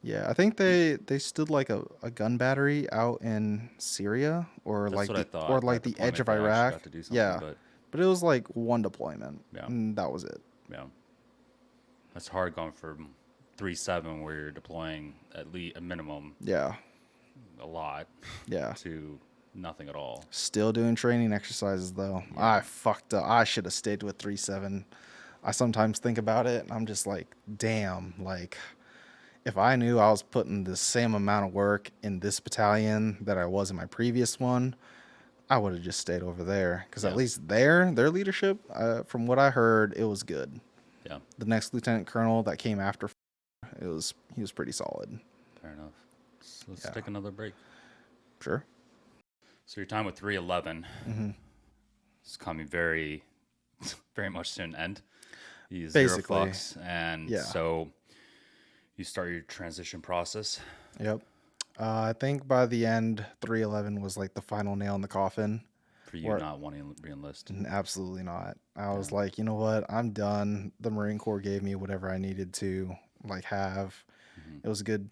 yeah, I think they stood like a gun battery out in Syria or That's like what I thought. or like that the edge of deployment, they actually Iraq. got to do something, Yeah, but it was like one deployment, Yeah. and that was it. Yeah. That's hard going from 3-7 where you're deploying at least a minimum Yeah. a lot Yeah. to nothing at all. Still doing training exercises though. Yeah. I fucked up. I should have stayed with 3-7. I sometimes think about it and I'm just like, damn, like if I knew I was putting the same amount of work in this battalion that I was in my previous one, I would have just stayed over there because at Yeah. least their leadership, from what I heard, it was good. Yeah. The next lieutenant colonel that came after, he was pretty solid. Fair enough. So let's Yeah. take another break. Sure. So your time with 311 Mm-hmm. is coming very, very much to an end. You zero Basically. flux, and Yeah. so you start your transition process. Yep. I think by the end, 311 was like the final nail in the coffin. For you Or- not wanting to re-enlist. Absolutely not. I was Yeah. like, you know what? I'm done. The Marine Corps gave me whatever I needed to like have. Mhm. It was a good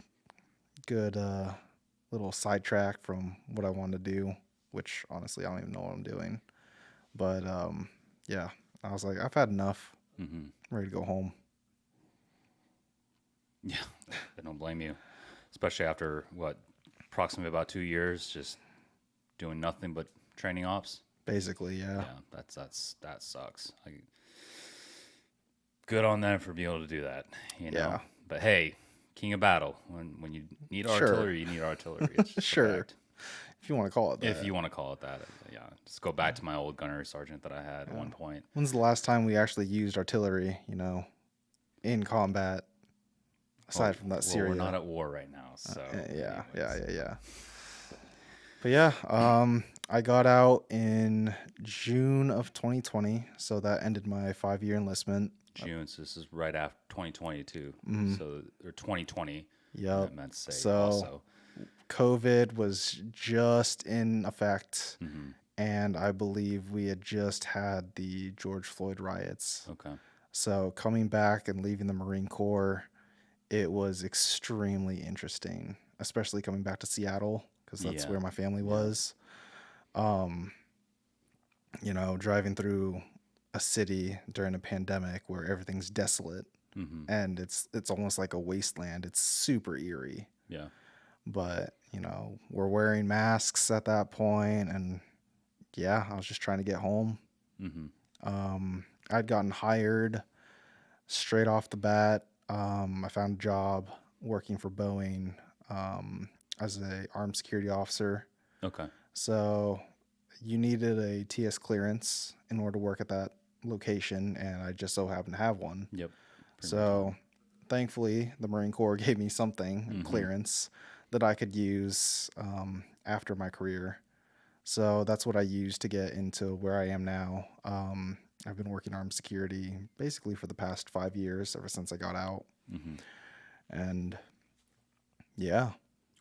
little sidetrack from what I wanted to do, which honestly I don't even know what I'm doing. But yeah, I was like, I've had enough. Mhm. I'm ready to go home. Yeah, I don't blame you, especially after what, approximately about 2 years, just doing nothing but training ops. Basically, yeah. Yeah, that sucks. Good on them for being able to do that, you know. Yeah. But hey, king of battle. When you need Sure. artillery, you need artillery. It's just a Sure. fact. If you want to call it that. If you want to call it that, yeah. Just go back to my old gunnery sergeant that I had at one point. When's the last time we actually used artillery, in combat? Aside from that Syria. Well, we're not at war right now, so Yeah. anyways. But yeah, I got out in June of 2020, so that ended my 5-year enlistment. June, so this is right after 2022. So or 2020. Yep. I meant to say So also. COVID was just in effect, Mm-hmm. and I believe we had just had the George Floyd riots. Okay. So coming back and leaving the Marine Corps, it was extremely interesting, especially coming back to Seattle because that's Yeah. where my family was. Driving through a city during a pandemic where everything's desolate Mm-hmm. and it's almost like a wasteland. It's super eerie. Yeah. But, we're wearing masks at that point, and yeah, I was just trying to get home. Mm-hmm. I'd gotten hired straight off the bat. I found a job working for Boeing as a armed security officer. Okay. So you needed a TS clearance in order to work at that location, and I just so happened to have one. Yep. So thankfully, the Marine Corps gave me something, Mm-hmm. clearance, that I could use after my career. So that's what I used to get into where I am now. I've been working armed security basically for the past 5 years, ever since I got out. Mm-hmm. And yeah,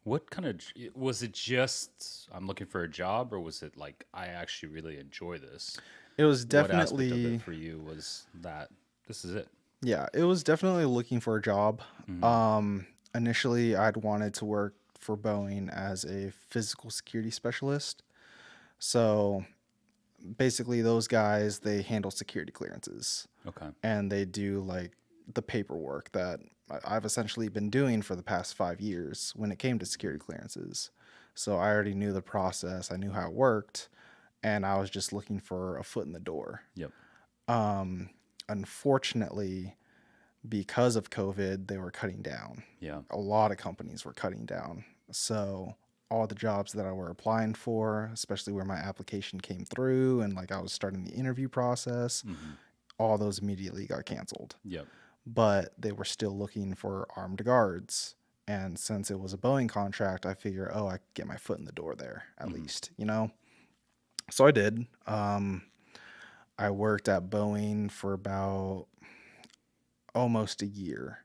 What kind of was it? Just I'm looking for a job, or was it like I actually really enjoy this? it was What aspect of definitely, it for you was that this is it? yeah, it was definitely looking for a job. Initially, I'd wanted to work for Boeing as a physical security specialist. So basically, those guys, they handle security clearances Okay. and they do like the paperwork that I've essentially been doing for the past 5 years when it came to security clearances. So I already knew the process, I knew how it worked, and I was just looking for a foot in the door. Yep. Unfortunately, because of COVID, they were cutting down. Yeah. A lot of companies were cutting down. So all the jobs that I were applying for, especially where my application came through and like I was starting the interview process, all those immediately got canceled. Yep. But they were still looking for armed guards. And since it was a Boeing contract, I figured, I could get my foot in the door there at least, So I did. I worked at Boeing for about almost a year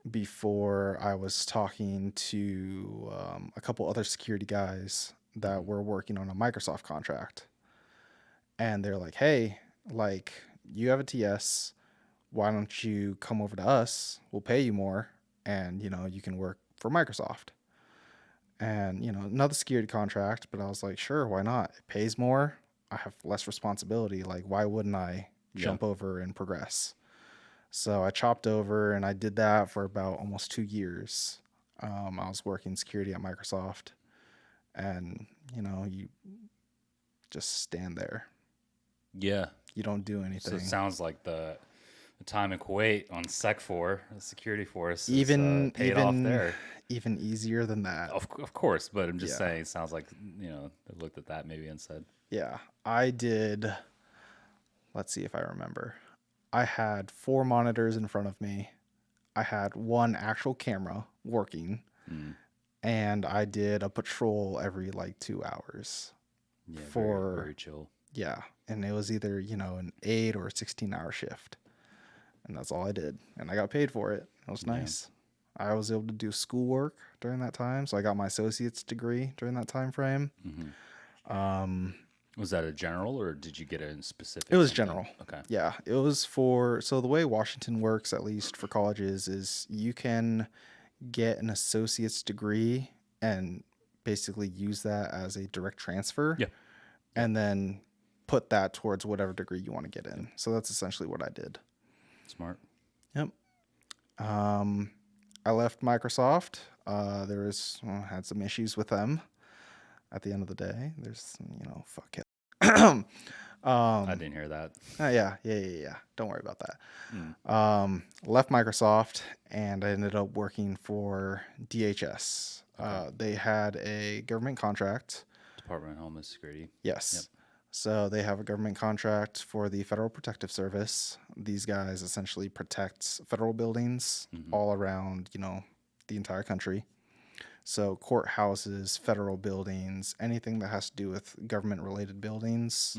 before I was talking to a couple other security guys that were working on a Microsoft contract. And they're like, hey, like, you have a TS. Why don't you come over to us? We'll pay you more. And, you can work for Microsoft. And, another security contract. But I was like, sure, why not? It pays more. I have less responsibility. Like, why wouldn't I jump over and progress? So I chopped over and I did that for about almost 2 years. I was working security at Microsoft, and you just stand there. Yeah. You don't do So it anything. sounds like the time in Kuwait on Sec 4, the security force, is Even paid off even there. even easier than that. Of course, but I'm just Yeah. saying, it sounds like, they looked at that maybe and said, Yeah. I did, let's see if I remember. I had 4 monitors in front of me. I had one actual camera working, mm, and I did a patrol every like 2 hours yeah, very, for, very chill. yeah. And it was either, an 8 or 16-hour shift. And that's all I did. And I got paid for it. It was Yeah. nice. I was able to do schoolwork during that time. So I got my associate's degree during that time frame. Was that a general or did you get a specific It was something? general. Okay. Yeah. It was so the way Washington works, at least for colleges, is you can get an associate's degree and basically use that as a direct transfer Yeah. and then put that towards whatever degree you want to get in. So that's essentially what I did. Smart. Yep. I left Microsoft. Had some issues with them at the end of the day. There's, fuck it. I didn't hear that. Yeah. Don't worry about that. Mm. Left Microsoft and I ended up working for DHS. Okay. They had a government contract. Department of Homeland Security. Yes. Yep. So they have a government contract for the Federal Protective Service. These guys essentially protect federal buildings all around, the entire country. So courthouses, federal buildings, anything that has to do with government-related buildings,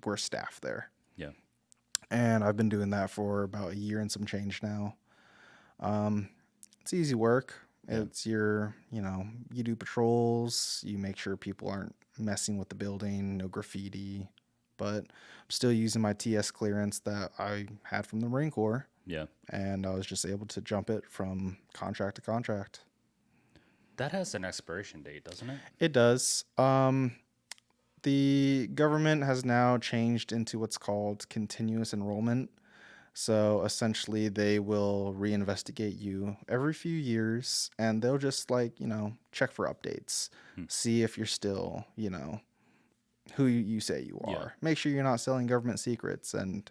we're staffed there. Yeah. And I've been doing that for about a year and some change now. It's easy work. Yeah. It's you do patrols, you make sure people aren't messing with the building, no graffiti, but I'm still using my TS clearance that I had from the Marine Corps, Yeah. and I was just able to jump it from contract to contract. That has an expiration date, doesn't it? It does. The government has now changed into what's called continuous enrollment. So essentially, they will reinvestigate you every few years and they'll just check for updates, see if you're still, who you say you are. Yeah. Make sure you're not selling government secrets. And,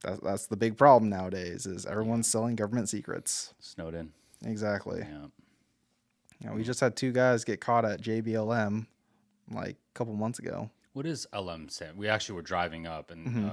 that's the big problem nowadays is everyone's selling government secrets. Snowed in. Exactly. Yeah. We just had 2 guys get caught at JBLM like a couple months ago. What is LM stand? We actually were driving up and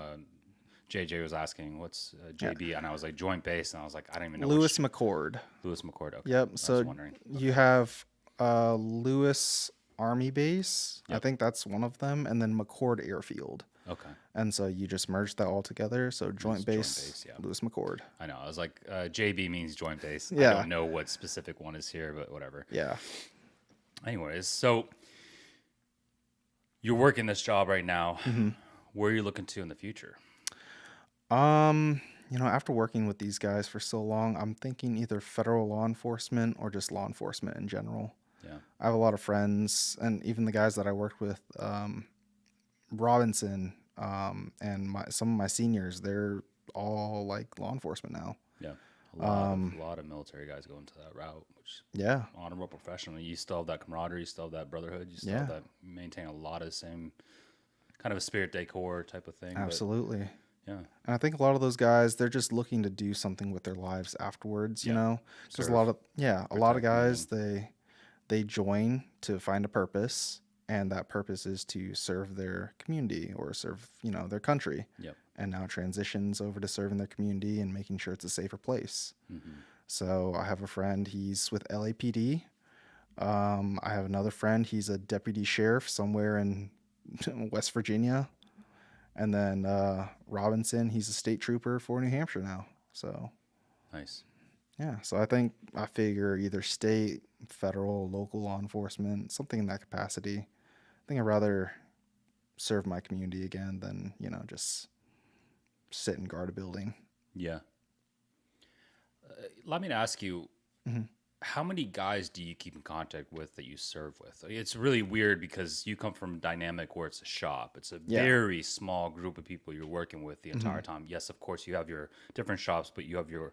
JJ was asking, what's JB? And I was like, Joint Base. And I was like, I don't even know. Lewis McCord. Lewis McCord. Okay. Yep. I was So wondering. you have Lewis Army Base. I Yep. think that's one of them. And then McCord Airfield. Okay. And so you just merge that all together. So Joint Base, yeah. Lewis McCord. I know. I was like, JB means Joint Base. Yeah. I don't know what specific one is here, but whatever. Yeah. Anyways, so you're working this job right now. Where are you looking to in the future? After working with these guys for so long, I'm thinking either federal law enforcement or just law enforcement in general. Yeah. I have a lot of friends, and even the guys that I worked with, Robinson, and some of my seniors, they're all like law enforcement now. Yeah. A lot of military guys go into that route, which Yeah. honorable professional. You still have that camaraderie, you still have that brotherhood, you still have that maintain a lot of the same kind of a spirit decor type of thing. Absolutely. But, yeah. And I think a lot of those guys, they're just looking to do something with their lives afterwards, because a lot of guys, they join to find a purpose, and that purpose is to serve their community or serve, their country. Yep. And now transitions over to serving their community and making sure it's a safer place. So I have a friend, he's with LAPD. I have another friend, he's a deputy sheriff somewhere in West Virginia. And then Robinson, he's a state trooper for New Hampshire now. So Nice. yeah, so I figure either state, federal, local law enforcement, something in that capacity. I think I'd rather serve my community again than, just sit and guard a building. Yeah. Let me ask you, how many guys do you keep in contact with that you serve with? It's really weird because you come from a dynamic where it's a shop. It's a Yeah. very small group of people you're working with the Hmm. entire time. Yes, of course, you have your different shops, but you have your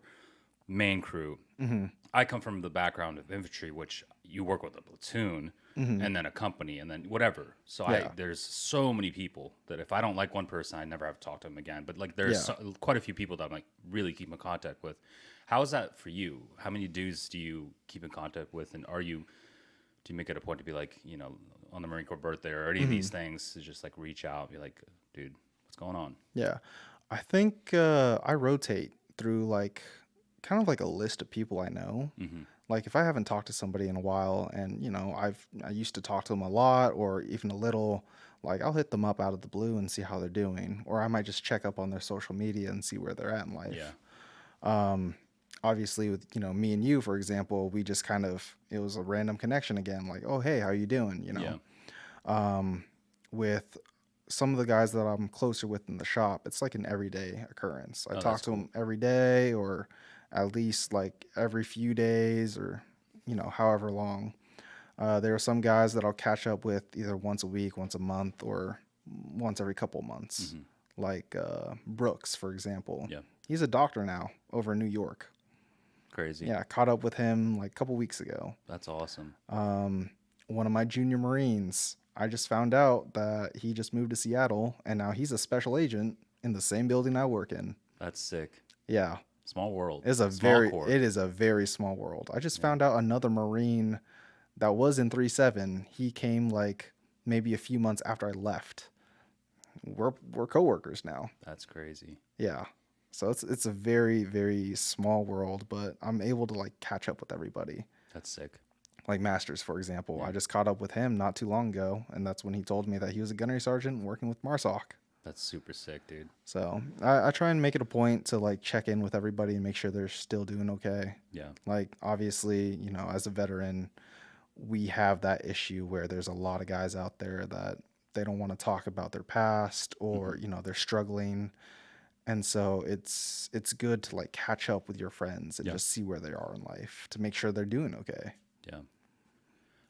main crew. Hmm. I come from the background of infantry, which you work with a platoon Hmm. and then a company and then whatever. So Yeah. there's so many people that if I don't like one person, I never have to talk to them again. But like there's Yeah. quite a few people that I'm like really keep in contact with. How is that for you? How many dudes do you keep in contact with, and do you make it a point to be like, on the Marine Corps birthday or any of Hmm. these things to just like reach out, be like, dude, what's going on? Yeah. I think I rotate through like kind of like a list of people I know. Hmm. Like if I haven't talked to somebody in a while and I used to talk to them a lot or even a little, like I'll hit them up out of the blue and see how they're doing. Or I might just check up on their social media and see where they're at in Yeah, life. Um, Obviously with, me and you, for example, we just kind of it was a random connection again, like, oh hey, how you doing? yeah, With some of the guys that I'm closer with in the shop, it's like an everyday occurrence. I oh, talk that's to cool. them every day or at least like every few days or, however long. There are some guys that I'll catch up with either once a week, once a month, or once every couple months. Hmm. Like Brooks, for example. Yeah, He's a doctor now over in New York. crazy. Yeah, I caught up with him like a couple weeks ago. That's awesome. One of my junior Marines, I just found out that he just moved to Seattle and now he's a special agent in the same building I work in. That's sick. Yeah, Small world, it's a small very core. it is a very small world. I just Yeah, found out another Marine that was in 3-7. He came like maybe a few months after I left. We're coworkers now. that's crazy. Yeah. So it's a very very small world, but I'm able to like catch up with everybody. That's sick. Like Masters, for example. Yeah, I just caught up with him not too long ago, and that's when he told me that he was a gunnery sergeant working with MARSOC. that's super sick, dude. So I try and make it a point to like check in with everybody and make sure they're still doing okay. Yeah, Like obviously, as a veteran, we have that issue where there's a lot of guys out there that they don't want to talk about their past or hmm, they're struggling, and so it's good to like catch up with your friends and yeah, just see where they are in life to make sure they're doing okay. yeah.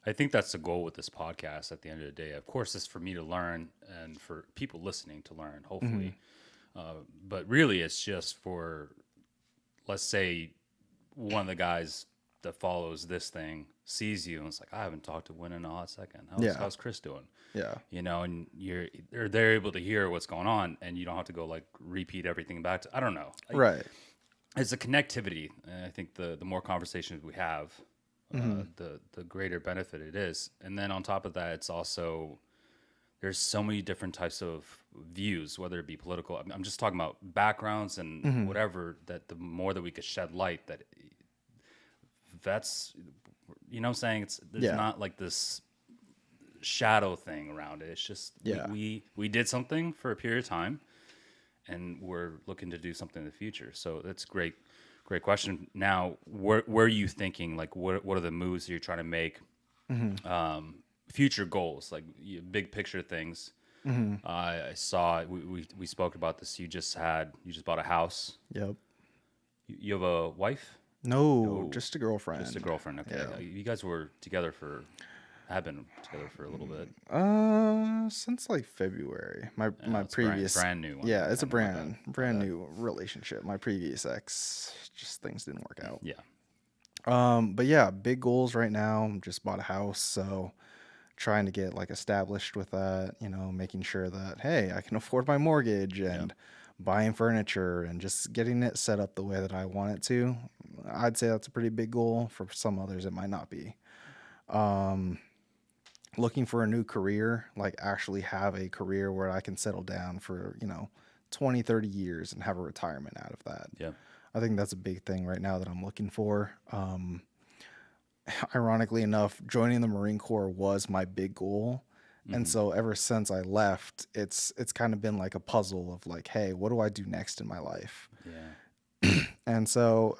I think that's the goal with this podcast. At the end of the day, of course, it's for me to learn and for people listening to learn. Hmm. Hopefully, but really, it's just for, let's say, one of the guys that follows this thing sees you and it's like, I haven't talked to Win in a hot second. Yeah. How's Chris doing? Yeah. And they're able to hear what's going on, and you don't have to go like repeat everything back to. I don't know. Right. It's a connectivity, and I think the more conversations we have, Hmm. the greater benefit it is. And then on top of that, it's also there's so many different types of views, whether it be political. I'm just talking about backgrounds and Hmm. whatever. That the more that we could shed light, that's what I'm saying. There's Yeah. not like this shadow thing around it. It's just Yeah. we did something for a period of time, and we're looking to do something in the future. So that's great question. Now, where are you thinking? Like, what are the moves that you're trying to make? Hmm. Future goals, like big picture things. Hmm. I saw we spoke about this. You just bought a house. Yep. You have a wife? No, No, just a girlfriend. just a girlfriend. Okay, Yeah. you guys have been together for a little bit. Since like February. My It's previous brand new. Yeah, it's a My bad. brand new relationship. My previous ex, just things didn't work out. Yeah, But yeah, big goals right now. Just bought a house, so trying to get like established with that, making sure that hey, I can afford my mortgage yeah, and buying furniture and just getting it set up the way that I want it to. I'd say that's a pretty big goal. For some others it might not be. Um Looking for a new career, like actually have a career where I can settle down for, 20, 30 years and have a retirement out of that. yeah. I think that's a big thing right now that I'm looking for. Ironically enough, joining the Marine Corps was my big goal. And Hmm. so ever since I left, it's kind of been like a puzzle of like, hey, what do I do next in my life? Yeah, And so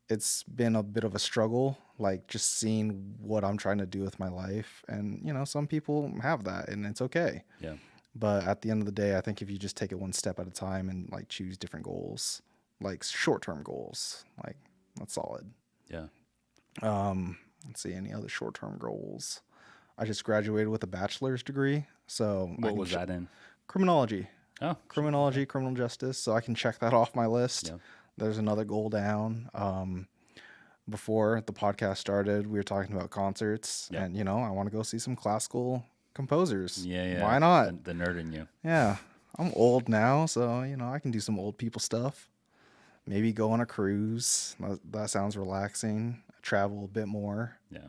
it's been a bit of a struggle, like just seeing what I'm trying to do with my life. And, some people have that and it's okay. yeah. But at the end of the day, I think if you just take it one step at a time and like choose different goals, like short term goals, like that's solid. Yeah. Let's see, any other short-term goals? I just graduated with a bachelor's degree, so I What can was that in? criminology, Oh, shit. Okay. criminology, criminal justice. So I can check that off my list. Yeah. There's another goal down. Before the podcast started, we were talking about concerts, Yep. and I want to go see some classical composers. Yeah. Yeah. Why not? The nerd in you. Yeah, I'm old now, so I can do some old people stuff. Maybe go on a cruise. That sounds relaxing. Travel a bit more. Yeah.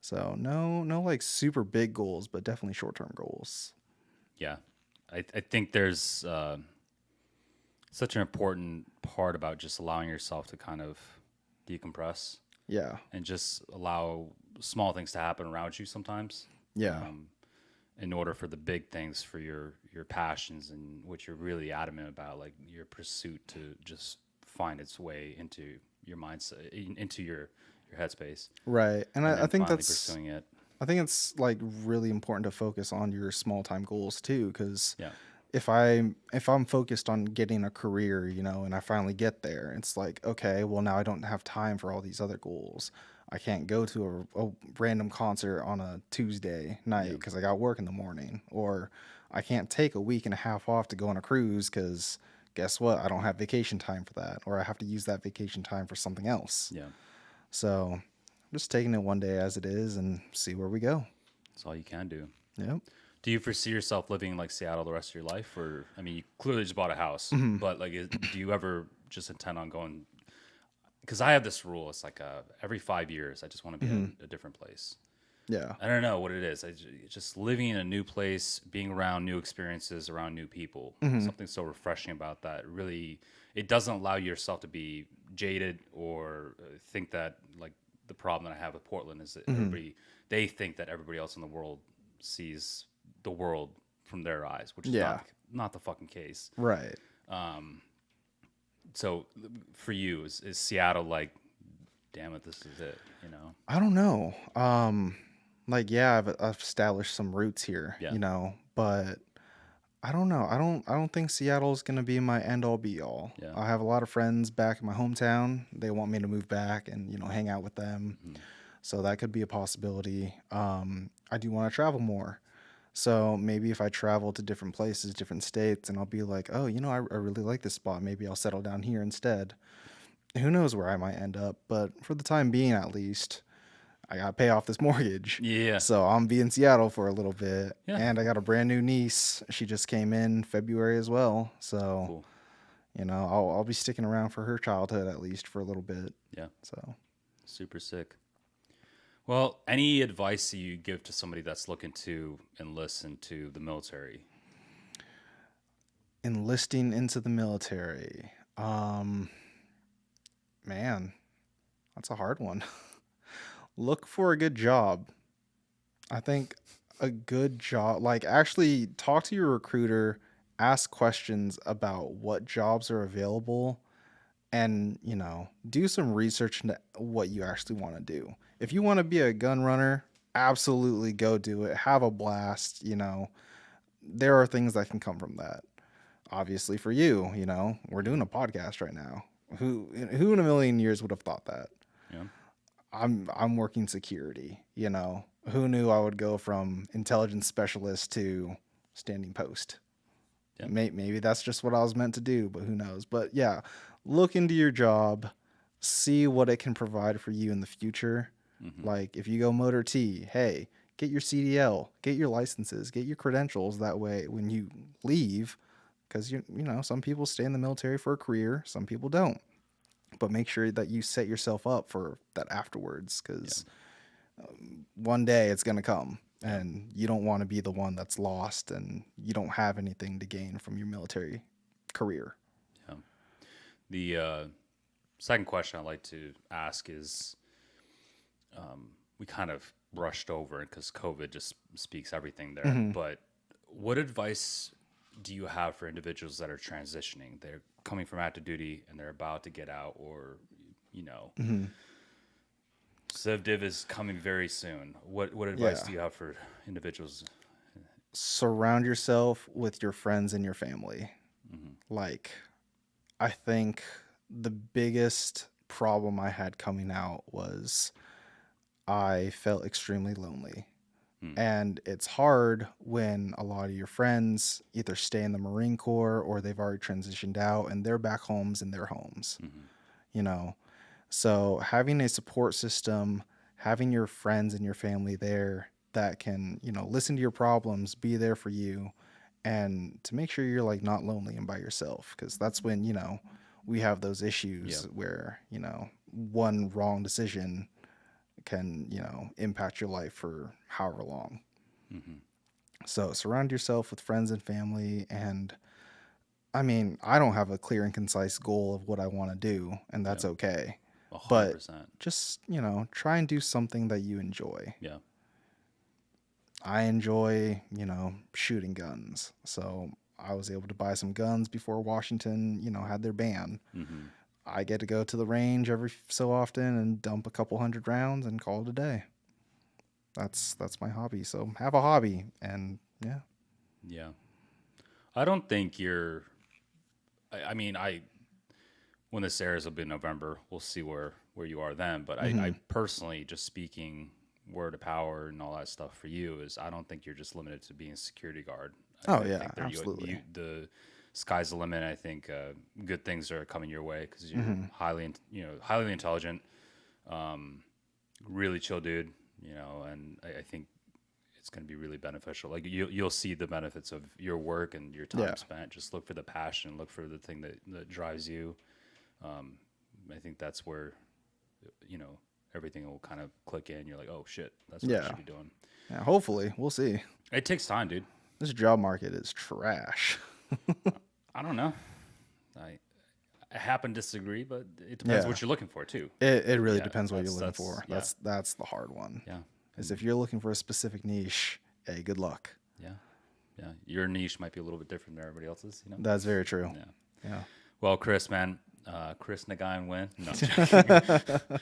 So no, like super big goals, but definitely short-term goals. Yeah. I think there's such an important part about just allowing yourself to kind of decompress Yeah, and just allow small things to happen around you sometimes. yeah, In order for the big things, for your passions and what you're really adamant about, like your pursuit to just find its way into your mindset, into your headspace, right. And and I then think finally that's pursuing it. I think it's like really important to focus on your small time goals too, because Yeah. if I'm focused on getting a career, and I finally get there, it's like, okay, well now I don't have time for all these other goals. I can't go to a random concert on a Tuesday night Yeah. because I got work in the morning, or I can't take a week and a half off to go on a cruise because guess what? I don't have vacation time for that, or I have to use that vacation time for something else. Yeah. So just taking it one day as it is and see where we go. That's all you can do. Yep. Do you foresee yourself living in like Seattle the rest of your life, or I mean, you clearly just bought a house, but like, do you ever just intend on going? Because I have this rule. It's like every 5 years, I just want to be in a different place. Yeah. I don't know what it is. Just living in a new place, being around new experiences, around new people. Something so refreshing about that. Really, it doesn't allow yourself to be jaded or think that like the problem that I have with Portland is that they think that everybody else in the world sees the world from their eyes, which is Yeah. not the fucking case. Right. So for you, is Seattle like, damn it, this is it, you know? I don't know. Like yeah, I've established some roots here, Yeah. but I don't know. I don't think Seattle's gonna be my end all be all. Yeah. I have a lot of friends back in my hometown. They want me to move back and hang out with them. So that could be a possibility. I do want to travel more. So maybe if I travel to different places, different states, and I'll be like, oh, I really like this spot. Maybe I'll settle down here instead. Who knows where I might end up? But for the time being, at least, I got to pay off this mortgage. Yeah. So I'm be in Seattle for a little bit. Yeah. And I got a brand new niece. She just came in February as well. So, Cool. I'll be sticking around for her childhood at least for a little bit. Yeah. So Super sick. Well, any advice that you give to somebody that's looking to enlist into the military? enlisting into the military. Man, that's a hard one. Look for a good job. I think a good job, like actually talk to your recruiter, ask questions about what jobs are available, and, do some research into what you actually want to do. If you want to be a gun runner, absolutely go do it. Have a blast. There are things that can come from that. Obviously, for you, we're doing a podcast right now. Who in a million years would have thought that? Yeah. I'm working security, Who knew I would go from intelligence specialist to standing post? Yeah. Maybe that's just what I was meant to do, but who knows? But yeah, look into your job, see what it can provide for you in the future. Like if you go Motor T, hey, get your CDL, get your licenses, get your credentials. That way, when you leave, because some people stay in the military for a career, some people don't. But make sure that you set yourself up for that afterwards, because one day it's going to come and you don't want to be the one that's lost and you don't have anything to gain from your military career. Yeah. The second question I like to ask is, we kind of brushed over it because COVID just speaks everything there. But what advice do you have for individuals that are transitioning? They're coming from active duty and they're about to get out, or Civ Div is coming very soon. What advice do you have for individuals? Surround yourself with your friends and your family. Like, I think the biggest problem I had coming out was I felt extremely lonely. Hmm. And it's hard when a lot of your friends either stay in the Marine Corps or they've already transitioned out and they're back homes in their homes, Hmm. you know. So having a support system, having your friends and your family there that can, listen to your problems, be there for you, and to make sure you're like not lonely and by yourself. Because that's when, we have those Yeah. issues where, one wrong decision can, impact your life for however long. Hmm. So surround yourself with friends and family. And I mean, I don't have a clear and concise goal of what I want to do, and Yeah. that's okay. A hundred But percent. just, try and do something that you enjoy. Yeah. I enjoy, shooting guns. So I was able to buy some guns before Washington, had their ban. Hmm. I get to go to the range every so often and dump a couple hundred rounds and call it a day. That's my hobby. So have a hobby, and yeah. Yeah. I don't think you're. I mean, when this airs, will be November. We'll see where you are then. But I personally, just speaking word of power and all that stuff for you, is I don't think you're just limited to being a security guard. Oh I yeah, think absolutely. the sky's the limit. I think good things are coming your way because you're highly intelligent, really chill dude. And I think it's going to be really beneficial. Like you'll see the benefits of your work and your time Yeah. spent. Just look for the passion, look for the thing that drives you. I think that's where, you know, everything will kind of click in. You're like, oh shit, that's what I Yeah. should be doing. Yeah, hopefully. We'll see. It takes time, dude. This job market is trash. I don't know. I happen to disagree, but it depends Yeah. what you're looking for too. It really Yeah, depends what you're looking that's for. yeah, That's the hard one. yeah, Is if you're looking for a specific niche, hey, good luck. yeah, yeah. Your niche might be a little bit different than everybody else's, you know. That's very true. Yeah. Yeah. Well, Chris, man, Chris Nguyen. No, I'm joking.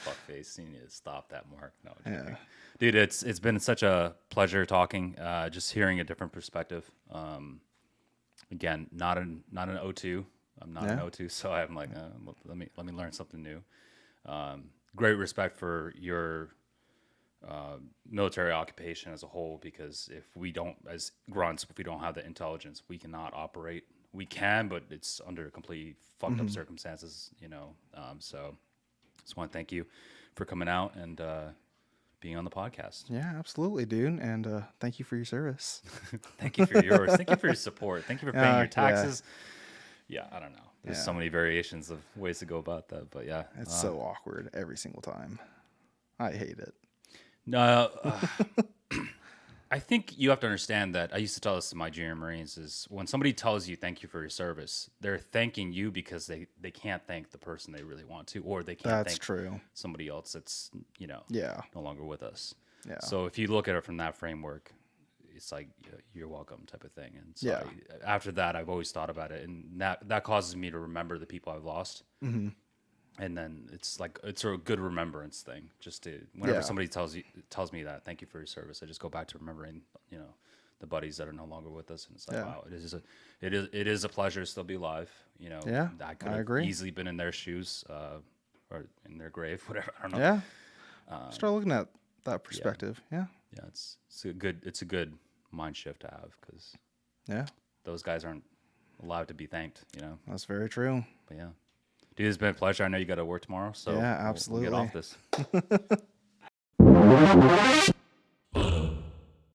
Fuckface, you need to stop that, Mark. No, I'm joking. Yeah. Dude, it's been such a pleasure talking. Just hearing a different perspective. Again, not an O2. I'm not an Yeah. O2, so I'm like, let me learn something new. Great respect for your military occupation as a whole, because if we don't, as grunts, if we don't have the intelligence, we cannot operate. We can, but it's under completely fucked up circumstances, you know. So just want to thank you for coming out and being on the podcast. Yeah, absolutely, dude. And thank you for your service. Thank you for yours. Thank you for your support. Thank you for paying your Yeah. taxes. Yeah, I don't know. There's Yeah. so many variations of ways to go about that, but yeah. It's so awkward every single time. I hate it. No, I think you have to understand that. I used to tell this to my junior Marines: is when somebody tells you thank you for your service, they're thanking you because they can't thank the person they really want to, or they can't That's thank true. somebody else that's, you know, Yeah. no longer with us. Yeah. So if you look at it from that framework, it's like you're welcome type of thing. And so Yeah. after that, I've always thought about it, and that causes me to remember the people I've lost. Mm-hmm. And then it's like it's a good remembrance thing. Just to whenever Yeah. somebody tells me that thank you for your service, I just go back to remembering, you know, the buddies that are no longer with us, and it's like, Yeah. wow, it is a pleasure to still be alive. You know, Yeah, I could I have agree. easily been in their shoes, or in their grave, whatever. I don't know. Yeah. Start looking at that perspective. Yeah. Yeah, it's a good mind shift to have, because Yeah. those guys aren't allowed to be thanked. You know, That's very true. but yeah. Dude, it's been a pleasure. I know you got to work tomorrow, so Yeah, we'll get off absolutely. this.